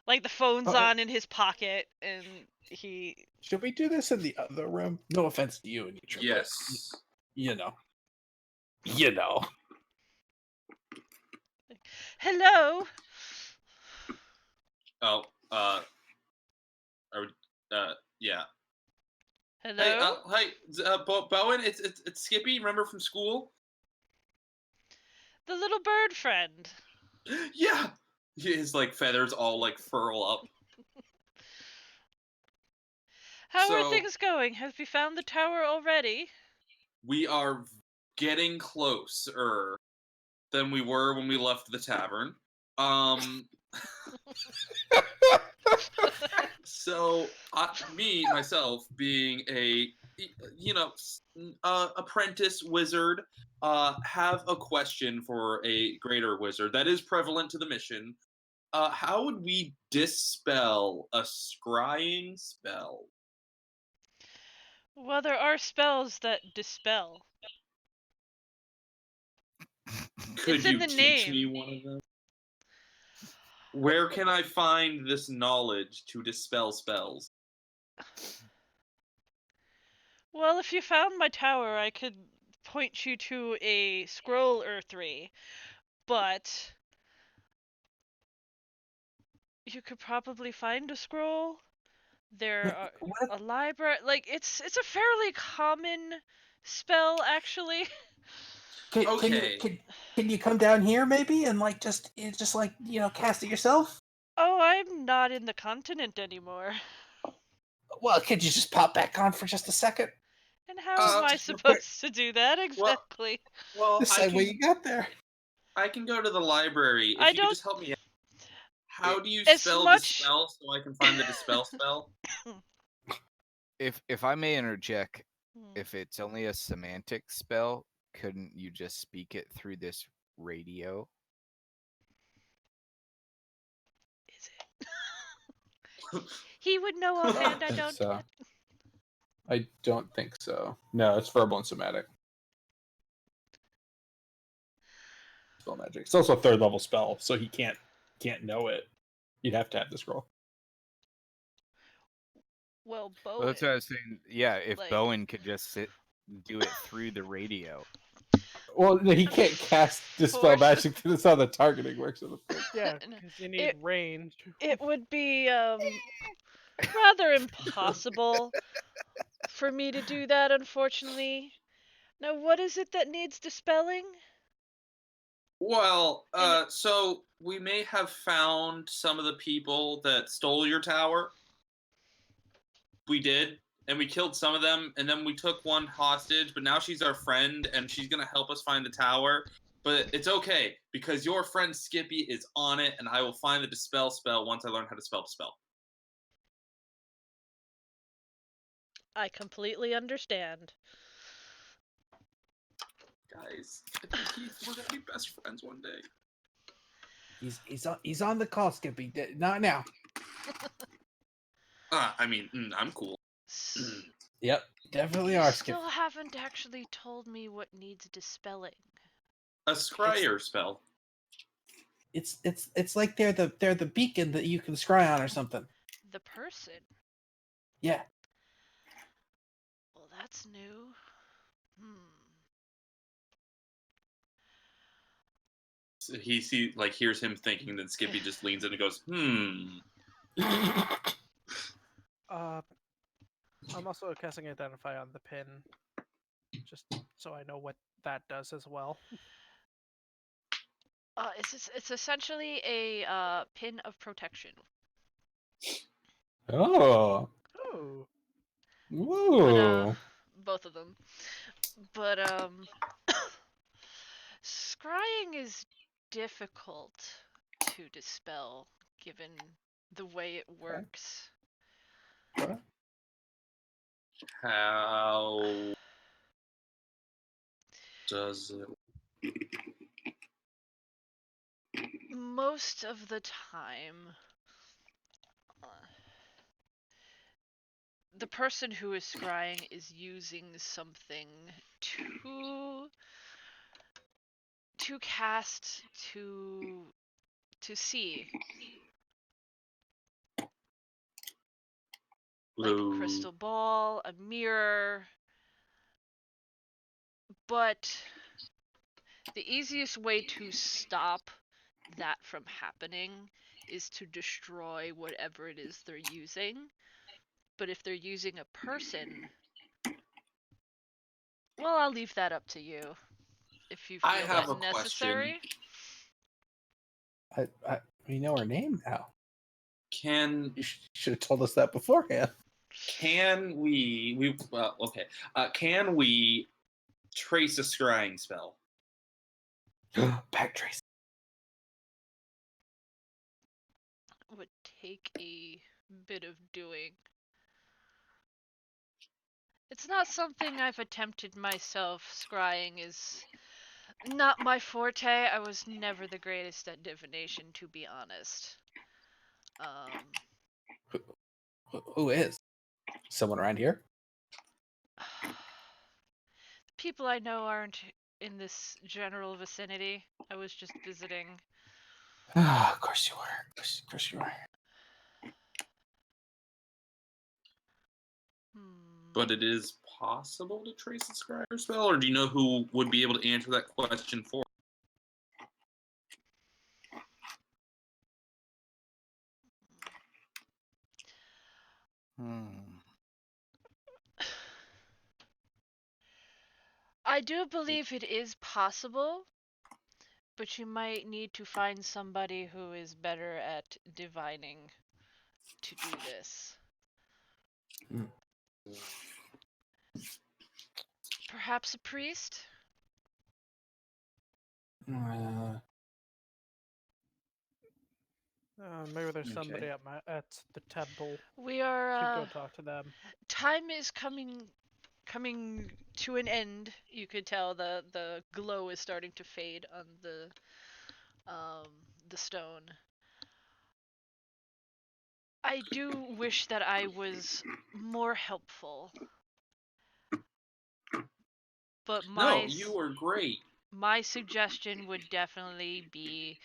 [SPEAKER 2] the phone's
[SPEAKER 4] Oh,
[SPEAKER 2] on in his pocket, and he.
[SPEAKER 4] Should we do this in the other room? No offense to you, Anitra.
[SPEAKER 5] Yes.
[SPEAKER 4] You know.
[SPEAKER 2] Hello.
[SPEAKER 5] Oh, yeah.
[SPEAKER 2] Hello.
[SPEAKER 5] Hey, Bowen, it's Skippy. Remember from school?
[SPEAKER 2] The little bird friend.
[SPEAKER 5] Yeah. His like feathers all like furl up.
[SPEAKER 2] How are
[SPEAKER 5] So-
[SPEAKER 2] things going? Have we found the tower already?
[SPEAKER 5] We are getting closer than we were when we left the tavern. So myself, being a apprentice wizard, have a question for a greater wizard that is prevalent to the mission. How would we dispel a scrying spell?
[SPEAKER 2] Well, there are spells that dispel.
[SPEAKER 5] Could
[SPEAKER 2] It's in
[SPEAKER 5] you
[SPEAKER 2] the
[SPEAKER 5] teach
[SPEAKER 2] name.
[SPEAKER 5] me one of them? Where can I find this knowledge to dispel spells?
[SPEAKER 2] Well, if you found my tower, I could point you to a scroll or 3, but you could probably find a scroll. There are a library. Like it's a fairly common spell, actually.
[SPEAKER 5] Okay.
[SPEAKER 4] Can you come down here maybe and like just cast it yourself?
[SPEAKER 2] Oh, I'm not in the continent anymore.
[SPEAKER 4] Well, could you just pop back on for just a second?
[SPEAKER 2] And how
[SPEAKER 5] Just
[SPEAKER 2] am I
[SPEAKER 4] real quick.
[SPEAKER 2] supposed to do that exactly?
[SPEAKER 5] Well,
[SPEAKER 4] Decide what you got there.
[SPEAKER 5] I can go to the library. If
[SPEAKER 2] I
[SPEAKER 5] you could
[SPEAKER 2] don't-
[SPEAKER 5] just help me out. How do you
[SPEAKER 2] As
[SPEAKER 5] spell
[SPEAKER 2] much-
[SPEAKER 5] dispel so I can find the dispel spell?
[SPEAKER 1] If I may interject,
[SPEAKER 2] Hmm.
[SPEAKER 1] if it's only a semantic spell, couldn't you just speak it through this radio?
[SPEAKER 2] Is it? He would know offhand. I
[SPEAKER 4] think
[SPEAKER 2] don't.
[SPEAKER 4] so. I don't think so. No, it's verbal and somatic. Spell magic. It's also a 3rd level spell, so he can't know it. You'd have to have the scroll.
[SPEAKER 2] Well, Bowen.
[SPEAKER 1] Well, that's what I was saying. Yeah, if
[SPEAKER 2] like-
[SPEAKER 1] Bowen could just do it through the radio.
[SPEAKER 4] Well, he can't cast dispel magic. That's how the targeting works.
[SPEAKER 3] Yeah,
[SPEAKER 2] No,
[SPEAKER 3] because you need
[SPEAKER 2] it-
[SPEAKER 3] range.
[SPEAKER 2] It would be rather impossible for me to do that, unfortunately. Now, what is it that needs dispelling?
[SPEAKER 5] Well, so we may have found some of the people that stole your tower. We did, and we killed some of them, and then we took one hostage, but now she's our friend, and she's going to help us find the tower. But it's okay, because your friend Skippy is on it, and I will find the dispel spell once I learn how to spell dispel.
[SPEAKER 2] I completely understand.
[SPEAKER 5] Guys, I think we're going to be best friends one day.
[SPEAKER 4] He's on the call, Skippy. Not now.
[SPEAKER 5] I mean, I'm cool.
[SPEAKER 4] Yep, definitely
[SPEAKER 2] You
[SPEAKER 4] are, Skippy.
[SPEAKER 2] still haven't actually told me what needs dispelling.
[SPEAKER 5] A scryer spell.
[SPEAKER 4] It's like they're the beacon that you can scry on or something.
[SPEAKER 2] The person?
[SPEAKER 4] Yeah.
[SPEAKER 2] Well, that's new.
[SPEAKER 5] So he hears him thinking, then Skippy just leans in and goes,
[SPEAKER 3] I'm also casting Identify on the pin, just so I know what that does as well.
[SPEAKER 2] It's essentially a pin of protection.
[SPEAKER 4] Oh.
[SPEAKER 3] Oh.
[SPEAKER 4] Whoa.
[SPEAKER 2] Both of them. But scrying is difficult to dispel given the way it works.
[SPEAKER 5] how does it?
[SPEAKER 2] Most of the time, the person who is scrying is using something to cast to see, like a crystal ball, a mirror. But the easiest way to stop that from happening is to destroy whatever it is they're using. But if they're using a person, well, I'll leave that up to you. If you feel
[SPEAKER 5] I have
[SPEAKER 2] that
[SPEAKER 5] a
[SPEAKER 2] necessary.
[SPEAKER 4] We know her name now.
[SPEAKER 5] Can
[SPEAKER 4] You should have told us that beforehand.
[SPEAKER 5] can we well okay. Can we trace a scrying spell?
[SPEAKER 4] Backtrace.
[SPEAKER 2] Would take a bit of doing. It's not something I've attempted myself. Scrying is not my forte. I was never the greatest at divination, to be honest.
[SPEAKER 4] Who is? Someone around here?
[SPEAKER 2] People I know aren't in this general vicinity. I was just visiting.
[SPEAKER 4] Of course you were. Of course you were.
[SPEAKER 5] But it is possible to trace a scryer spell, or do you know who would be able to answer that question for?
[SPEAKER 2] I do believe it is possible, but you might need to find somebody who is better at divining to do this. Perhaps a priest?
[SPEAKER 3] Maybe there's somebody
[SPEAKER 5] Okay.
[SPEAKER 3] at the temple.
[SPEAKER 2] We
[SPEAKER 3] Should
[SPEAKER 2] are.
[SPEAKER 3] go talk to them.
[SPEAKER 2] Time is coming to an end. You could tell the glow is starting to fade on the stone. I do wish that I was more helpful. But
[SPEAKER 5] No, you were great.
[SPEAKER 2] my suggestion would definitely be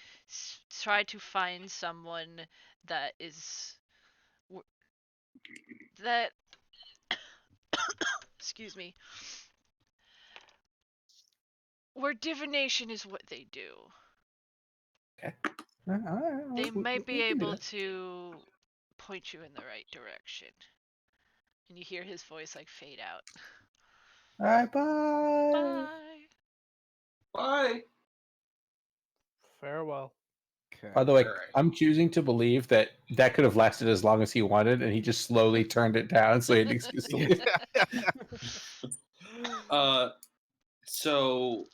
[SPEAKER 2] try to find someone that is that excuse me, where divination is what they do. They might be able to point you in the right direction. And you hear his voice like fade out.
[SPEAKER 4] All right, bye.
[SPEAKER 2] Bye.
[SPEAKER 5] Bye.
[SPEAKER 3] Farewell.
[SPEAKER 1] Okay.
[SPEAKER 4] By the way,
[SPEAKER 5] Alright.
[SPEAKER 4] I'm choosing to believe that could have lasted as long as he wanted, and he just slowly turned it down so he had an excuse to leave.
[SPEAKER 5] So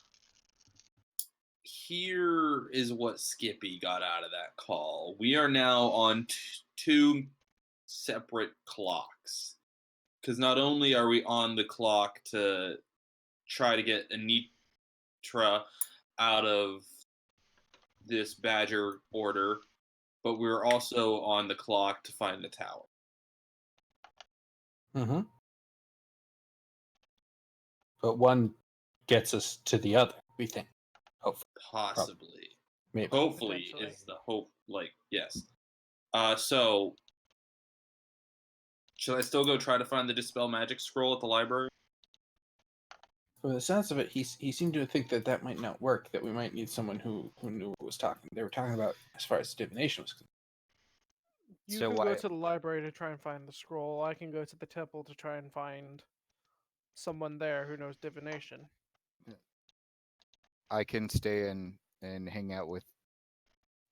[SPEAKER 5] here is what Skippy got out of that call. We are now on two separate clocks. Because not only are we on the clock to try to get Anitra out of this Badger order, but we're also on the clock to find the tower.
[SPEAKER 4] Mm-hmm. But one gets us to the other, we think. Hopefully.
[SPEAKER 5] Possibly.
[SPEAKER 4] Maybe.
[SPEAKER 5] Hopefully
[SPEAKER 3] Potentially.
[SPEAKER 5] is the hope. Like, yes. So should I still go try to find the Dispel Magic scroll at the library?
[SPEAKER 4] From the sense of it, he seemed to think that might not work, that we might need someone who knew what was talking. They were talking about as far as divination was concerned.
[SPEAKER 3] You
[SPEAKER 1] So
[SPEAKER 3] can
[SPEAKER 1] why-
[SPEAKER 3] go to the library to try and find the scroll. I can go to the temple to try and find someone there who knows divination.
[SPEAKER 1] I can stay and hang out with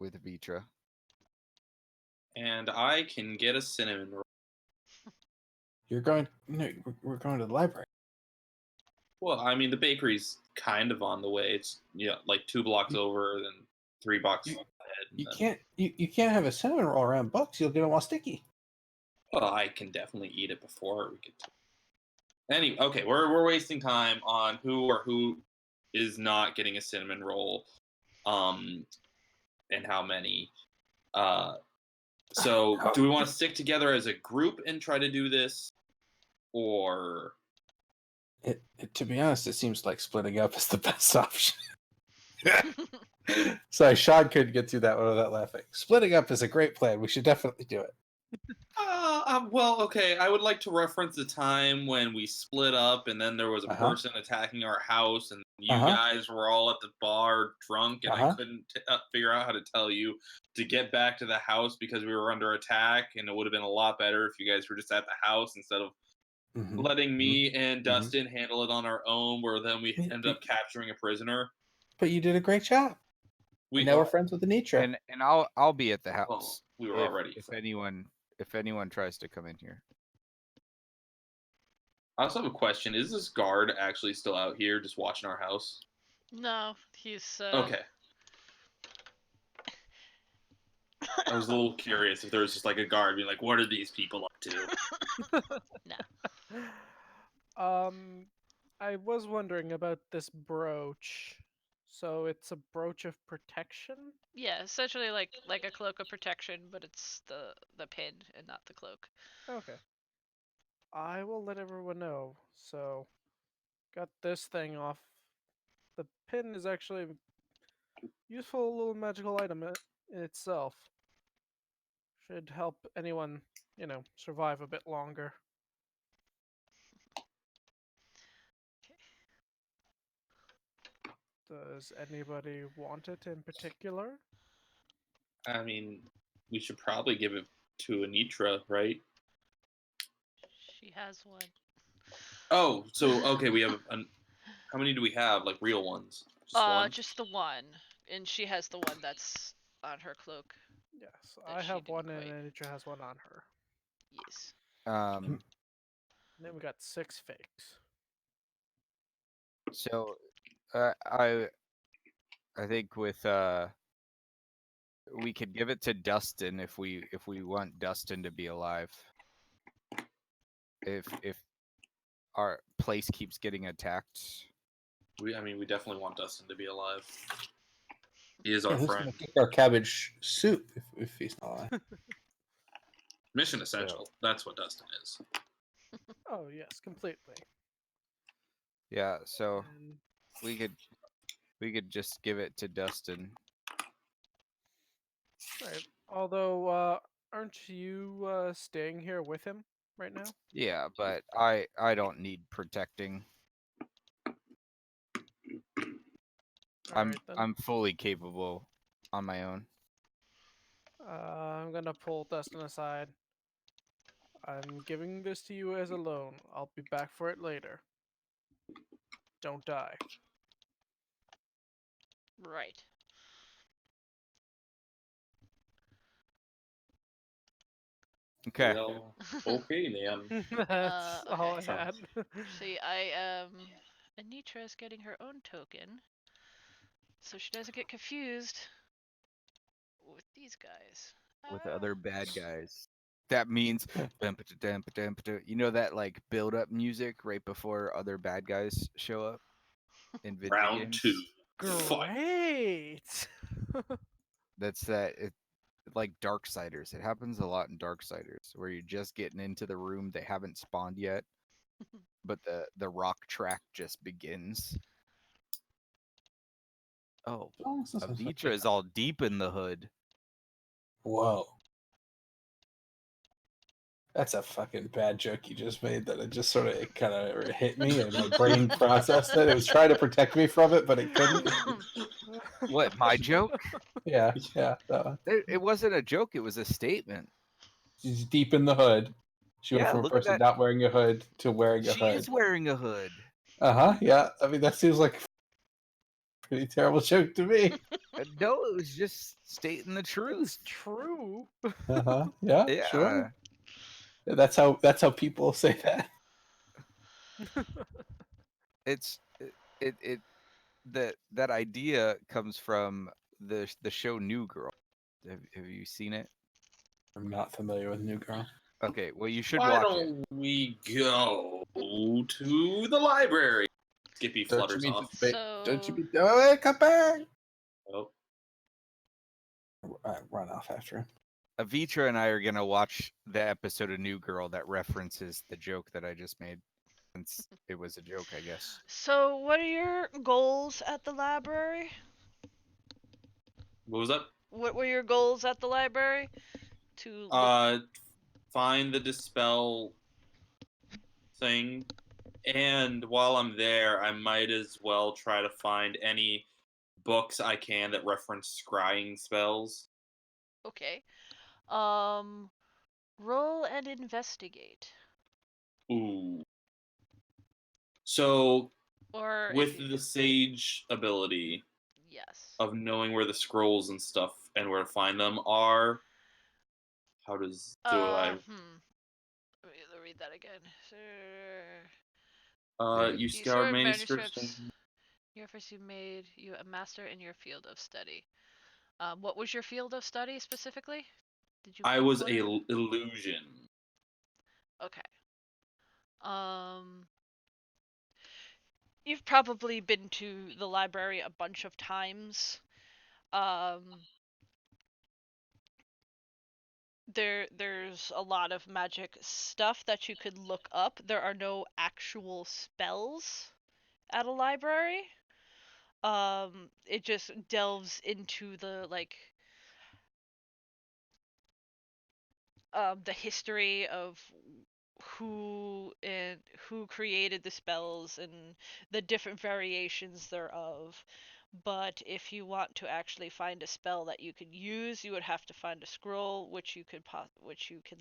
[SPEAKER 1] Vitra.
[SPEAKER 5] And I can get a cinnamon roll.
[SPEAKER 4] You're going. No, we're going to the library.
[SPEAKER 5] Well, I mean, the bakery's kind of on the way. It's like 2 blocks over, then 3 blocks ahead.
[SPEAKER 4] You can't. You can't have a cinnamon roll around books. You'll get them all sticky.
[SPEAKER 5] Well, I can definitely eat it before we get to. Anyway, okay, we're wasting time on who is not getting a cinnamon roll, and how many. So do we want to stick together as a group and try to do this, or?
[SPEAKER 4] To be honest, it seems like splitting up is the best option. Sorry, Sean couldn't get through that one without laughing. Splitting up is a great plan. We should definitely do it.
[SPEAKER 5] Well, okay. I would like to reference the time when we split up, and then there was a person attacking our house, and you guys were all at the bar drunk, and I couldn't figure out how to tell you to get back to the house because we were under attack, and it would have been a lot better if you guys were just at the house instead of letting me and Dustin handle it on our own, where then we ended up capturing a prisoner.
[SPEAKER 4] But you did a great job. Now we're friends with Anitra.
[SPEAKER 1] And I'll be at the house.
[SPEAKER 5] We were already
[SPEAKER 1] if
[SPEAKER 5] friends.
[SPEAKER 1] anyone tries to come in here.
[SPEAKER 5] I also have a question. Is this guard actually still out here just watching our house?
[SPEAKER 2] No, he's
[SPEAKER 5] Okay. I was a little curious if there was just like a guard being like, what are these people up to?
[SPEAKER 2] No.
[SPEAKER 3] I was wondering about this brooch. So it's a brooch of protection?
[SPEAKER 2] Yeah, essentially like a cloak of protection, but it's the pin and not the cloak.
[SPEAKER 3] Okay. I will let everyone know. So, got this thing off. The pin is actually a useful little magical item in itself. Should help anyone, survive a bit longer. Does anybody want it in particular?
[SPEAKER 5] I mean, we should probably give it to Anitra, right?
[SPEAKER 2] She has one.
[SPEAKER 5] Oh, so okay, we have how many do we have? Like real ones? Just one?
[SPEAKER 2] Just the one, and she has the one that's on her cloak.
[SPEAKER 3] Yes, I have one and Anitra has one on her.
[SPEAKER 2] Yes.
[SPEAKER 3] And then we got 6 fakes.
[SPEAKER 1] So, I think with we could give it to Dustin if we want Dustin to be alive. If our place keeps getting attacked.
[SPEAKER 5] We definitely want Dustin to be alive. He is
[SPEAKER 4] Yeah,
[SPEAKER 5] our
[SPEAKER 4] who's
[SPEAKER 5] friend.
[SPEAKER 4] gonna cook our cabbage soup if he's not alive?
[SPEAKER 5] Mission essential. That's what Dustin is.
[SPEAKER 3] Oh yes, completely.
[SPEAKER 1] Yeah, so
[SPEAKER 3] And
[SPEAKER 1] we could just give it to Dustin.
[SPEAKER 3] right. Although, aren't you staying here with him right now?
[SPEAKER 1] Yeah, but I don't need protecting.
[SPEAKER 3] All right then.
[SPEAKER 1] I'm fully capable on my own.
[SPEAKER 3] I'm gonna pull Dustin aside. I'm giving this to you as a loan. I'll be back for it later. Don't die.
[SPEAKER 2] Right.
[SPEAKER 1] Okay.
[SPEAKER 5] Well, okay, then.
[SPEAKER 3] That's all I
[SPEAKER 2] Okay.
[SPEAKER 3] had.
[SPEAKER 2] See, Anitra is getting her own token, so she doesn't get confused with these guys.
[SPEAKER 1] With other bad guys. That means you know that like build up music right before other bad guys show up in video
[SPEAKER 5] Round
[SPEAKER 1] games?
[SPEAKER 5] 2. Fight.
[SPEAKER 3] Great.
[SPEAKER 1] That's like Darksiders. It happens a lot in Darksiders where you're just getting into the room, they haven't spawned yet, but the rock track just begins. Oh, Avitra is all deep in the hood.
[SPEAKER 4] Whoa. That's a fucking bad joke you just made that it just sort of kind of hit me and my brain processed it. It was trying to protect me from it, but it couldn't.
[SPEAKER 1] What, my joke?
[SPEAKER 4] Yeah, that one.
[SPEAKER 1] It wasn't a joke, it was a statement.
[SPEAKER 4] She's deep in the hood. She went
[SPEAKER 1] Yeah,
[SPEAKER 4] from a
[SPEAKER 1] look at
[SPEAKER 4] person
[SPEAKER 1] that.
[SPEAKER 4] not wearing a hood to wearing a
[SPEAKER 1] She
[SPEAKER 4] hood.
[SPEAKER 1] is wearing a hood.
[SPEAKER 4] Yeah. I mean, that seems like a pretty terrible joke to me.
[SPEAKER 1] No, it was just stating the truth.
[SPEAKER 3] It's true.
[SPEAKER 4] Yeah,
[SPEAKER 1] Yeah.
[SPEAKER 4] sure. That's how people say that.
[SPEAKER 1] It's it that idea comes from the show New Girl. Have you seen it?
[SPEAKER 4] I'm not familiar with New Girl.
[SPEAKER 1] Okay, well you should
[SPEAKER 5] Why
[SPEAKER 1] watch it.
[SPEAKER 5] don't we go to the library? Skippy flutters off.
[SPEAKER 4] Don't you
[SPEAKER 2] So
[SPEAKER 4] be wait, come back.
[SPEAKER 5] Oh,
[SPEAKER 4] I run off after him.
[SPEAKER 1] Avitra and I are gonna watch the episode of New Girl that references the joke that I just made. Since it was a joke, I guess.
[SPEAKER 2] So, what are your goals at the library?
[SPEAKER 5] what was that?
[SPEAKER 2] What were your goals at the library? To
[SPEAKER 5] Find the dispel thing, and while I'm there, I might as well try to find any books I can that reference scrying spells.
[SPEAKER 2] Okay. Roll and investigate.
[SPEAKER 5] Ooh. So
[SPEAKER 2] Or if
[SPEAKER 5] with
[SPEAKER 2] you,
[SPEAKER 5] the sage ability
[SPEAKER 2] yes.
[SPEAKER 5] of knowing where the scrolls and stuff and where to find them are, how does do I?
[SPEAKER 2] Let me read that again.
[SPEAKER 1] Dude.
[SPEAKER 5] You
[SPEAKER 2] You
[SPEAKER 5] scoured
[SPEAKER 2] sort
[SPEAKER 5] manuscripts.
[SPEAKER 2] Your first you made you a master in your field of study. What was your field of study specifically? Did you?
[SPEAKER 5] I was
[SPEAKER 2] put
[SPEAKER 5] a
[SPEAKER 2] it?
[SPEAKER 5] illusion.
[SPEAKER 2] Okay. You've probably been to the library a bunch of times. There's a lot of magic stuff that you could look up. There are no actual spells at a library. It just delves into the history of who created the spells and the different variations thereof. But if you want to actually find a spell that you could use, you would have to find a scroll, which you could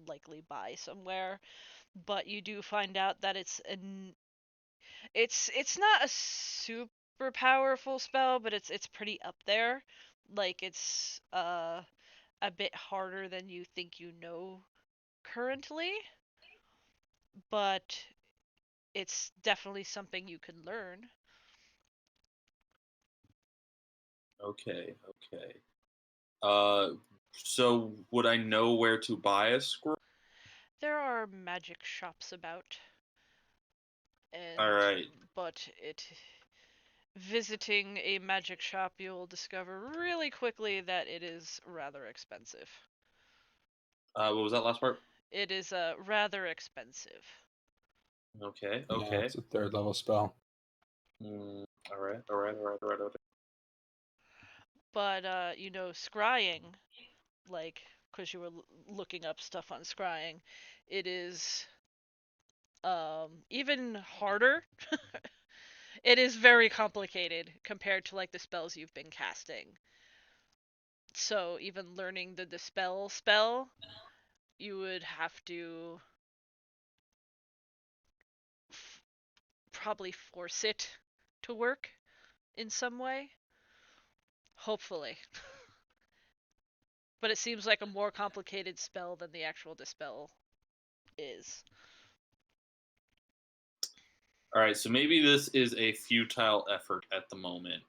[SPEAKER 2] likely buy somewhere. But you do find out that it's not a super powerful spell, but it's pretty up there. Like it's a bit harder than you think you know currently, but it's definitely something you can learn.
[SPEAKER 5] Okay. So would I know where to buy a scroll?
[SPEAKER 2] There are magic shops about, and
[SPEAKER 5] All right.
[SPEAKER 2] but visiting a magic shop, you'll discover really quickly that it is rather expensive.
[SPEAKER 5] What was that last part?
[SPEAKER 2] It is rather expensive.
[SPEAKER 5] Okay.
[SPEAKER 4] Yeah, it's a 3rd level spell.
[SPEAKER 5] All right.
[SPEAKER 2] But scrying, like, because you were looking up stuff on scrying, it is even harder. It is very complicated compared to like the spells you've been casting. So even learning the dispel spell, you would have to probably force it to work in some way. Hopefully. But it seems like a more complicated spell than the actual dispel is.
[SPEAKER 5] All right. So maybe this is a futile effort at the moment.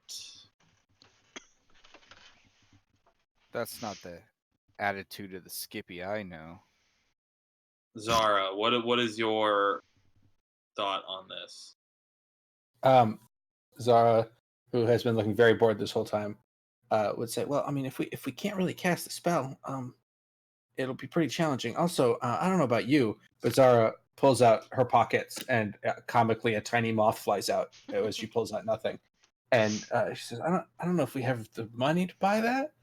[SPEAKER 1] That's not the attitude of the Skippy I know.
[SPEAKER 5] Zara, what is your thought on this?
[SPEAKER 4] Zara, who has been looking very bored this whole time, would say, "Well, I mean, if we can't really cast a spell, it'll be pretty challenging. Also, I don't know about you, but Zara pulls out her pockets, and comically, a tiny moth flies out as she pulls out nothing, and she says, I don't know if we have the money to buy that,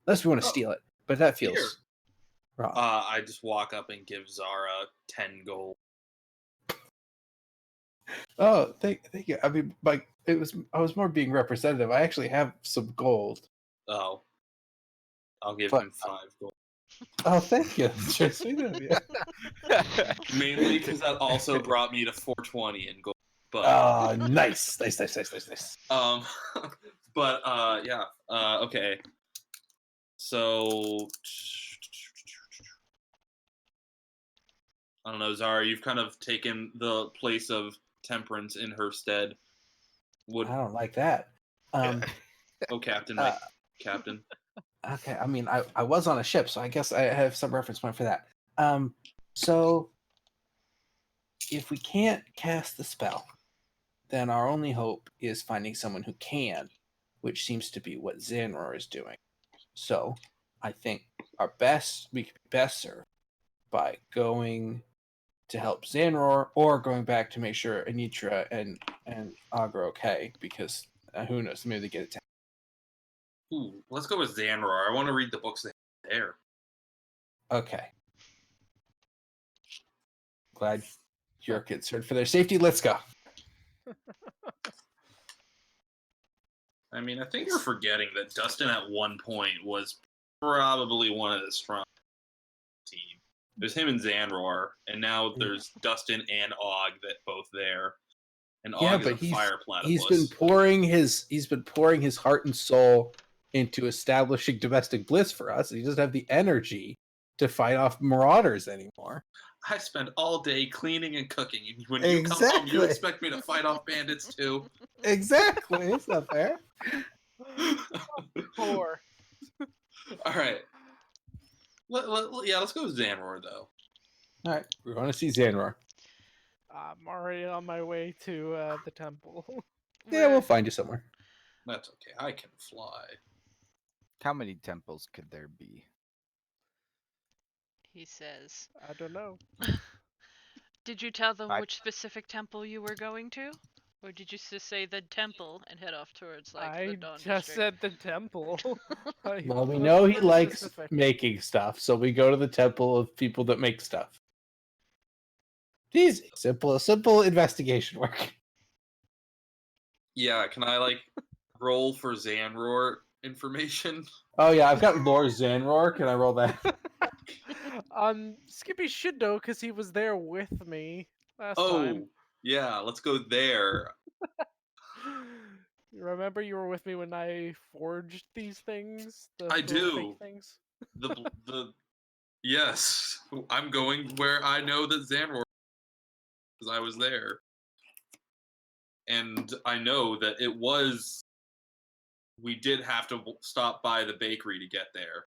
[SPEAKER 4] unless we want to steal it, but that feels
[SPEAKER 5] Here.
[SPEAKER 4] wrong."
[SPEAKER 5] I just walk up and give Zara 10 gold.
[SPEAKER 4] Oh, thank you. I mean, like I was more being representative. I actually have some gold.
[SPEAKER 5] Oh. I'll give
[SPEAKER 4] But-
[SPEAKER 5] him 5 gold.
[SPEAKER 4] Oh, thank you. That's very sweet of you.
[SPEAKER 5] Mainly because that also brought me to 420 in gold. But
[SPEAKER 4] Oh, nice.
[SPEAKER 5] but yeah. Okay. So I don't know, Zara, you've kind of taken the place of Temperance in her stead.
[SPEAKER 4] I don't like that.
[SPEAKER 5] Oh, Captain, my Captain.
[SPEAKER 4] Okay, I mean, I was on a ship, so I guess I have some reference point for that. So if we can't cast the spell, then our only hope is finding someone who can, which seems to be what Xanroar is doing. So I think we could be best served by going to help Xanroar, or going back to make sure Anitra and Og are okay, because who knows, maybe they get attacked.
[SPEAKER 5] Ooh, let's go with Xanroar. I want to read the books there.
[SPEAKER 4] Okay. Glad you're concerned for their safety. Let's go.
[SPEAKER 5] I mean, I think you're forgetting that Dustin at one point was probably one of the strong team. There's him and Xanroar, and now there's Dustin and Og that both there. And Og is a fire platypus.
[SPEAKER 4] He's been pouring his heart and soul into establishing domestic bliss for us. He doesn't have the energy to fight off marauders anymore.
[SPEAKER 5] I spend all day cleaning and cooking, and when you come home, you expect me to fight off bandits too?
[SPEAKER 4] Exactly. It's not fair.
[SPEAKER 3] Poor.
[SPEAKER 5] All right. Let's go with Xanroar, though.
[SPEAKER 4] All right, we're going to see Xanroar.
[SPEAKER 3] I'm already on my way to the temple.
[SPEAKER 4] Yeah, we'll find you somewhere.
[SPEAKER 5] That's okay. I can fly.
[SPEAKER 1] How many temples could there be?
[SPEAKER 2] He says.
[SPEAKER 3] I don't know.
[SPEAKER 2] Did you tell them
[SPEAKER 1] I-
[SPEAKER 2] which specific temple you were going to? Or did you just say the temple and head off towards the
[SPEAKER 3] I
[SPEAKER 2] Dawn
[SPEAKER 3] just
[SPEAKER 2] District?
[SPEAKER 3] said the temple.
[SPEAKER 4] Well, we know he likes making stuff, so we go to the temple of people that make stuff. Easy, simple investigation work.
[SPEAKER 5] Yeah, can I roll for Xanroar information?
[SPEAKER 4] Oh yeah, I've got Lore Xanroar. Can I roll that?
[SPEAKER 3] Skippy should know because he was there with me last
[SPEAKER 5] Oh,
[SPEAKER 3] time.
[SPEAKER 5] yeah, let's go there.
[SPEAKER 3] You remember you were with me when I forged these things?
[SPEAKER 5] I
[SPEAKER 3] little
[SPEAKER 5] do.
[SPEAKER 3] fake things?
[SPEAKER 5] Yes, I'm going where I know that Xanroar, because I was there. and I know that we did have to stop by the bakery to get there.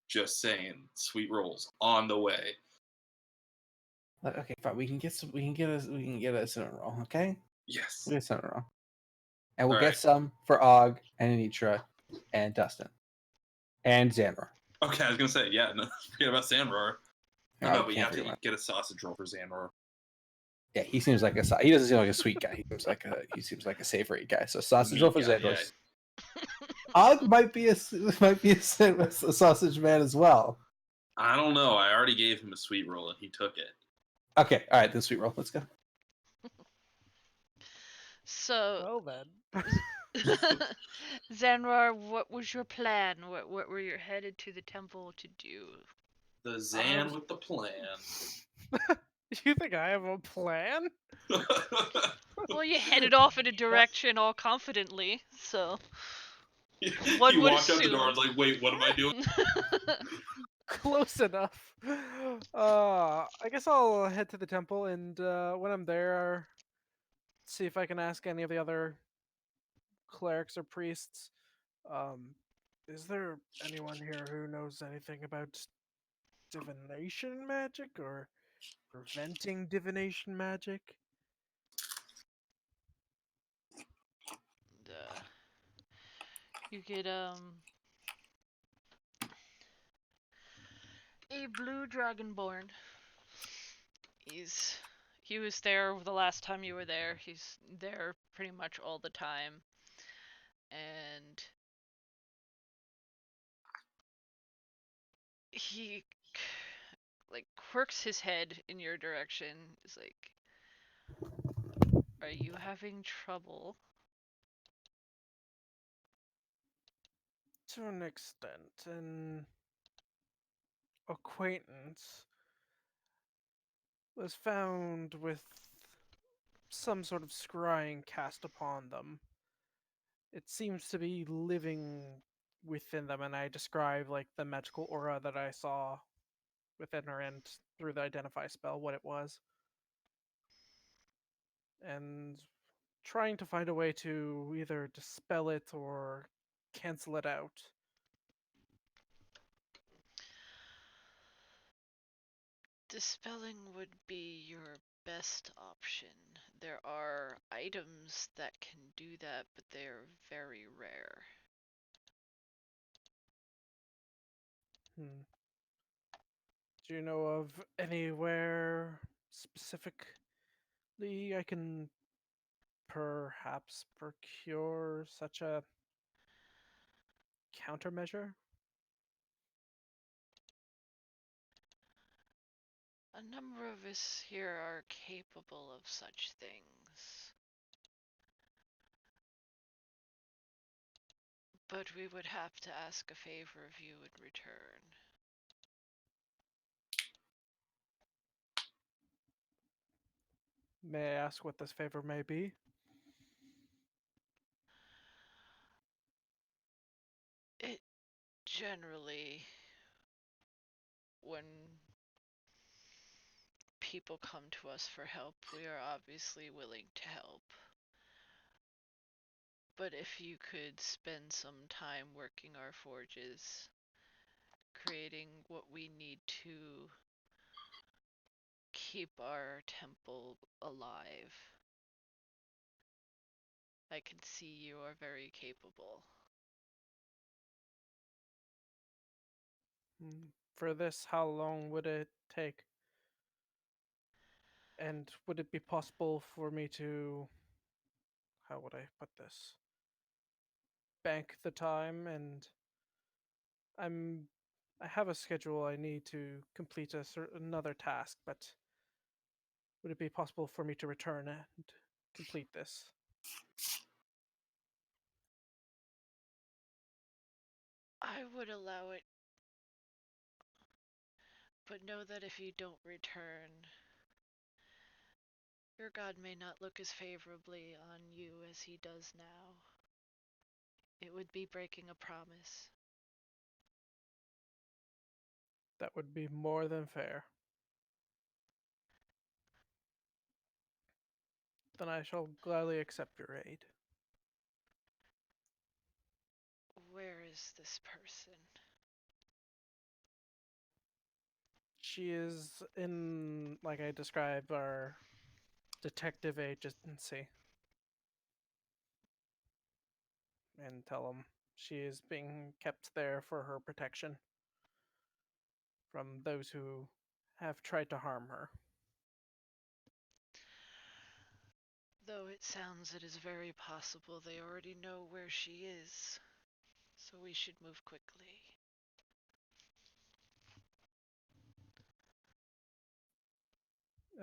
[SPEAKER 5] Just saying, sweet rolls on the way.
[SPEAKER 4] Okay, fine. We can get a cinnamon roll. Okay,
[SPEAKER 5] Yes.
[SPEAKER 4] we'll get a cinnamon roll, and we'll
[SPEAKER 5] All
[SPEAKER 4] get
[SPEAKER 5] right.
[SPEAKER 4] some for Og and Anitra and Dustin and Xanroar.
[SPEAKER 5] Okay, I was gonna say, yeah, no, forget about Xanroar.
[SPEAKER 4] Oh,
[SPEAKER 5] No,
[SPEAKER 4] we
[SPEAKER 5] but you
[SPEAKER 4] can't
[SPEAKER 5] have to
[SPEAKER 4] forget about-
[SPEAKER 5] get a sausage roll for Xanroar.
[SPEAKER 4] Yeah, he seems like he doesn't seem like a sweet guy. He seems like a savory guy. So sausage roll for
[SPEAKER 5] Meat guy,
[SPEAKER 4] Xanroar. Og might be a sausage man as well.
[SPEAKER 5] I don't know. I already gave him a sweet roll and he took it.
[SPEAKER 4] Okay, all right, then sweet roll. Let's go.
[SPEAKER 2] So,
[SPEAKER 3] Well then.
[SPEAKER 2] Xanroar, what was your plan? What were you headed to the temple to do?
[SPEAKER 5] The Zan with the plan.
[SPEAKER 3] You think I have a plan?
[SPEAKER 2] Well, you headed off in a direction all confidently, so
[SPEAKER 5] He
[SPEAKER 2] one would
[SPEAKER 5] walked out the door and
[SPEAKER 2] assume.
[SPEAKER 5] was like, wait, what am I doing?
[SPEAKER 3] Close enough. I guess I'll head to the temple, and when I'm there, see if I can ask any of the other clerics or priests. Is there anyone here who knows anything about divination magic or preventing divination magic?
[SPEAKER 2] You get a blue dragonborn. He was there the last time you were there. He's there pretty much all the time. And he like quirks his head in your direction. Is like, are you having trouble?
[SPEAKER 3] To an extent, an acquaintance was found with some sort of scrying cast upon them. It seems to be living within them, and I describe like the magical aura that I saw within her and through the identify spell what it was. And trying to find a way to either dispel it or cancel it out.
[SPEAKER 2] Dispelling would be your best option. There are items that can do that, but they're very rare.
[SPEAKER 3] Do you know of anywhere specifically I can perhaps procure such a countermeasure?
[SPEAKER 2] A number of us here are capable of such things. But we would have to ask a favor of you in return.
[SPEAKER 3] May I ask what this favor may be?
[SPEAKER 2] It generally, when people come to us for help, we are obviously willing to help. But if you could spend some time working our forges, creating what we need to keep our temple alive, I can see you are very capable.
[SPEAKER 3] For this, how long would it take? And would it be possible for me to, how would I put this? Bank the time, and I have a schedule I need to complete another task, but would it be possible for me to return and complete this?
[SPEAKER 2] I would allow it, but know that if you don't return, your god may not look as favorably on you as he does now. It would be breaking a promise.
[SPEAKER 3] That would be more than fair. Then I shall gladly accept your aid.
[SPEAKER 2] Where is this person?
[SPEAKER 3] She is in, like I described, our detective agency. And tell them she is being kept there for her protection from those who have tried to harm her.
[SPEAKER 2] Though it sounds it is very possible they already know where she is, so we should move quickly.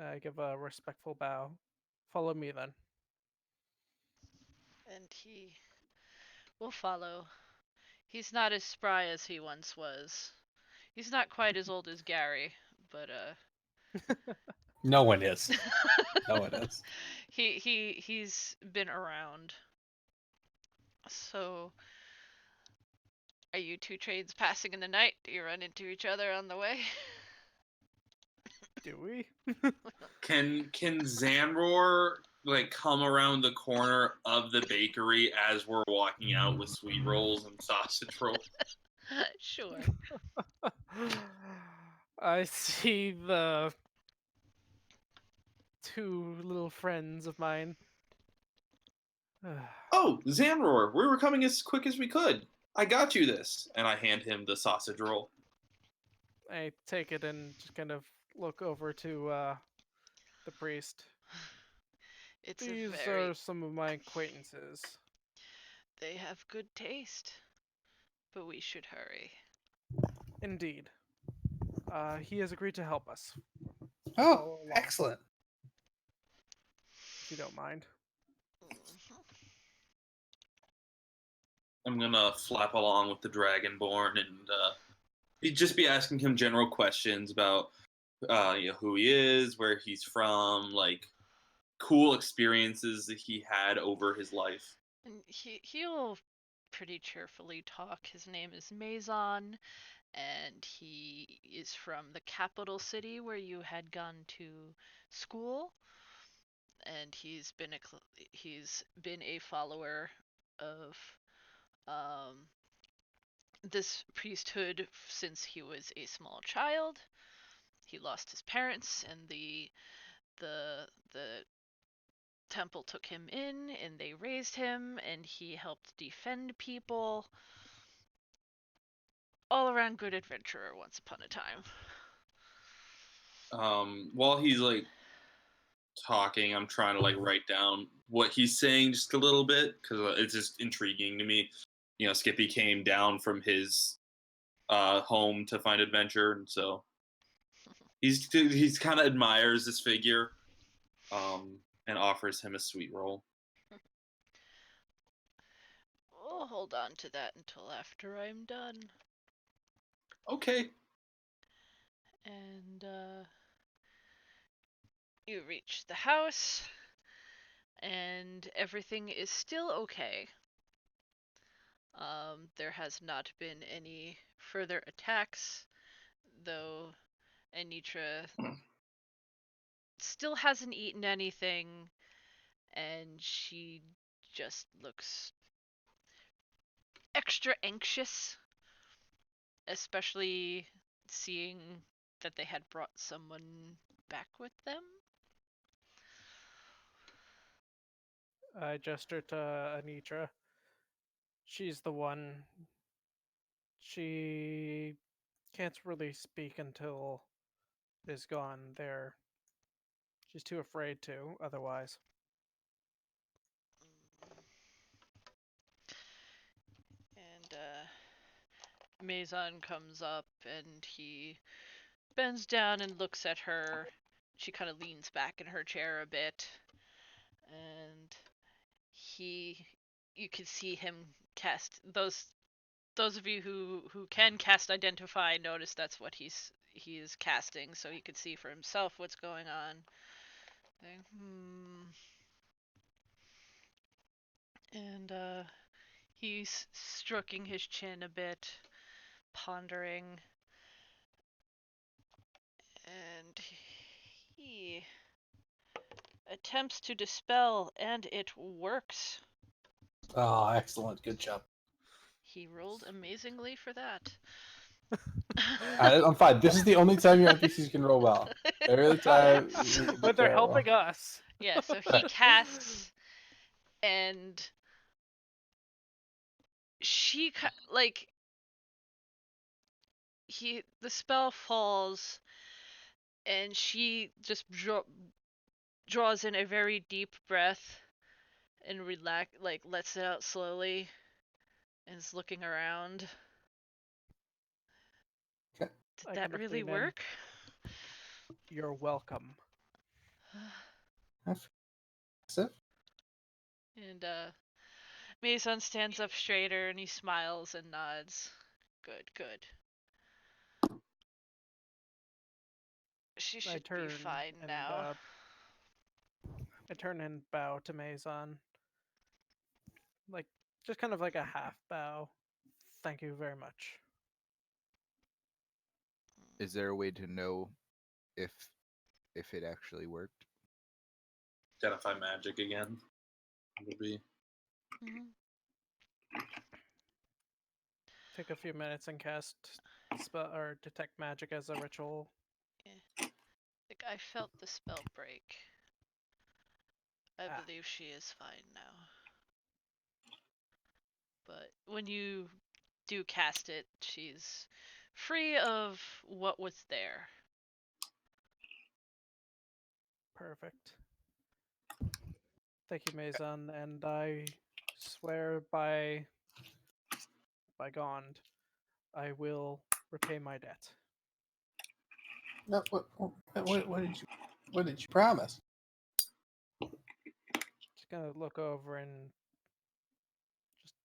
[SPEAKER 3] I give a respectful bow. Follow me then.
[SPEAKER 2] And he will follow. He's not as spry as he once was. He's not quite as old as Gary, but
[SPEAKER 4] No one is. No one is.
[SPEAKER 2] he's been around. So are you two trades passing in the night? Do you run into each other on the way?
[SPEAKER 3] Do we?
[SPEAKER 5] Can Xanroar like come around the corner of the bakery as we're walking out with sweet rolls and sausage rolls?
[SPEAKER 2] Sure.
[SPEAKER 3] I see the two little friends of mine.
[SPEAKER 5] Oh, Xanroar, we were coming as quick as we could. I got you this. And I hand him the sausage roll.
[SPEAKER 3] I take it and just kind of look over to the priest.
[SPEAKER 2] It's
[SPEAKER 3] These
[SPEAKER 2] a very...
[SPEAKER 3] are some of my acquaintances.
[SPEAKER 2] They have good taste, but we should hurry.
[SPEAKER 3] Indeed. He has agreed to help us,
[SPEAKER 4] Oh,
[SPEAKER 3] Follow along.
[SPEAKER 4] excellent.
[SPEAKER 3] if you don't mind.
[SPEAKER 5] I'm gonna flap along with the Dragonborn and just be asking him general questions about who he is, where he's from, like cool experiences that he had over his life.
[SPEAKER 2] And he'll pretty cheerfully talk. His name is Maison, and he is from the capital city where you had gone to school. And he's been a follower of this priesthood since he was a small child. He lost his parents, and the temple took him in, and they raised him, and he helped defend people. All around good adventurer once upon a time.
[SPEAKER 5] While he's like talking, I'm trying to like write down what he's saying just a little bit because it's just intriguing to me. You know, Skippy came down from his home to find adventure, and so he's kind of admires this figure, and offers him a sweet roll.
[SPEAKER 2] We'll hold on to that until after I'm done.
[SPEAKER 5] Okay.
[SPEAKER 2] And you reach the house, and everything is still okay. There has not been any further attacks, though Anitra still hasn't eaten anything, and she just looks extra anxious, especially seeing that they had brought someone back with them.
[SPEAKER 3] I gesture to Anitra. She's the one. She can't really speak until it is gone there. She's too afraid to, otherwise.
[SPEAKER 2] And Maison comes up, and he bends down and looks at her. She kind of leans back in her chair a bit, and you can see him cast those of you who can cast identify notice that's what he is casting, so he could see for himself what's going on. And he's stroking his chin a bit, pondering, and he attempts to dispel, and it works.
[SPEAKER 4] Oh, excellent. Good job.
[SPEAKER 2] He rolled amazingly for that.
[SPEAKER 4] I'm fine. This is the only time your NPCs can roll well. Every other time,
[SPEAKER 3] But they're helping us.
[SPEAKER 2] Yeah, so he casts, and she like the spell falls, and she just draws in a very deep breath and lets it out slowly, and is looking around.
[SPEAKER 4] Okay.
[SPEAKER 2] Did that really work?
[SPEAKER 3] You're welcome.
[SPEAKER 4] Impressive.
[SPEAKER 2] And Mason stands up straighter and he smiles and nods. Good. She should be fine now.
[SPEAKER 3] I turn and bow to Mason. Like, just kind of like a half bow. Thank you very much.
[SPEAKER 1] Is there a way to know if it actually worked?
[SPEAKER 5] Identify magic again. Would be.
[SPEAKER 3] Take a few minutes and cast spell or detect magic as a ritual.
[SPEAKER 2] Yeah. Like, I felt the spell break. I believe she is fine now. But when you do cast it, she's free of what was there.
[SPEAKER 3] Perfect. Thank you, Mason, and I swear by Gond, I will repay my debt.
[SPEAKER 4] No, what did you promise?
[SPEAKER 3] Just gonna look over and just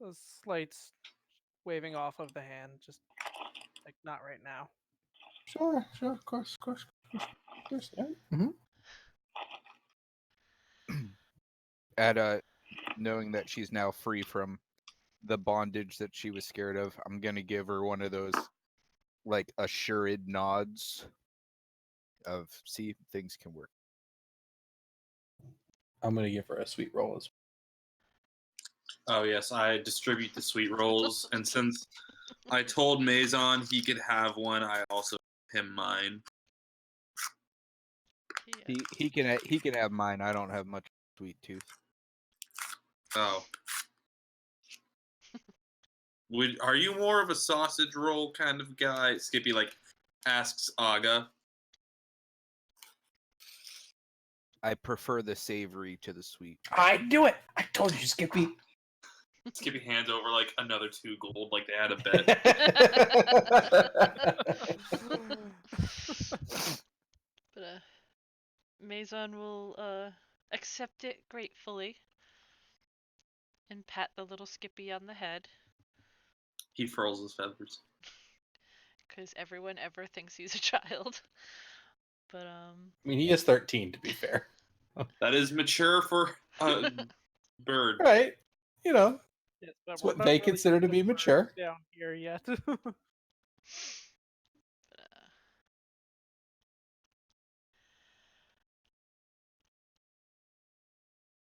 [SPEAKER 3] a slight waving off of the hand, just like not right now.
[SPEAKER 4] Sure, of course. Yeah. Mm-hmm.
[SPEAKER 1] At knowing that she's now free from the bondage that she was scared of, I'm gonna give her one of those like assured nods of see things can work.
[SPEAKER 4] I'm gonna give her a sweet roll as
[SPEAKER 5] Oh yes, I distribute the sweet rolls, and since I told Maison he could have one, I also give him mine.
[SPEAKER 2] Yeah.
[SPEAKER 1] He can have mine. I don't have much sweet tooth.
[SPEAKER 5] Oh. Are you more of a sausage roll kind of guy? Skippy asks Aga.
[SPEAKER 1] I prefer the savory to the sweet.
[SPEAKER 4] I knew it. I told you, Skippy.
[SPEAKER 5] Skippy hands over another 2 gold, like they had a bet.
[SPEAKER 2] But Maison will accept it gratefully and pat the little Skippy on the head.
[SPEAKER 5] He furls his feathers.
[SPEAKER 2] Because everyone ever thinks he's a child. But
[SPEAKER 4] I mean, he is 13, to be fair.
[SPEAKER 5] That is mature for a bird.
[SPEAKER 4] Right. You know,
[SPEAKER 3] Yes,
[SPEAKER 4] that's what they consider to be mature.
[SPEAKER 3] Down here yet.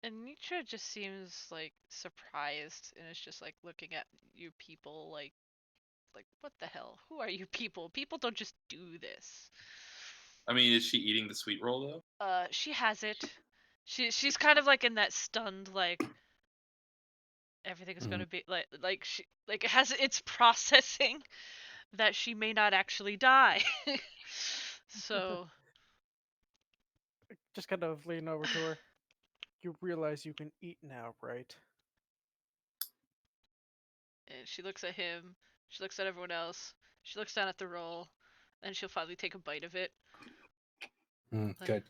[SPEAKER 2] And Nietzsche just seems surprised and is just looking at you people like what the hell? Who are you people? People don't just do this.
[SPEAKER 5] I mean, is she eating the sweet roll though?
[SPEAKER 2] She has it. She's kind of in that stunned everything is gonna be it has it's processing that she may not actually die. So
[SPEAKER 3] just kind of lean over to her. You realize you can eat now, right?
[SPEAKER 2] and she looks at him, she looks at everyone else, she looks down at the roll, and she'll finally take a bite of it.
[SPEAKER 4] Good.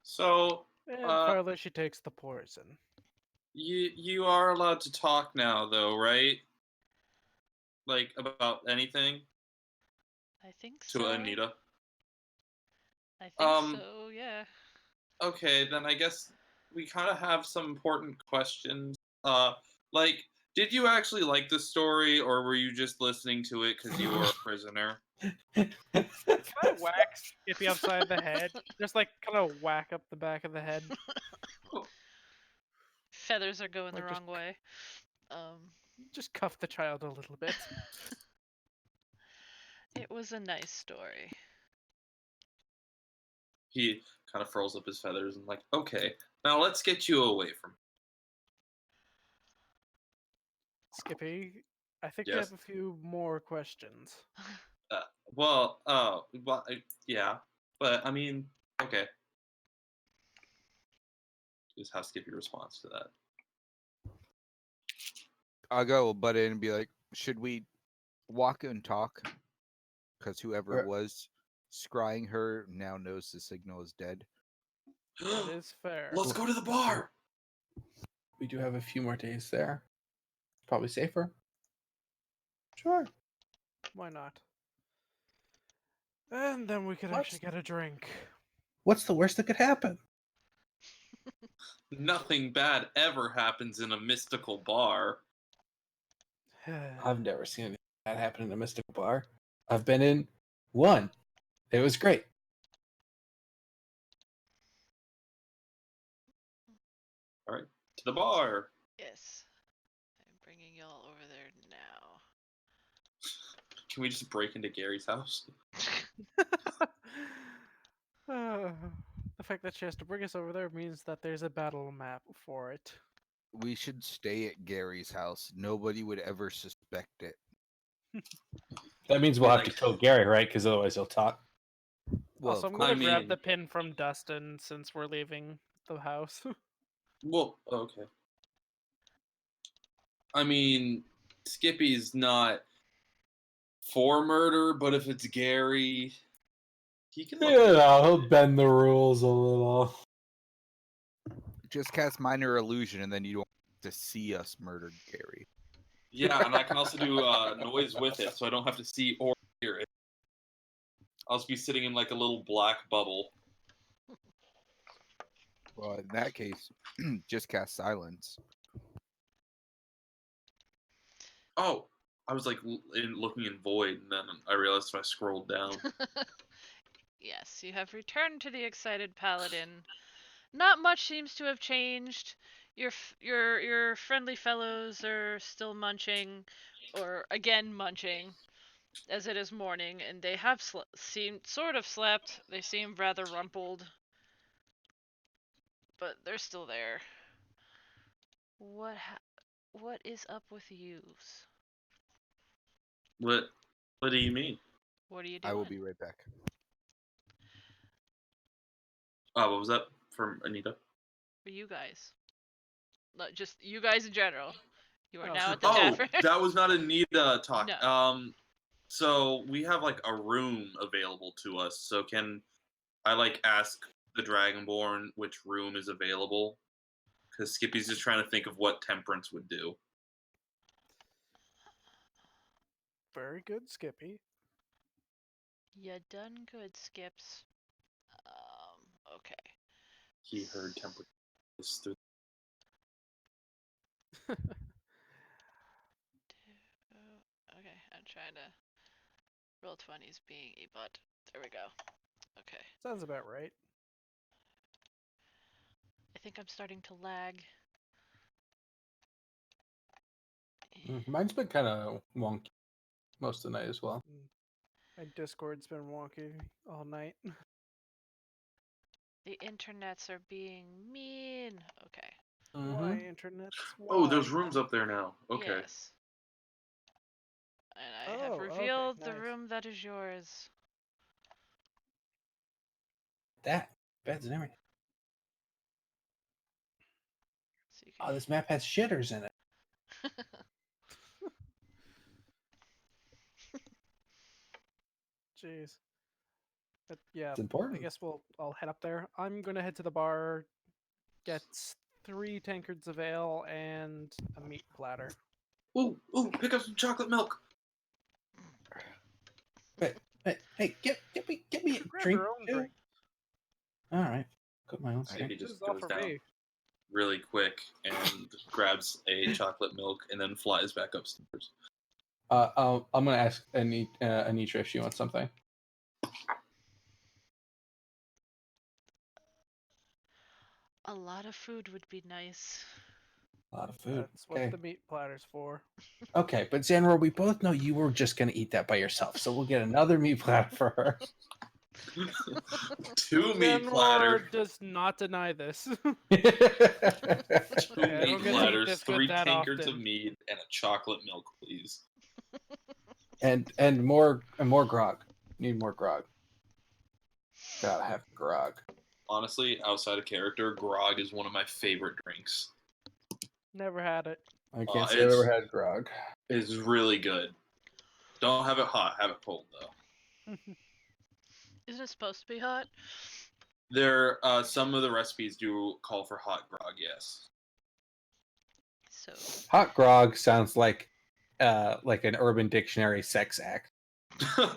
[SPEAKER 5] So,
[SPEAKER 3] And finally she takes the poison.
[SPEAKER 5] You are allowed to talk now, though, right? About anything?
[SPEAKER 2] I think so.
[SPEAKER 5] To Anita?
[SPEAKER 2] I think so, yeah.
[SPEAKER 5] Okay, then I guess we kind of have some important questions. Did you actually like the story, or were you just listening to it because you were a prisoner?
[SPEAKER 3] Kind of whack Skippy upside the head. Just like kind of whack up the back of the head.
[SPEAKER 2] Feathers are going the
[SPEAKER 3] Like, just-
[SPEAKER 2] wrong way.
[SPEAKER 3] Just cuff the child a little bit.
[SPEAKER 2] It was a nice story.
[SPEAKER 5] He kind of furls up his feathers and like, okay, now let's get you away from.
[SPEAKER 3] Skippy, I think we
[SPEAKER 5] Yes.
[SPEAKER 3] have a few more questions.
[SPEAKER 5] Well, yeah, but I mean, okay. Is how Skippy responds to that.
[SPEAKER 1] I'll go butt in and be like, should we walk and talk? Because whoever was scrying her now knows the signal is dead.
[SPEAKER 3] That is fair.
[SPEAKER 5] Let's go to the bar.
[SPEAKER 4] We do have a few more days there. Probably safer. Sure.
[SPEAKER 3] Why not? And then we could
[SPEAKER 4] What?
[SPEAKER 3] actually get a drink.
[SPEAKER 4] What's the worst that could happen?
[SPEAKER 5] Nothing bad ever happens in a mystical bar.
[SPEAKER 4] I've never seen anything that happen in a mystical bar. I've been in one. It was great.
[SPEAKER 5] All right, to the bar.
[SPEAKER 2] Yes. I'm bringing y'all over there now.
[SPEAKER 5] Can we just break into Gary's house?
[SPEAKER 3] The fact that she has to bring us over there means that there's a battle map for it.
[SPEAKER 1] We should stay at Gary's house. Nobody would ever suspect it.
[SPEAKER 4] That means we'll have to
[SPEAKER 5] Like-
[SPEAKER 4] kill Gary, right? Because otherwise he'll talk.
[SPEAKER 1] Well,
[SPEAKER 3] Also,
[SPEAKER 1] of
[SPEAKER 3] I'm
[SPEAKER 1] course.
[SPEAKER 3] gonna
[SPEAKER 5] I
[SPEAKER 3] grab
[SPEAKER 5] mean-
[SPEAKER 3] the pin from Dustin since we're leaving the house.
[SPEAKER 5] Well, okay. I mean, Skippy's not for murder, but if it's Gary, he can look.
[SPEAKER 4] He'll bend the rules a little.
[SPEAKER 1] Just cast minor illusion, and then you don't have to see us murder Gary.
[SPEAKER 5] Yeah, and I can also do noise with it, so I don't have to see or hear it. I'll just be sitting in like a little black bubble.
[SPEAKER 1] Well, in that case, just cast silence.
[SPEAKER 5] Oh, I was like looking in void, and then I realized if I scrolled down.
[SPEAKER 2] Yes, you have returned to the excited paladin. Not much seems to have changed. Your friendly fellows are still munching, or again munching, as it is morning, and they have seemed sort of slept. They seem rather rumpled, but they're still there. What is up with yous?
[SPEAKER 5] What do you mean?
[SPEAKER 2] What are you doing?
[SPEAKER 1] I will be right back.
[SPEAKER 5] Oh, what was that from Anita?
[SPEAKER 2] For you guys. Not just you guys in general. You are
[SPEAKER 3] Oh.
[SPEAKER 2] now at the
[SPEAKER 5] Oh,
[SPEAKER 2] tavern.
[SPEAKER 5] that was not Anita talk.
[SPEAKER 2] No.
[SPEAKER 5] So we have like a room available to us. So can I like ask the Dragonborn which room is available? Because Skippy's just trying to think of what Temperance would do.
[SPEAKER 3] Very good, Skippy.
[SPEAKER 2] You done good, Skips. Okay.
[SPEAKER 5] He heard Temperance through.
[SPEAKER 2] Okay, I'm trying to roll 20s being a butt. There we go. Okay.
[SPEAKER 3] Sounds about right.
[SPEAKER 2] I think I'm starting to lag.
[SPEAKER 4] Mine's been kind of wonky most of the night as well.
[SPEAKER 3] My Discord's been wonky all night.
[SPEAKER 2] The internets are being mean. Okay.
[SPEAKER 3] Why internet's
[SPEAKER 5] Oh, there's
[SPEAKER 3] why?
[SPEAKER 5] rooms up there now. Okay.
[SPEAKER 2] Yes. And I
[SPEAKER 3] Oh,
[SPEAKER 2] have
[SPEAKER 3] okay,
[SPEAKER 2] revealed the
[SPEAKER 3] nice.
[SPEAKER 2] room that is yours.
[SPEAKER 4] That beds and everything.
[SPEAKER 2] So you
[SPEAKER 4] Oh,
[SPEAKER 2] can...
[SPEAKER 4] this map has shitters in it.
[SPEAKER 3] Jeez. But yeah,
[SPEAKER 4] It's important.
[SPEAKER 3] I guess I'll head up there. I'm gonna head to the bar, get 3 tankards of ale and a meat platter.
[SPEAKER 5] Ooh, pick up some chocolate milk.
[SPEAKER 4] Hey, get me a
[SPEAKER 3] Grab
[SPEAKER 4] drink.
[SPEAKER 3] your own
[SPEAKER 4] too.
[SPEAKER 3] drink.
[SPEAKER 4] All right, got my own.
[SPEAKER 1] I
[SPEAKER 5] Skippy
[SPEAKER 3] This
[SPEAKER 5] just
[SPEAKER 3] is all
[SPEAKER 5] goes
[SPEAKER 3] for
[SPEAKER 5] down.
[SPEAKER 3] me.
[SPEAKER 5] really quick and grabs a chocolate milk and then flies back upstairs.
[SPEAKER 4] I'm gonna ask Anitra if she wants something.
[SPEAKER 2] A lot of food would be nice.
[SPEAKER 4] A lot of food.
[SPEAKER 3] That's what
[SPEAKER 4] Okay.
[SPEAKER 3] the meat platter's for.
[SPEAKER 4] Okay, but Xanroar, we both know you were just gonna eat that by yourself, so we'll get another meat platter for her.
[SPEAKER 5] 2 meat
[SPEAKER 3] Xanroar
[SPEAKER 5] platters.
[SPEAKER 3] does not deny this.
[SPEAKER 5] 2
[SPEAKER 3] Yeah, I
[SPEAKER 5] meat
[SPEAKER 3] don't get to eat
[SPEAKER 5] platters,
[SPEAKER 3] this good
[SPEAKER 5] 3
[SPEAKER 3] that
[SPEAKER 5] tankards of
[SPEAKER 3] often.
[SPEAKER 5] meat, and a chocolate milk, please.
[SPEAKER 4] and more grog. Need more grog. Gotta have grog.
[SPEAKER 5] Honestly, outside of character, grog is one of my favorite drinks.
[SPEAKER 3] Never had it.
[SPEAKER 4] I can't say I've ever
[SPEAKER 5] it's-
[SPEAKER 4] had grog.
[SPEAKER 5] It's really good. Don't have it hot, have it cold though.
[SPEAKER 2] Isn't it supposed to be hot?
[SPEAKER 5] There, some of the recipes do call for hot grog. Yes.
[SPEAKER 2] So
[SPEAKER 4] Hot grog sounds like an Urban Dictionary sex act. I'll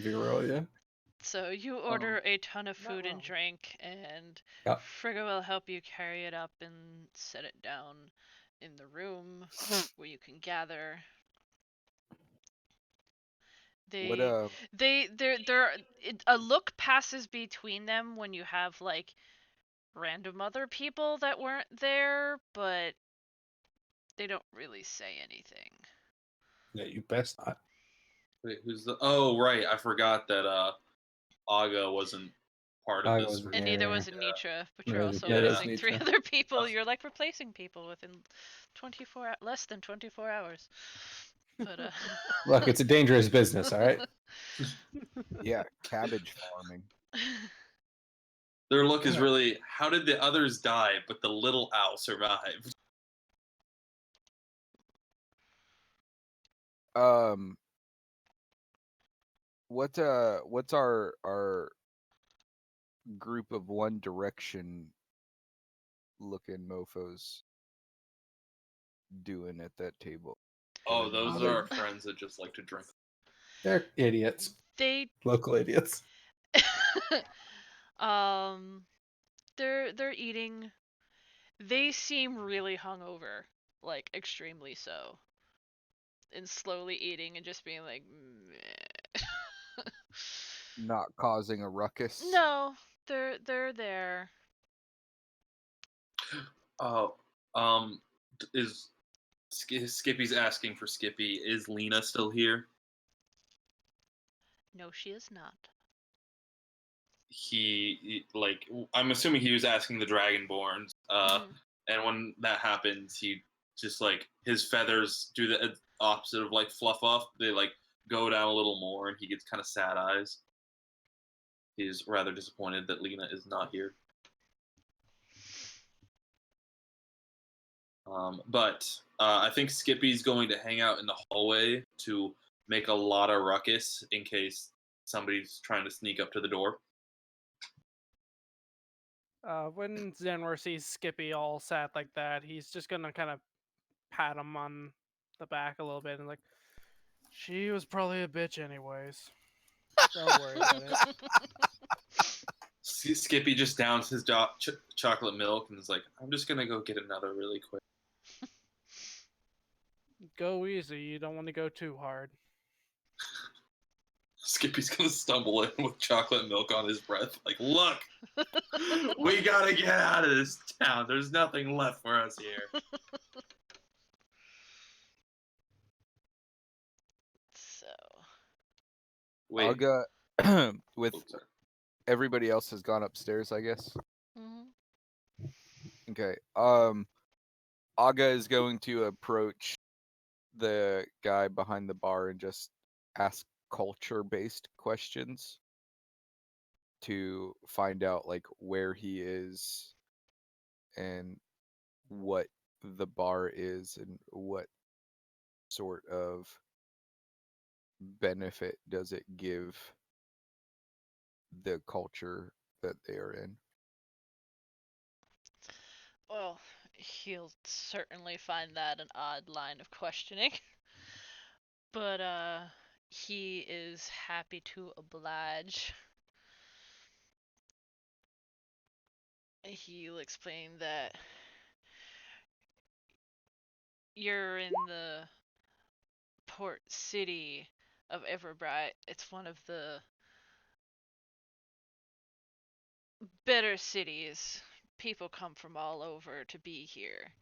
[SPEAKER 4] be real, yeah.
[SPEAKER 2] So you order a ton of
[SPEAKER 3] not
[SPEAKER 2] food and
[SPEAKER 3] wrong.
[SPEAKER 2] drink, and
[SPEAKER 4] Yep.
[SPEAKER 2] Frigga will help you carry it up and set it down in the room where you can gather.
[SPEAKER 1] What
[SPEAKER 2] A look passes between them when you have like random other people that weren't there, but they don't really say anything.
[SPEAKER 4] Yeah, you best not.
[SPEAKER 5] Wait, who's the? Oh, right. I forgot that Aga wasn't part of
[SPEAKER 4] Aga
[SPEAKER 5] this.
[SPEAKER 4] wasn't
[SPEAKER 2] And
[SPEAKER 4] Yeah,
[SPEAKER 2] neither
[SPEAKER 4] yeah.
[SPEAKER 2] was Anitra, but
[SPEAKER 4] Yeah,
[SPEAKER 2] you're also
[SPEAKER 5] yeah,
[SPEAKER 2] missing
[SPEAKER 4] that's
[SPEAKER 2] 3
[SPEAKER 4] Anitra.
[SPEAKER 2] other people. You're like replacing people within less than 24 hours. But
[SPEAKER 4] Look, it's a dangerous business, all right?
[SPEAKER 1] Yeah, cabbage farming.
[SPEAKER 5] Their look is really, how did the others die, but the little owl survived?
[SPEAKER 1] What's our group of One Direction looking mofos doing at that table?
[SPEAKER 5] Oh, those
[SPEAKER 2] Um,
[SPEAKER 5] are our friends that just like to drink.
[SPEAKER 4] They're idiots.
[SPEAKER 2] they
[SPEAKER 4] Local idiots.
[SPEAKER 2] um they're eating. They seem really hungover, like extremely so. And slowly eating and just being like meh.
[SPEAKER 1] Not causing a ruckus.
[SPEAKER 2] No, they're there.
[SPEAKER 5] Oh, is Skippy's asking for Skippy? Is Lena still here?
[SPEAKER 2] No, she is not.
[SPEAKER 5] I'm assuming he was asking the Dragonborns.
[SPEAKER 2] Mhm.
[SPEAKER 5] And when that happens, he just like his feathers do the opposite of like fluff off. They like go down a little more, and he gets kind of sad eyes. He's rather disappointed that Lena is not here. But I think Skippy's going to hang out in the hallway to make a lot of ruckus in case somebody's trying to sneak up to the door.
[SPEAKER 3] When Xanroar sees Skippy all sad like that, he's just gonna kind of pat him on the back a little bit and like, she was probably a bitch anyways. Don't worry about it.
[SPEAKER 5] Skippy just downs his chocolate milk and is like, I'm just going to go get another really quick.
[SPEAKER 3] Go easy. You don't want to go too hard.
[SPEAKER 5] Skippy's going to stumble in with chocolate milk on his breath. Like, look, we got to get out of this town. There's nothing left for us here.
[SPEAKER 2] So
[SPEAKER 5] Wait.
[SPEAKER 1] Aga, with
[SPEAKER 5] Oops, sorry.
[SPEAKER 1] everybody else has gone upstairs, I guess.
[SPEAKER 2] mhm.
[SPEAKER 1] Okay. Aga is going to approach the guy behind the bar and just ask culture-based questions to find out like where he is and what the bar is and what sort of benefit does it give the culture that they are in.
[SPEAKER 2] Well, he'll certainly find that an odd line of questioning. But he is happy to oblige. He'll explain that you're in the port city of Everbright. It's one of the better cities. People come from all over to be here.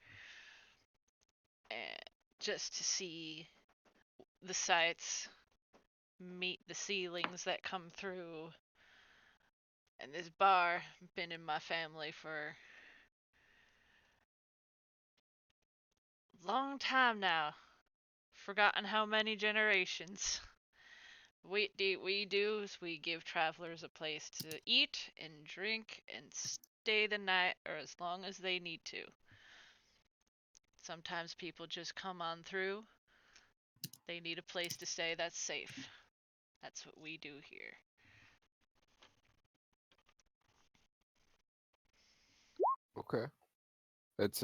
[SPEAKER 2] And just to see the sights, meet the ceilings that come through. And this bar been in my family for a long time now. Forgotten how many generations. What we do is we give travelers a place to eat and drink and stay the night or as long as they need to. Sometimes people just come on through. They need a place to stay that's safe. That's what we do here.
[SPEAKER 1] Okay. It's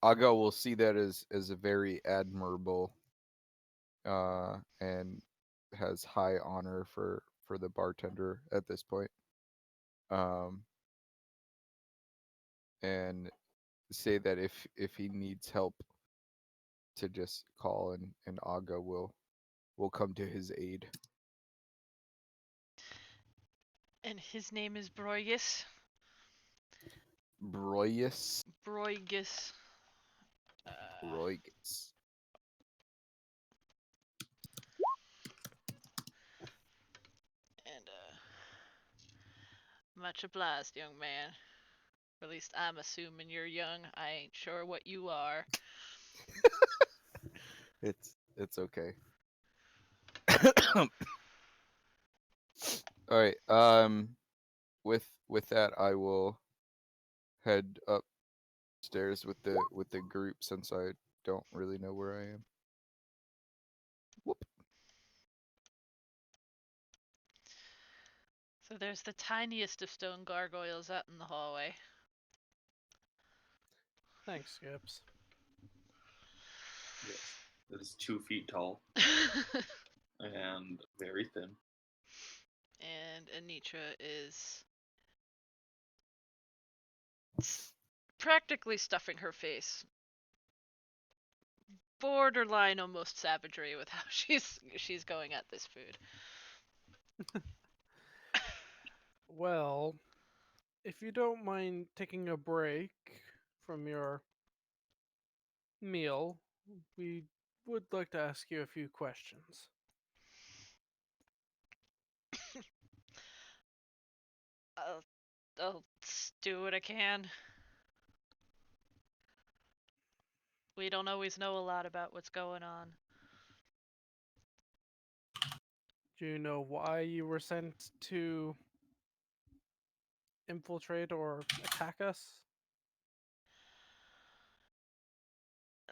[SPEAKER 1] Aga will see that as a very admirable and has high honor for the bartender at this point. And say that if he needs help to just call and Aga will come to his aid.
[SPEAKER 2] And his name is Broigus.
[SPEAKER 1] Broyus.
[SPEAKER 2] Broigus.
[SPEAKER 1] Broyus.
[SPEAKER 2] And much obliged, young man. Or at least I'm assuming you're young. I ain't sure what you are.
[SPEAKER 1] It's okay. All right. With that, I will head upstairs with the group since I don't really know where I am. Whoop.
[SPEAKER 2] So there's the tiniest of stone gargoyles out in the hallway.
[SPEAKER 3] Thanks, Skips.
[SPEAKER 5] Yes. It is 2 feet tall and very thin.
[SPEAKER 2] And Anitra is practically stuffing her face. Borderline almost savagery with how she's going at this food.
[SPEAKER 3] Well, if you don't mind taking a break from your meal, we would like to ask you a few questions.
[SPEAKER 2] I'll do what I can. We don't always know a lot about what's going on.
[SPEAKER 3] Do you know why you were sent to infiltrate or attack us?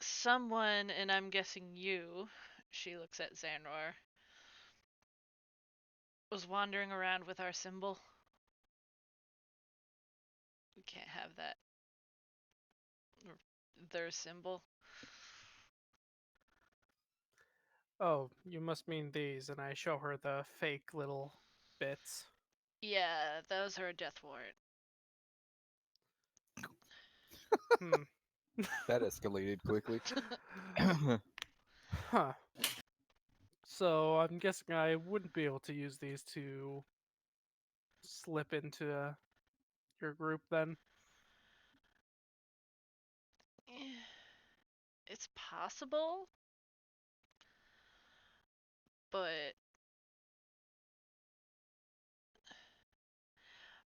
[SPEAKER 2] Someone, and I'm guessing you, she looks at Xanroar, was wandering around with our symbol. We can't have that. Or their symbol.
[SPEAKER 3] Oh, you must mean these, and I show her the fake little bits.
[SPEAKER 2] Yeah, those are a death warrant.
[SPEAKER 3] Hmm.
[SPEAKER 1] That escalated quickly.
[SPEAKER 3] Huh. So I'm guessing I wouldn't be able to use these to slip into your group then?
[SPEAKER 2] It's possible, but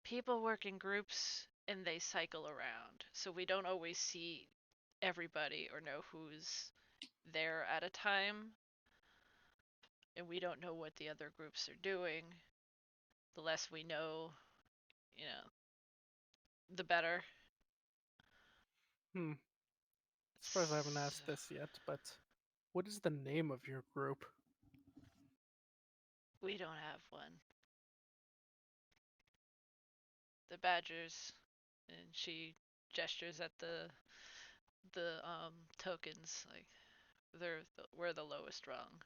[SPEAKER 2] people work in groups and they cycle around, so we don't always see everybody or know who's there at a time. And we don't know what the other groups are doing. The less we know, the better.
[SPEAKER 3] Hmm. Surprised I haven't asked this yet, but what is the name of your group?
[SPEAKER 2] We don't have one. The Badgers, and she gestures at the tokens, like we're the lowest rung.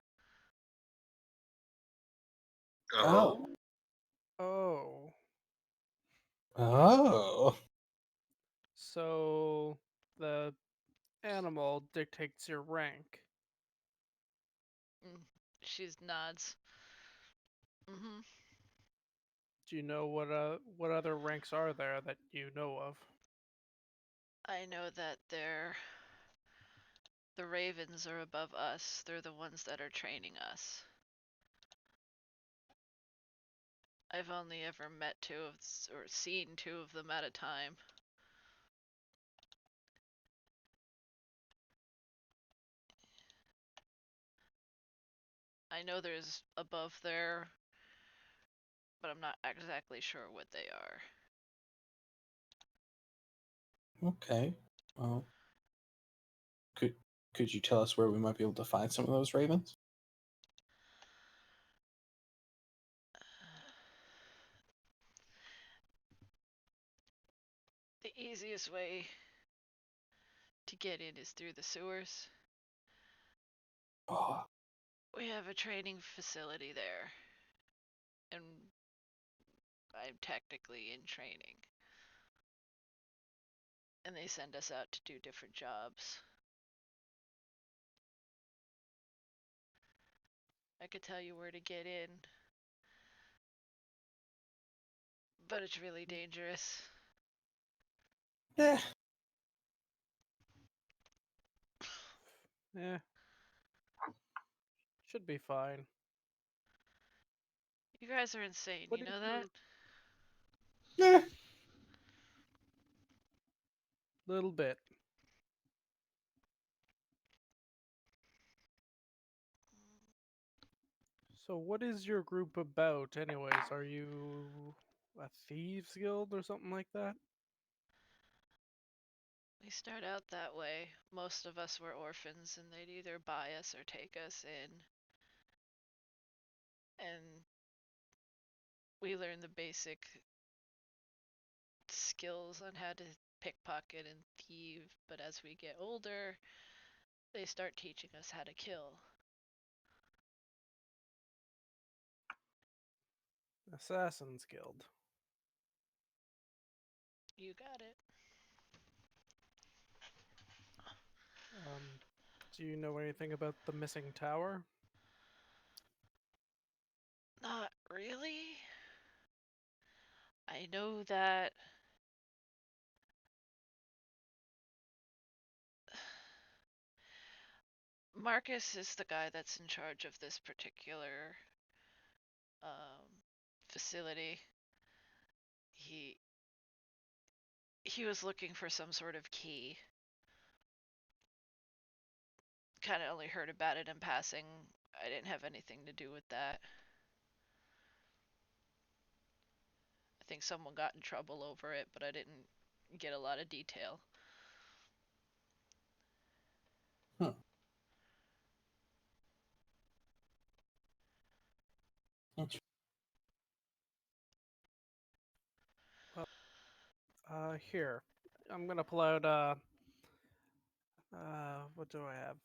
[SPEAKER 4] Oh.
[SPEAKER 3] Oh.
[SPEAKER 4] Oh.
[SPEAKER 3] So the animal dictates your rank.
[SPEAKER 2] She nods. Mm-hmm.
[SPEAKER 3] Do you know what other ranks are there that you know of?
[SPEAKER 2] I know that the ravens are above us. They're the ones that are training us. I've only ever met or seen two of them at a time. I know there's above there, but I'm not exactly sure what they are.
[SPEAKER 4] Okay. Well, could you tell us where we might be able to find some of those ravens?
[SPEAKER 2] The easiest way to get in is through the sewers.
[SPEAKER 4] Oh,
[SPEAKER 2] We have a training facility there, and I'm technically in training. And they send us out to do different jobs. I could tell you where to get in, but it's really dangerous.
[SPEAKER 4] yeah.
[SPEAKER 3] Yeah. Should be fine.
[SPEAKER 2] You guys are insane,
[SPEAKER 3] What
[SPEAKER 2] you
[SPEAKER 3] do
[SPEAKER 2] know that?
[SPEAKER 4] Yeah.
[SPEAKER 3] Little bit. So what is your group about anyways? Are you a Thieves Guild or something like that?
[SPEAKER 2] We start out that way. Most of us were orphans, and they'd either buy us or take us in. And we learn the basic skills on how to pickpocket and thieve, but as we get older, they start teaching us how to kill.
[SPEAKER 3] Assassin's Guild.
[SPEAKER 2] You got it.
[SPEAKER 3] Do you know anything about the missing tower?
[SPEAKER 2] Not really. I know that Marcus is the guy that's in charge of this particular facility. He was looking for some sort of key. Kind of only heard about it in passing. I didn't have anything to do with that. I think someone got in trouble over it, but I didn't get a lot of detail.
[SPEAKER 4] Huh.
[SPEAKER 3] Here. I'm gonna pull out what do I have?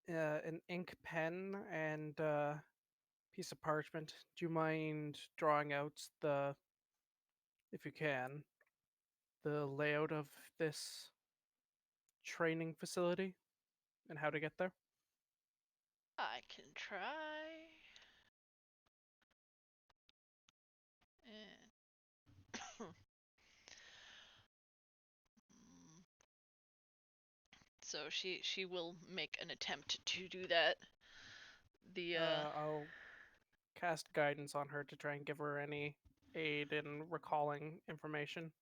[SPEAKER 3] An ink pen and piece of parchment. Do you mind drawing out if you can, the layout of this training facility and how to get there?
[SPEAKER 2] I can try. And so she will make an attempt to do that.
[SPEAKER 3] I'll cast guidance on her to try and give her any aid in recalling information.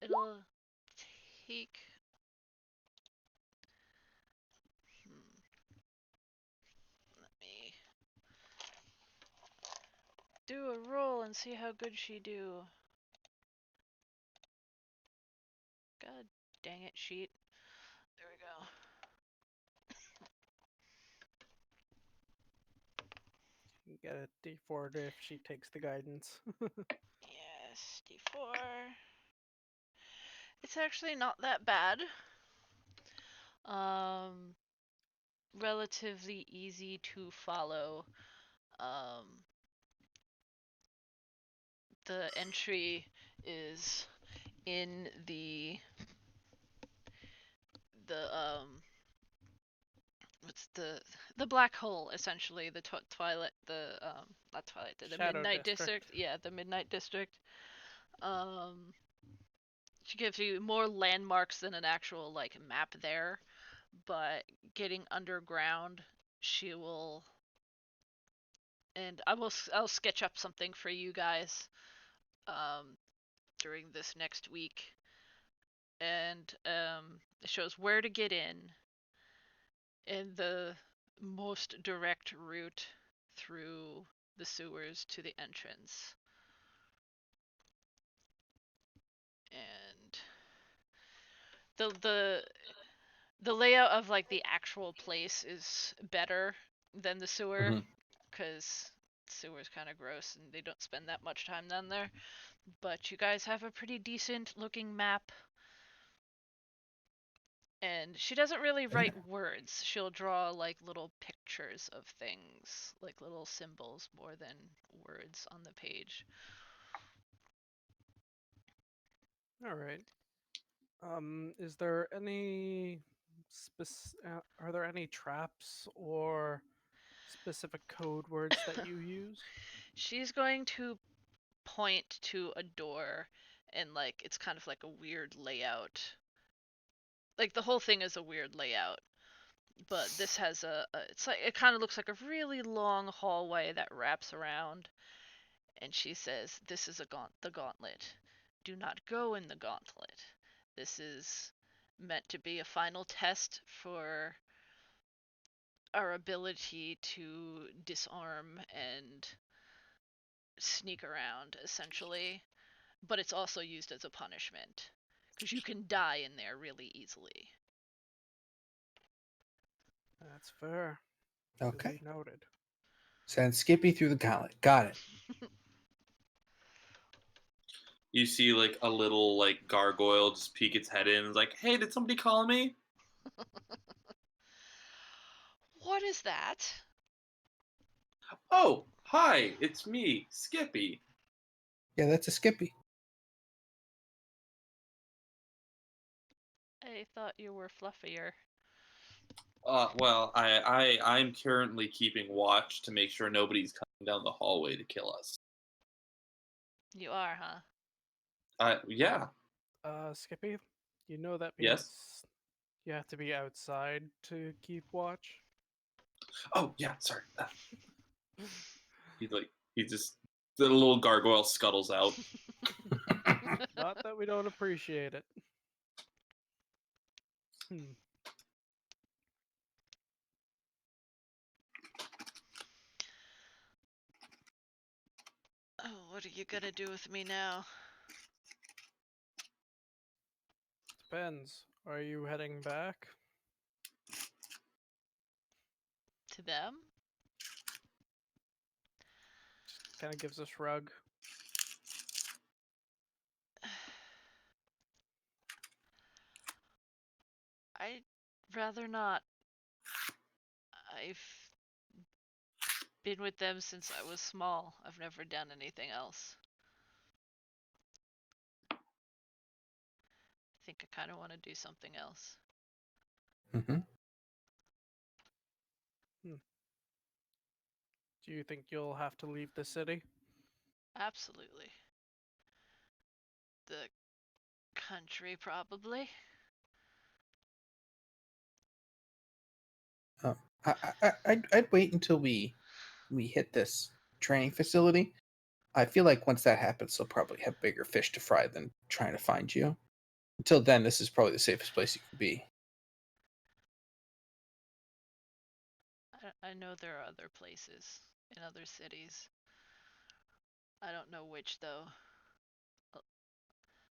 [SPEAKER 2] It'll take. Let me do a roll and see how good she do. God dang it, sheet. There we go.
[SPEAKER 3] You get a D4 if she takes the guidance.
[SPEAKER 2] Yes, D4. It's actually not that bad. Relatively easy to follow. The entry is in the what's the black hole, essentially, the twilight, the not twilight, the
[SPEAKER 3] Shadow
[SPEAKER 2] midnight
[SPEAKER 3] District.
[SPEAKER 2] district. Yeah, the midnight district. um she gives you more landmarks than an actual like map there, but getting underground, she will, and I'll sketch up something for you guys um during this next week, and it shows where to get in and the most direct route through the sewers to the entrance. And the the layout of like the actual place is better than the sewer,
[SPEAKER 4] Mhm.
[SPEAKER 2] because sewer's kind of gross and they don't spend that much time down there. But you guys have a pretty decent looking map. And she doesn't really write words. She'll draw like little pictures of things, like little symbols more than words on the page.
[SPEAKER 3] All right. Is there any are there any traps or specific code words that you use?
[SPEAKER 2] She's going to point to a door, and like it's kind of like a weird layout. Like the whole thing is a weird layout, but this has it's like it kind of looks like a really long hallway that wraps around. And she says, "This is the gauntlet. Do not go in the gauntlet. This is meant to be a final test for our ability to disarm and sneak around, essentially. But it's also used as a punishment, because you can die in there really easily."
[SPEAKER 3] That's fair.
[SPEAKER 4] Okay.
[SPEAKER 3] Duly noted.
[SPEAKER 4] Send Skippy through the gauntlet. Got it.
[SPEAKER 5] You see like a little like gargoyle just peek its head in and is like, "Hey, did somebody call me?"
[SPEAKER 2] What is that?
[SPEAKER 5] "Oh, hi, it's me, Skippy."
[SPEAKER 4] Yeah, that's a Skippy.
[SPEAKER 2] I thought you were fluffier.
[SPEAKER 5] Well, I'm currently keeping watch to make sure nobody's coming down the hallway to kill us.
[SPEAKER 2] You are, huh?
[SPEAKER 5] Yeah,
[SPEAKER 3] Skippy, you know that
[SPEAKER 5] yes.
[SPEAKER 3] means you have to be outside to keep watch.
[SPEAKER 5] Oh, yeah, sorry. He just the little gargoyle scuttles out.
[SPEAKER 3] Not that we don't appreciate it. Hmm.
[SPEAKER 2] Oh, what are you gonna do with me now?
[SPEAKER 3] Depends. Are you heading back?
[SPEAKER 2] To them?
[SPEAKER 3] Kind of gives a shrug.
[SPEAKER 2] I'd rather not. I've been with them since I was small. I've never done anything else. I think I kind of want to do something else.
[SPEAKER 4] Mm-hmm.
[SPEAKER 3] Do you think you'll have to leave the city?
[SPEAKER 2] Absolutely. The country, probably.
[SPEAKER 4] I'd wait until we hit this training facility. I feel like once that happens, they'll probably have bigger fish to fry than trying to find you. Until then, this is probably the safest place you can be.
[SPEAKER 2] I know there are other places in other cities. I don't know which, though.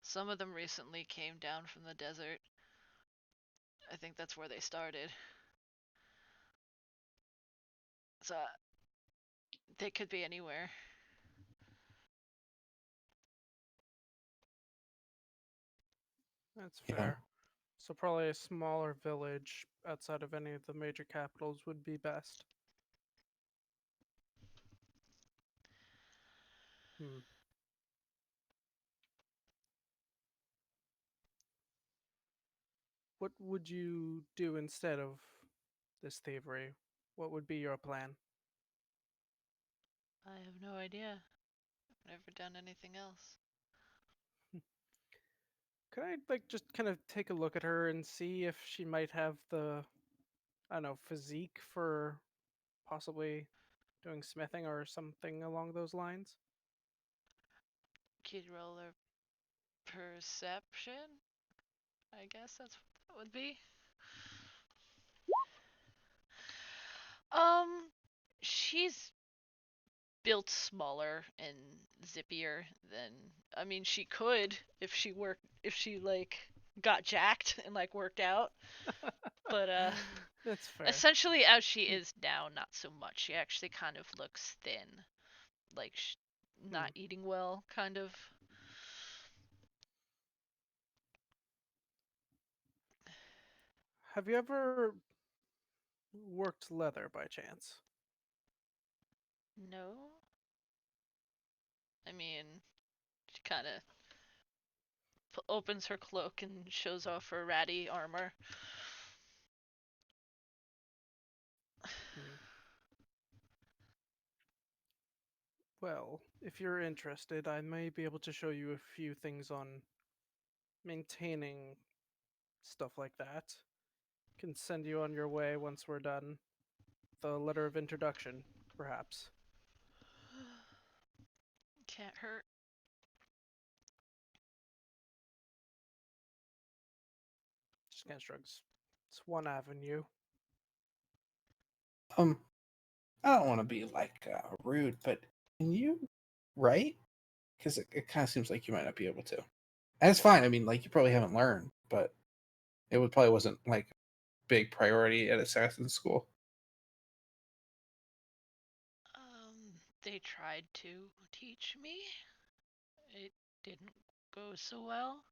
[SPEAKER 2] Some of them recently came down from the desert. I think that's where they started. So they could be anywhere.
[SPEAKER 3] That's
[SPEAKER 4] Yeah.
[SPEAKER 3] fair. So probably a smaller village outside of any of the major capitals would be best. Hmm. what would you do instead of this thievery? What would be your plan?
[SPEAKER 2] I have no idea. I've never done anything else.
[SPEAKER 3] Could I like just kind of take a look at her and see if she might have the, I don't know, physique for possibly doing smithing or something along those lines?
[SPEAKER 2] Kid roller perception? I guess that's what that would be. She's built smaller and zippier than, I mean, she could if she like got jacked and like worked out. But
[SPEAKER 3] That's fair.
[SPEAKER 2] essentially as she is now, not so much. She actually kind of looks thin, like not eating well, kind of.
[SPEAKER 3] Have you ever worked leather by chance?
[SPEAKER 2] No. I mean, she kind of opens her cloak and shows off her ratty armor.
[SPEAKER 3] Well, if you're interested, I may be able to show you a few things on maintaining stuff like that. Can send you on your way once we're done. The letter of introduction, perhaps.
[SPEAKER 2] Can't hurt.
[SPEAKER 3] Just kind of shrugs. It's one avenue.
[SPEAKER 4] I don't want to be like rude, but can you write? Because it kind of seems like you might not be able to. And it's fine. I mean, like you probably haven't learned, but probably wasn't like big priority at assassin school.
[SPEAKER 2] They tried to teach me. It didn't go so well.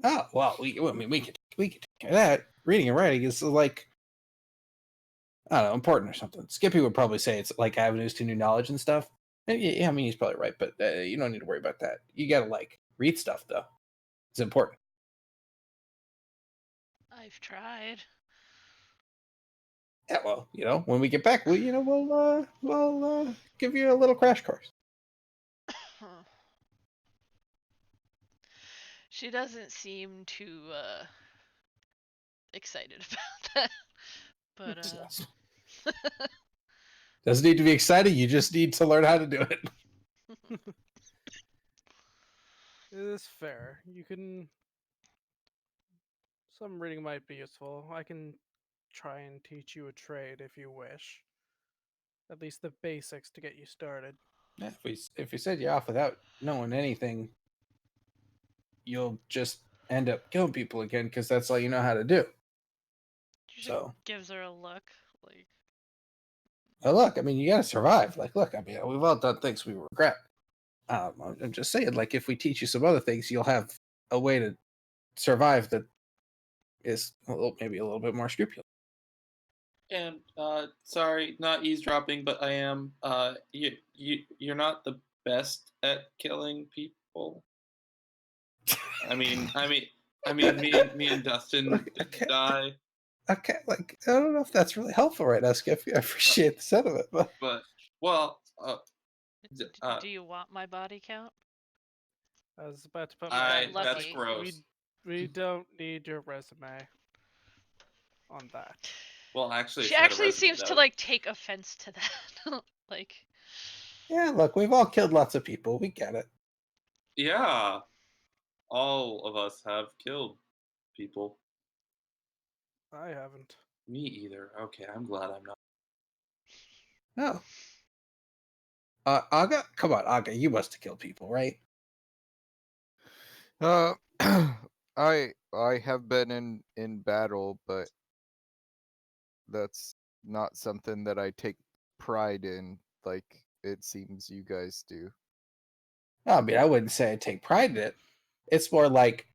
[SPEAKER 4] Oh well, we could take care of that. Reading and writing is like, I don't know, important or something. Skippy would probably say it's like avenues to new knowledge and stuff. And yeah, I mean he's probably right, but you don't need to worry about that. You gotta like read stuff though. It's important.
[SPEAKER 2] I've tried.
[SPEAKER 4] Yeah, well, when we get back, we'll give you a little crash course.
[SPEAKER 2] She doesn't seem too excited about that. But
[SPEAKER 4] doesn't need to be excited. You just need to learn how to do it.
[SPEAKER 3] It is fair. You can. Some reading might be useful. I can try and teach you a trade if you wish. At least the basics to get you started.
[SPEAKER 4] Yeah, if we set you off without knowing anything, you'll just end up killing people again because that's all you know how to do.
[SPEAKER 2] she
[SPEAKER 4] So
[SPEAKER 2] gives her a look, like.
[SPEAKER 4] well, look, I mean, you gotta survive. Like, look, I mean, we've all done things we regret. I'm just saying, like, if we teach you some other things, you'll have a way to survive that is maybe a little bit more scrupulous.
[SPEAKER 5] And sorry, not eavesdropping, but I am. You're not the best at killing people. I mean, me and Dustin die.
[SPEAKER 4] Okay, like I don't know if that's really helpful right now, Skippy. I appreciate the sentiment, but
[SPEAKER 5] well,
[SPEAKER 2] Do you want my body count?
[SPEAKER 3] I was about to put my.
[SPEAKER 5] that's
[SPEAKER 2] Lucky.
[SPEAKER 5] gross.
[SPEAKER 3] We don't need your resume on that.
[SPEAKER 5] Well, actually,
[SPEAKER 2] She actually seems to like take offense to that. Like.
[SPEAKER 4] yeah, look, we've all killed lots of people. We get it.
[SPEAKER 5] Yeah, all of us have killed people.
[SPEAKER 3] I haven't.
[SPEAKER 5] Me either. Okay, I'm glad I'm not.
[SPEAKER 4] No. Aga, come on, Aga, you must have killed people, right?
[SPEAKER 1] I have been in battle, but that's not something that I take pride in, like it seems you guys do.
[SPEAKER 4] I mean, I wouldn't say I take pride in it. It's more like,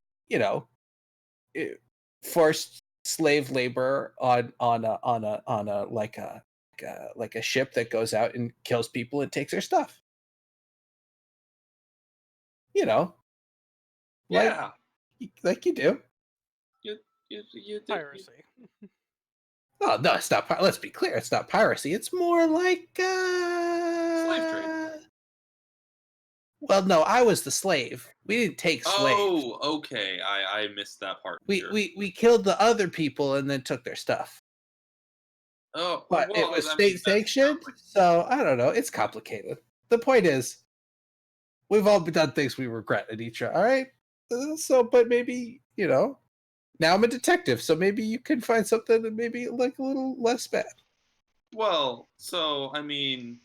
[SPEAKER 4] forced slave labor on a like a ship that goes out and kills people and takes their stuff.
[SPEAKER 5] Yeah.
[SPEAKER 4] Like you do.
[SPEAKER 5] You did.
[SPEAKER 3] Piracy.
[SPEAKER 4] Oh no, it's not. Let's be clear, it's not piracy. It's more like
[SPEAKER 5] Slave trade.
[SPEAKER 4] Well, no, I was the slave. We didn't take slaves.
[SPEAKER 5] Oh, okay. I missed that part.
[SPEAKER 4] We killed the other people and then took their stuff.
[SPEAKER 5] Oh,
[SPEAKER 4] But
[SPEAKER 5] well,
[SPEAKER 4] it was
[SPEAKER 5] I mean,
[SPEAKER 4] state sanctioned, so I don't know. It's complicated. The point is, we've all done things we regret, Anitra. All right. So, but maybe now I'm a detective, so maybe you can find something that maybe like a little less bad.
[SPEAKER 5] Well, so I mean,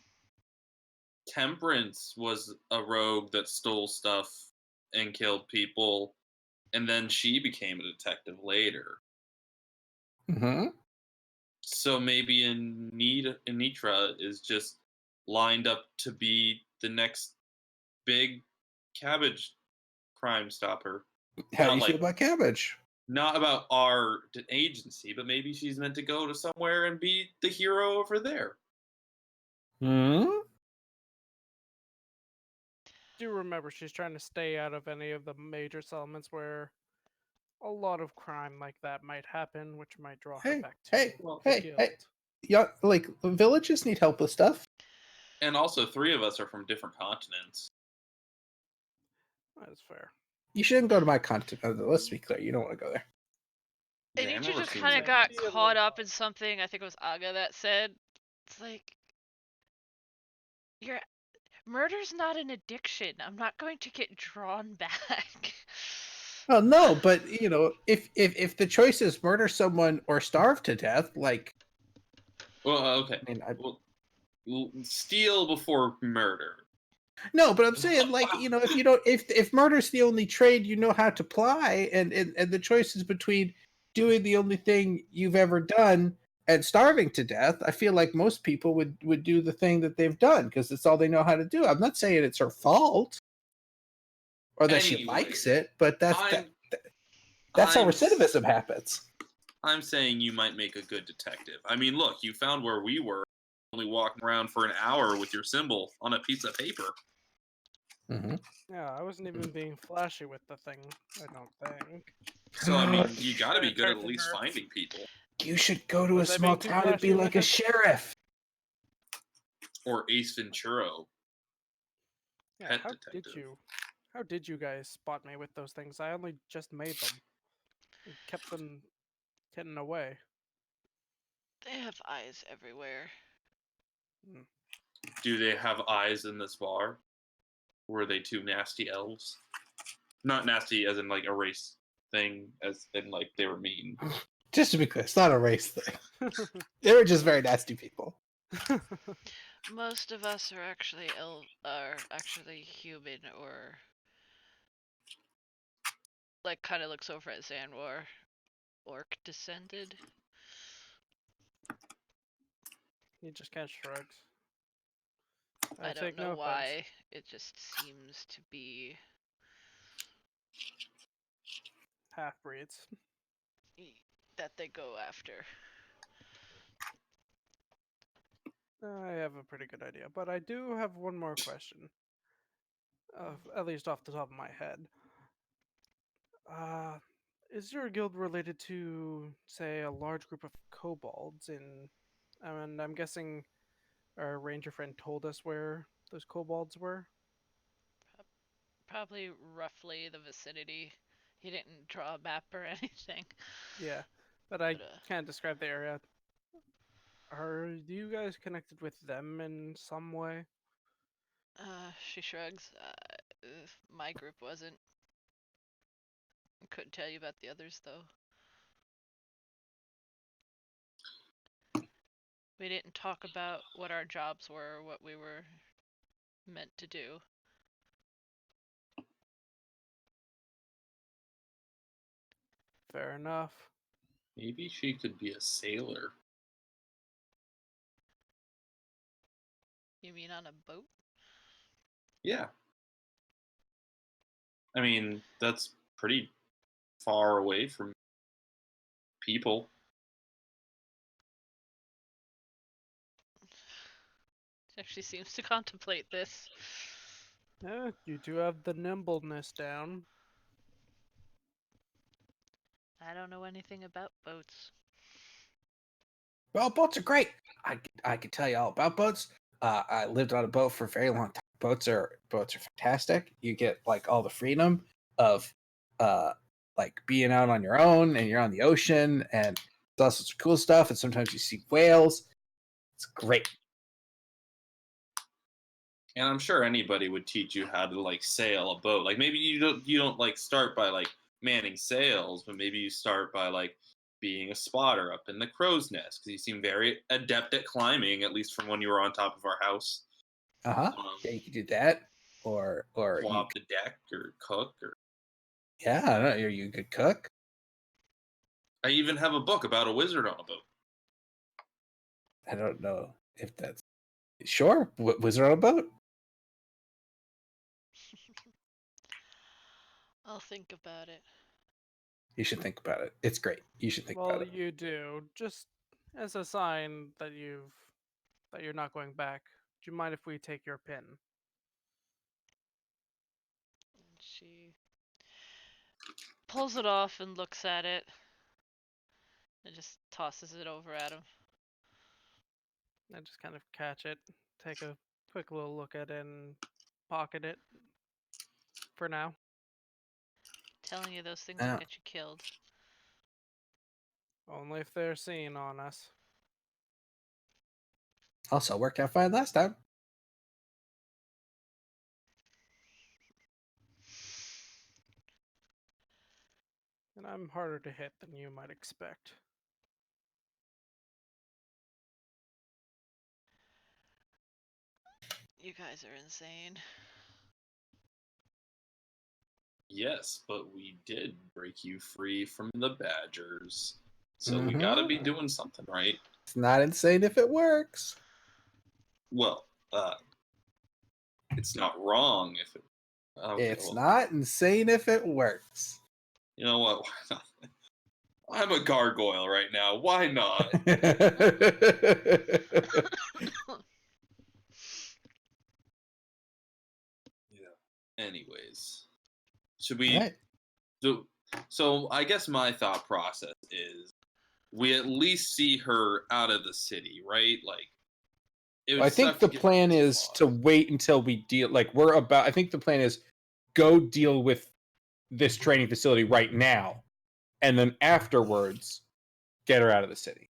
[SPEAKER 5] Temperance was a rogue that stole stuff and killed people, and then she became a detective later.
[SPEAKER 4] Mm-hmm.
[SPEAKER 5] So maybe Anitra is just lined up to be the next big cabbage crime stopper.
[SPEAKER 4] How do
[SPEAKER 5] Not
[SPEAKER 4] you
[SPEAKER 5] like
[SPEAKER 4] feel about cabbage?
[SPEAKER 5] not about our agency, but maybe she's meant to go to somewhere and be the hero over there.
[SPEAKER 4] Hmm.
[SPEAKER 3] Do remember she's trying to stay out of any of the major settlements where a lot of crime like that might happen, which might draw her back to the guild.
[SPEAKER 4] Yeah, like villages need help with stuff.
[SPEAKER 5] And also, 3 of us are from different continents.
[SPEAKER 3] That's fair.
[SPEAKER 4] You shouldn't go to my continent. Let's be clear, you don't want to go there.
[SPEAKER 2] And you
[SPEAKER 5] Xanroar
[SPEAKER 2] just
[SPEAKER 5] seems
[SPEAKER 2] kind of
[SPEAKER 5] like-
[SPEAKER 2] got
[SPEAKER 3] Be a little
[SPEAKER 2] caught up
[SPEAKER 3] fun.
[SPEAKER 2] in something. I think it was Aga that said, "It's like your murder's not an addiction. I'm not going to get drawn back."
[SPEAKER 4] Well, no, but if the choice is murder someone or starve to death, like,
[SPEAKER 5] Well, okay.
[SPEAKER 4] I mean,
[SPEAKER 5] Well, steal before murder.
[SPEAKER 4] no, but I'm saying, like, if murder's the only trade you know how to ply, and the choice is between doing the only thing you've ever done and starving to death, I feel like most people would do the thing that they've done because it's all they know how to do. I'm not saying it's her fault or that she
[SPEAKER 5] Anyway,
[SPEAKER 4] likes it, but that's
[SPEAKER 5] I'm-
[SPEAKER 4] how
[SPEAKER 5] I'm
[SPEAKER 4] recidivism happens.
[SPEAKER 5] I'm saying you might make a good detective. I mean, look, you found where we were, only walking around for an hour with your symbol on a piece of paper.
[SPEAKER 4] Mm-hmm.
[SPEAKER 3] Yeah, I wasn't even being flashy with the thing, I don't think.
[SPEAKER 5] So, I mean, you gotta be good at
[SPEAKER 3] Attracted
[SPEAKER 5] least
[SPEAKER 3] her.
[SPEAKER 5] finding people.
[SPEAKER 4] You should go to a
[SPEAKER 3] Was I
[SPEAKER 4] small
[SPEAKER 3] being too
[SPEAKER 4] town and be
[SPEAKER 3] flashy
[SPEAKER 4] like
[SPEAKER 3] with
[SPEAKER 4] a
[SPEAKER 3] it?
[SPEAKER 4] sheriff.
[SPEAKER 5] Or Ace Ventura.
[SPEAKER 3] Yeah,
[SPEAKER 5] Pet
[SPEAKER 3] how
[SPEAKER 5] detective.
[SPEAKER 3] did you guys spot me with those things? I only just made them. And kept them hidden away.
[SPEAKER 2] They have eyes everywhere.
[SPEAKER 5] Do they have eyes in this bar? Were they 2 nasty elves? Not nasty as in like a race thing, as in like they were mean.
[SPEAKER 4] Just to be clear, it's not a race thing. They were just very nasty people.
[SPEAKER 2] Most of us are actually human, or like kind of looks over at Xanroar, orc descended.
[SPEAKER 3] He just kind of shrugs.
[SPEAKER 2] I don't
[SPEAKER 3] take
[SPEAKER 2] know
[SPEAKER 3] no
[SPEAKER 2] why.
[SPEAKER 3] offense.
[SPEAKER 2] It just seems to be
[SPEAKER 3] Half-breeds.
[SPEAKER 2] that they go after.
[SPEAKER 3] I have a pretty good idea, but I do have one more question. At least off the top of my head. Is your guild related to, say, a large group of kobolds in... And I'm guessing our ranger friend told us where those kobolds were?
[SPEAKER 2] Probably roughly the vicinity. He didn't draw a map or anything.
[SPEAKER 3] Yeah, but I
[SPEAKER 2] But,
[SPEAKER 3] can't describe the area. Are you guys connected with them in some way?
[SPEAKER 2] She shrugs. My group wasn't. Couldn't tell you about the others though. We didn't talk about what our jobs were or what we were meant to do.
[SPEAKER 3] Fair enough.
[SPEAKER 5] Maybe she could be a sailor.
[SPEAKER 2] You mean on a boat?
[SPEAKER 5] Yeah. I mean, that's pretty far away from people.
[SPEAKER 2] She actually seems to contemplate this.
[SPEAKER 3] Yeah, you do have the nimbleness down.
[SPEAKER 2] I don't know anything about boats.
[SPEAKER 4] Well, boats are great. I can tell you all about boats. I lived on a boat for a very long time. Boats are fantastic. You get like all the freedom of like being out on your own, and you're on the ocean, and it's all sorts of cool stuff. And sometimes you see whales. It's great.
[SPEAKER 5] And I'm sure anybody would teach you how to like sail a boat. Like maybe you don't like start by like manning sails, but maybe you start by like being a spotter up in the crow's nest because you seem very adept at climbing, at least from when you were on top of our house.
[SPEAKER 4] Yeah, you can do that, or
[SPEAKER 5] Swab the deck or cook or.
[SPEAKER 4] yeah, I don't know. Are you a good cook?
[SPEAKER 5] I even have a book about a wizard on a boat.
[SPEAKER 4] I don't know if that's sure. Wizard on a boat.
[SPEAKER 2] I'll think about it.
[SPEAKER 4] You should think about it. It's great. You should think
[SPEAKER 3] Well,
[SPEAKER 4] about it.
[SPEAKER 3] you do. Just as a sign that you're not going back. Do you mind if we take your pin?
[SPEAKER 2] And she pulls it off and looks at it and just tosses it over at him.
[SPEAKER 3] I just kind of catch it, take a quick little look at it, and pocket it for now.
[SPEAKER 2] Telling you those things
[SPEAKER 4] Yeah.
[SPEAKER 2] will get you killed.
[SPEAKER 3] Only if they're seen on us.
[SPEAKER 4] Also worked out fine last time.
[SPEAKER 3] And I'm harder to hit than you might expect.
[SPEAKER 2] You guys are insane.
[SPEAKER 5] Yes, but we did break you free from the badgers. So we gotta be doing something, right?
[SPEAKER 4] It's not insane if it works.
[SPEAKER 5] Well, it's not wrong if it. Okay,
[SPEAKER 4] It's
[SPEAKER 5] well,
[SPEAKER 4] not insane if it works.
[SPEAKER 5] You know what? Why not? I'm a gargoyle right now. Why not? Yeah. Anyways, should we?
[SPEAKER 4] Right.
[SPEAKER 5] So I guess my thought process is we at least see her out of the city, right? Like, it would
[SPEAKER 4] I
[SPEAKER 5] suck
[SPEAKER 4] think
[SPEAKER 5] to
[SPEAKER 4] the
[SPEAKER 5] get
[SPEAKER 4] plan
[SPEAKER 5] this
[SPEAKER 4] is
[SPEAKER 5] lost.
[SPEAKER 4] to wait until we deal. Like we're about. I think the plan is go deal with this training facility right now, and then afterwards get her out of the city.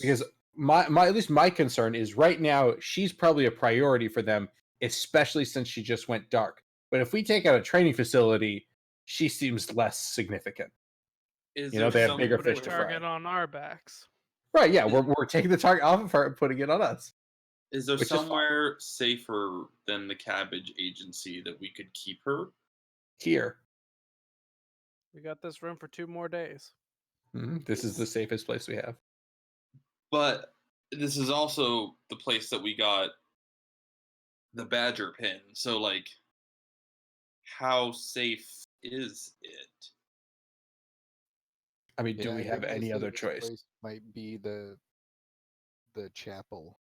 [SPEAKER 4] Because my at least my concern is right now she's probably a priority for them, especially since she just went dark. But if we take out a training facility, she seems less significant.
[SPEAKER 5] Is
[SPEAKER 4] You know,
[SPEAKER 5] there
[SPEAKER 4] they have bigger
[SPEAKER 3] Put a
[SPEAKER 4] fish to fry.
[SPEAKER 3] target on our backs.
[SPEAKER 4] Right? Yeah, we're taking the target off of her and putting it on us.
[SPEAKER 5] Is there
[SPEAKER 4] Which is fine.
[SPEAKER 5] somewhere safer than the cabbage agency that we could keep her?
[SPEAKER 4] Here,
[SPEAKER 3] We got this room for 2 more days.
[SPEAKER 4] this is the safest place we have.
[SPEAKER 5] But this is also the place that we got the badger pin. So, like, how safe is it?
[SPEAKER 4] I mean, do
[SPEAKER 6] Yeah,
[SPEAKER 4] we
[SPEAKER 6] I
[SPEAKER 4] have
[SPEAKER 6] think the
[SPEAKER 4] any other
[SPEAKER 6] safest
[SPEAKER 4] choice?
[SPEAKER 6] place might be the chapel.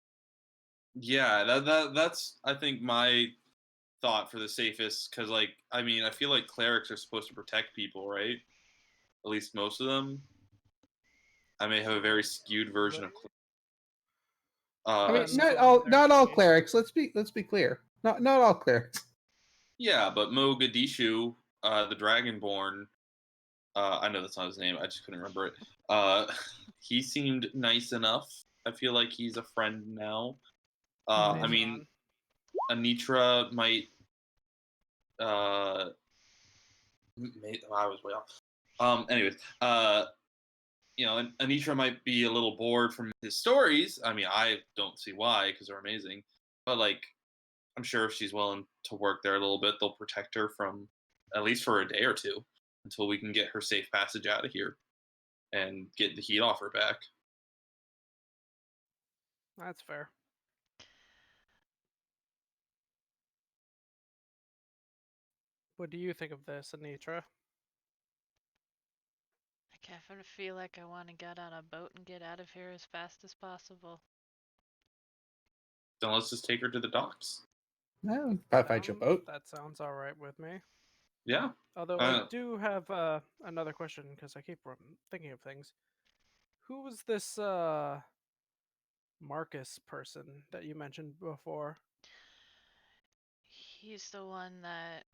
[SPEAKER 5] Yeah, that's I think my thought for the safest, because like I mean I feel like clerics are supposed to protect people, right? At least most of them. I may have a very skewed version of.
[SPEAKER 4] I mean,
[SPEAKER 3] Depends
[SPEAKER 4] not
[SPEAKER 3] on
[SPEAKER 4] all
[SPEAKER 3] their faith.
[SPEAKER 4] clerics. Let's be clear. Not all clerics.
[SPEAKER 5] Yeah, but Mogadishu, the Dragonborn, I know that's not his name. I just couldn't remember it. He seemed nice enough. I feel like he's a friend now. I mean, Anitra might. I was way off. Anyways, you know, Anitra might be a little bored from his stories. I mean, I don't see why because they're amazing. But like, I'm sure if she's willing to work there a little bit, they'll protect her from at least for a day or two until we can get her safe passage out of here and get the heat off her back.
[SPEAKER 3] That's fair. What do you think of this, Anitra?
[SPEAKER 2] I kind of feel like I want to get on a boat and get out of here as fast as possible.
[SPEAKER 5] Then let's just take her to the docks.
[SPEAKER 4] No, if I find your boat.
[SPEAKER 3] That sounds alright with me.
[SPEAKER 5] Yeah.
[SPEAKER 3] Although I do have another question because I keep thinking of things. Who was this Marcus person that you mentioned before?
[SPEAKER 2] He's the one that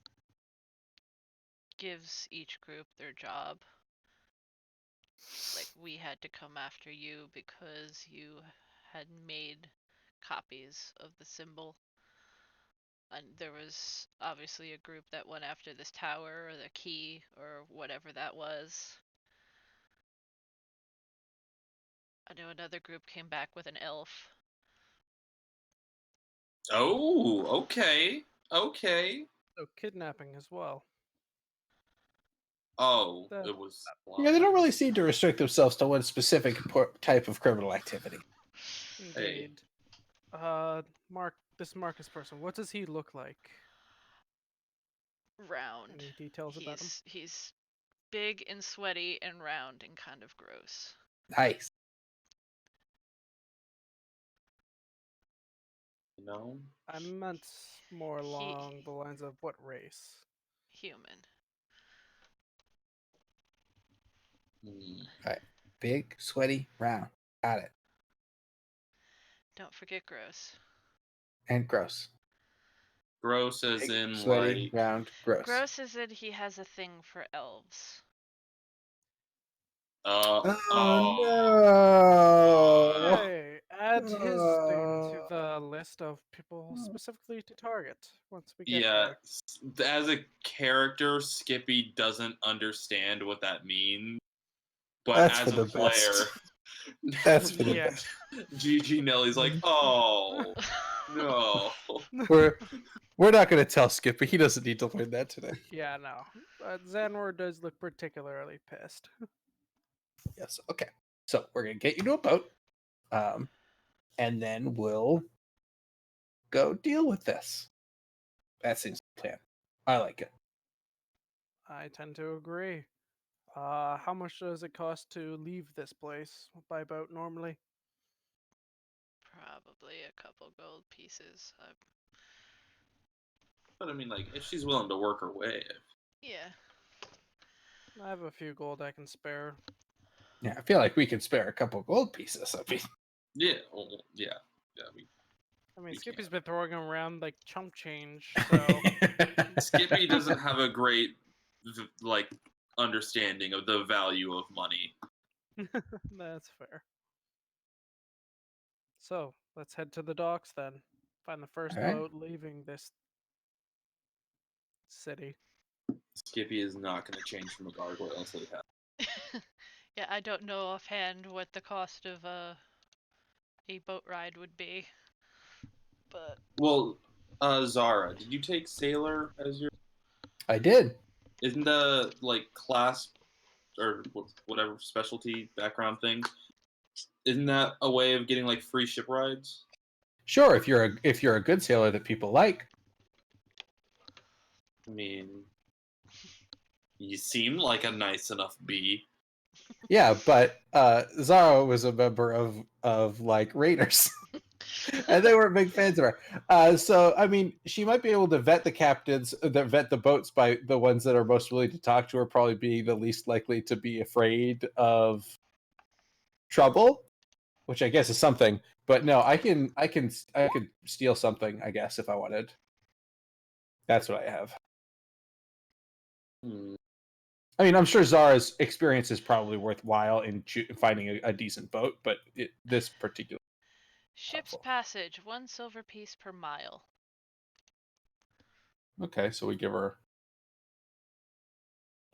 [SPEAKER 2] gives each group their job. Like, we had to come after you because you had made copies of the symbol. And there was obviously a group that went after this tower or the key or whatever that was. I know another group came back with an elf.
[SPEAKER 5] Oh, okay. Okay.
[SPEAKER 3] So kidnapping as well.
[SPEAKER 5] Oh,
[SPEAKER 3] That-
[SPEAKER 5] it was.
[SPEAKER 4] Yeah, they don't really seem to restrict themselves to one specific type of criminal activity.
[SPEAKER 3] Indeed. This Marcus person, what does he look like?
[SPEAKER 2] Round.
[SPEAKER 3] Any details about him?
[SPEAKER 2] He's big and sweaty and round and kind of gross.
[SPEAKER 4] Nice.
[SPEAKER 5] No.
[SPEAKER 3] I meant more along the lines of what race?
[SPEAKER 2] Human.
[SPEAKER 4] Right. Big, sweaty, round. Got it.
[SPEAKER 2] Don't forget gross.
[SPEAKER 4] And gross.
[SPEAKER 5] Gross as
[SPEAKER 4] Big,
[SPEAKER 5] in
[SPEAKER 4] sweaty,
[SPEAKER 5] like.
[SPEAKER 4] round, gross.
[SPEAKER 2] Gross is that he has a thing for elves.
[SPEAKER 4] Oh no!
[SPEAKER 3] Hey, add his name to the list of people specifically to target once we get
[SPEAKER 5] Yeah,
[SPEAKER 3] there.
[SPEAKER 5] as a character, Skippy doesn't understand what that means. But
[SPEAKER 4] That's
[SPEAKER 5] as
[SPEAKER 4] for
[SPEAKER 5] a
[SPEAKER 4] the
[SPEAKER 5] player,
[SPEAKER 4] best. That's for the
[SPEAKER 3] Yeah.
[SPEAKER 4] best.
[SPEAKER 5] GG Nelly's like, oh no.
[SPEAKER 4] We're not going to tell Skippy. He doesn't need to learn that today.
[SPEAKER 3] Yeah, no. Xanroar does look particularly pissed.
[SPEAKER 4] Yes. Okay. So we're going to get you to a boat, and then we'll go deal with this. That seems the plan. I like it.
[SPEAKER 3] I tend to agree. How much does it cost to leave this place by boat normally?
[SPEAKER 2] Probably a couple gold pieces.
[SPEAKER 5] But I mean, like, if she's willing to work her way.
[SPEAKER 2] Yeah.
[SPEAKER 3] I have a few gold I can spare.
[SPEAKER 4] Yeah, I feel like we could spare a couple gold pieces. I mean,
[SPEAKER 5] Yeah, well, yeah.
[SPEAKER 3] I mean,
[SPEAKER 5] We
[SPEAKER 3] Skippy's
[SPEAKER 5] can't.
[SPEAKER 3] been throwing around like chump change, so
[SPEAKER 5] Skippy doesn't have a great, like, understanding of the value of money.
[SPEAKER 3] that's fair. So let's head to the docks then. Find the first
[SPEAKER 4] All right.
[SPEAKER 3] boat leaving this city.
[SPEAKER 5] Skippy is not going to change from a gargoyle until he has.
[SPEAKER 2] Yeah, I don't know offhand what the cost of a boat ride would be. But
[SPEAKER 5] Well, Zara, did you take Sailor as your?
[SPEAKER 4] I did.
[SPEAKER 5] Isn't the like class or whatever specialty background thing? Isn't that a way of getting like free ship rides?
[SPEAKER 4] Sure, if you're a good sailor that people like.
[SPEAKER 5] I mean, you seem like a nice enough bee.
[SPEAKER 4] Yeah, but Zara was a member of like Raiders. And they were big fans of her. So, I mean, she might be able to vet the captains, vet the boats by the ones that are most willing to talk to her, probably being the least likely to be afraid of trouble, which I guess is something. But no, I could steal something, I guess, if I wanted. That's what I have. I mean, I'm sure Zara's experience is probably worthwhile in finding a decent boat, but this particular
[SPEAKER 2] ship's
[SPEAKER 4] helpful.
[SPEAKER 2] passage, 1 silver piece per mile.
[SPEAKER 4] Okay, so we give her,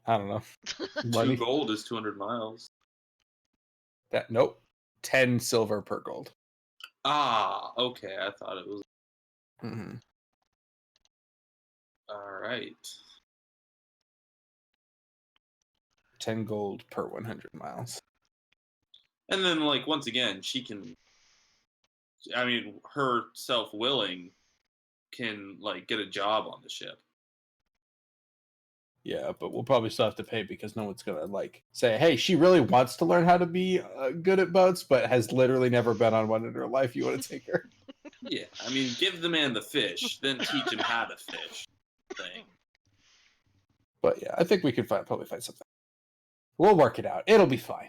[SPEAKER 4] I don't know,
[SPEAKER 5] 2
[SPEAKER 4] money.
[SPEAKER 5] gold is 200 miles.
[SPEAKER 4] Nope, 10 silver per gold.
[SPEAKER 5] Ah, okay. I thought it was.
[SPEAKER 4] Mm-hmm.
[SPEAKER 5] All right.
[SPEAKER 4] 10 gold per 100 miles.
[SPEAKER 5] And then, like, once again, she can. I mean, her self-willing can like get a job on the ship.
[SPEAKER 4] Yeah, but we'll probably still have to pay because no one's gonna like say, "Hey, she really wants to learn how to be good at boats, but has literally never been on one in her life. You want to take her?"
[SPEAKER 5] Yeah, I mean, give the man the fish, then teach him how to fish. Thing.
[SPEAKER 4] But yeah, I think we could probably find something. We'll work it out. It'll be fine.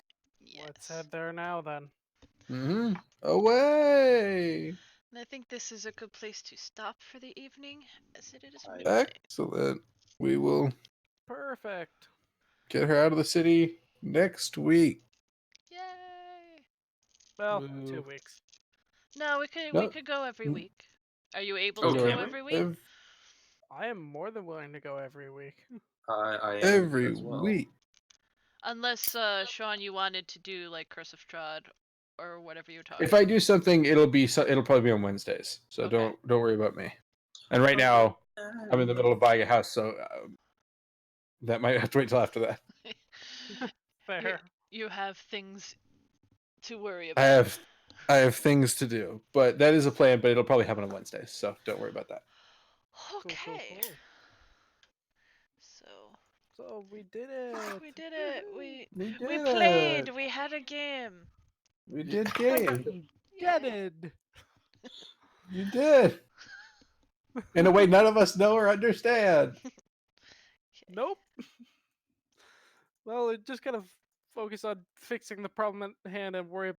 [SPEAKER 3] Let's
[SPEAKER 2] Yes.
[SPEAKER 3] head there now then.
[SPEAKER 4] Mm-hmm. Away.
[SPEAKER 2] And I think this is a good place to stop for the evening, as it is
[SPEAKER 5] I-
[SPEAKER 2] midnight.
[SPEAKER 4] Excellent. We will
[SPEAKER 3] Perfect.
[SPEAKER 4] get her out of the city next week.
[SPEAKER 2] Yay!
[SPEAKER 3] Well,
[SPEAKER 4] Woo.
[SPEAKER 3] 2 weeks.
[SPEAKER 2] No, we
[SPEAKER 4] No.
[SPEAKER 2] could go every
[SPEAKER 4] Mm.
[SPEAKER 2] week. Are you able
[SPEAKER 5] Oh,
[SPEAKER 2] to
[SPEAKER 5] can
[SPEAKER 2] go
[SPEAKER 5] we?
[SPEAKER 2] every week?
[SPEAKER 3] I am more than willing to go every week.
[SPEAKER 5] I am
[SPEAKER 4] Every
[SPEAKER 5] as well.
[SPEAKER 4] week.
[SPEAKER 2] Unless Sean, you wanted to do like Curse of Strahd or whatever you were talking.
[SPEAKER 4] If I do something, it'll probably be on Wednesdays. So
[SPEAKER 2] Okay.
[SPEAKER 4] don't worry about me. And right now, I'm in the middle of buying a house, so that might have to wait till after that.
[SPEAKER 3] Fair.
[SPEAKER 2] You have things to worry
[SPEAKER 4] I
[SPEAKER 2] about.
[SPEAKER 4] have things to do, but that is a plan. But it'll probably happen on Wednesdays, so don't worry about that.
[SPEAKER 2] Okay.
[SPEAKER 3] Cool.
[SPEAKER 2] So
[SPEAKER 3] So we did it.
[SPEAKER 2] we did it. We
[SPEAKER 4] did
[SPEAKER 2] played.
[SPEAKER 4] it.
[SPEAKER 2] We had a game.
[SPEAKER 4] We did game.
[SPEAKER 3] Get
[SPEAKER 2] Yay.
[SPEAKER 3] it.
[SPEAKER 4] You did. In a way none of us know or understand.
[SPEAKER 3] Nope. Well, it just gotta focus on fixing the problem at hand and worry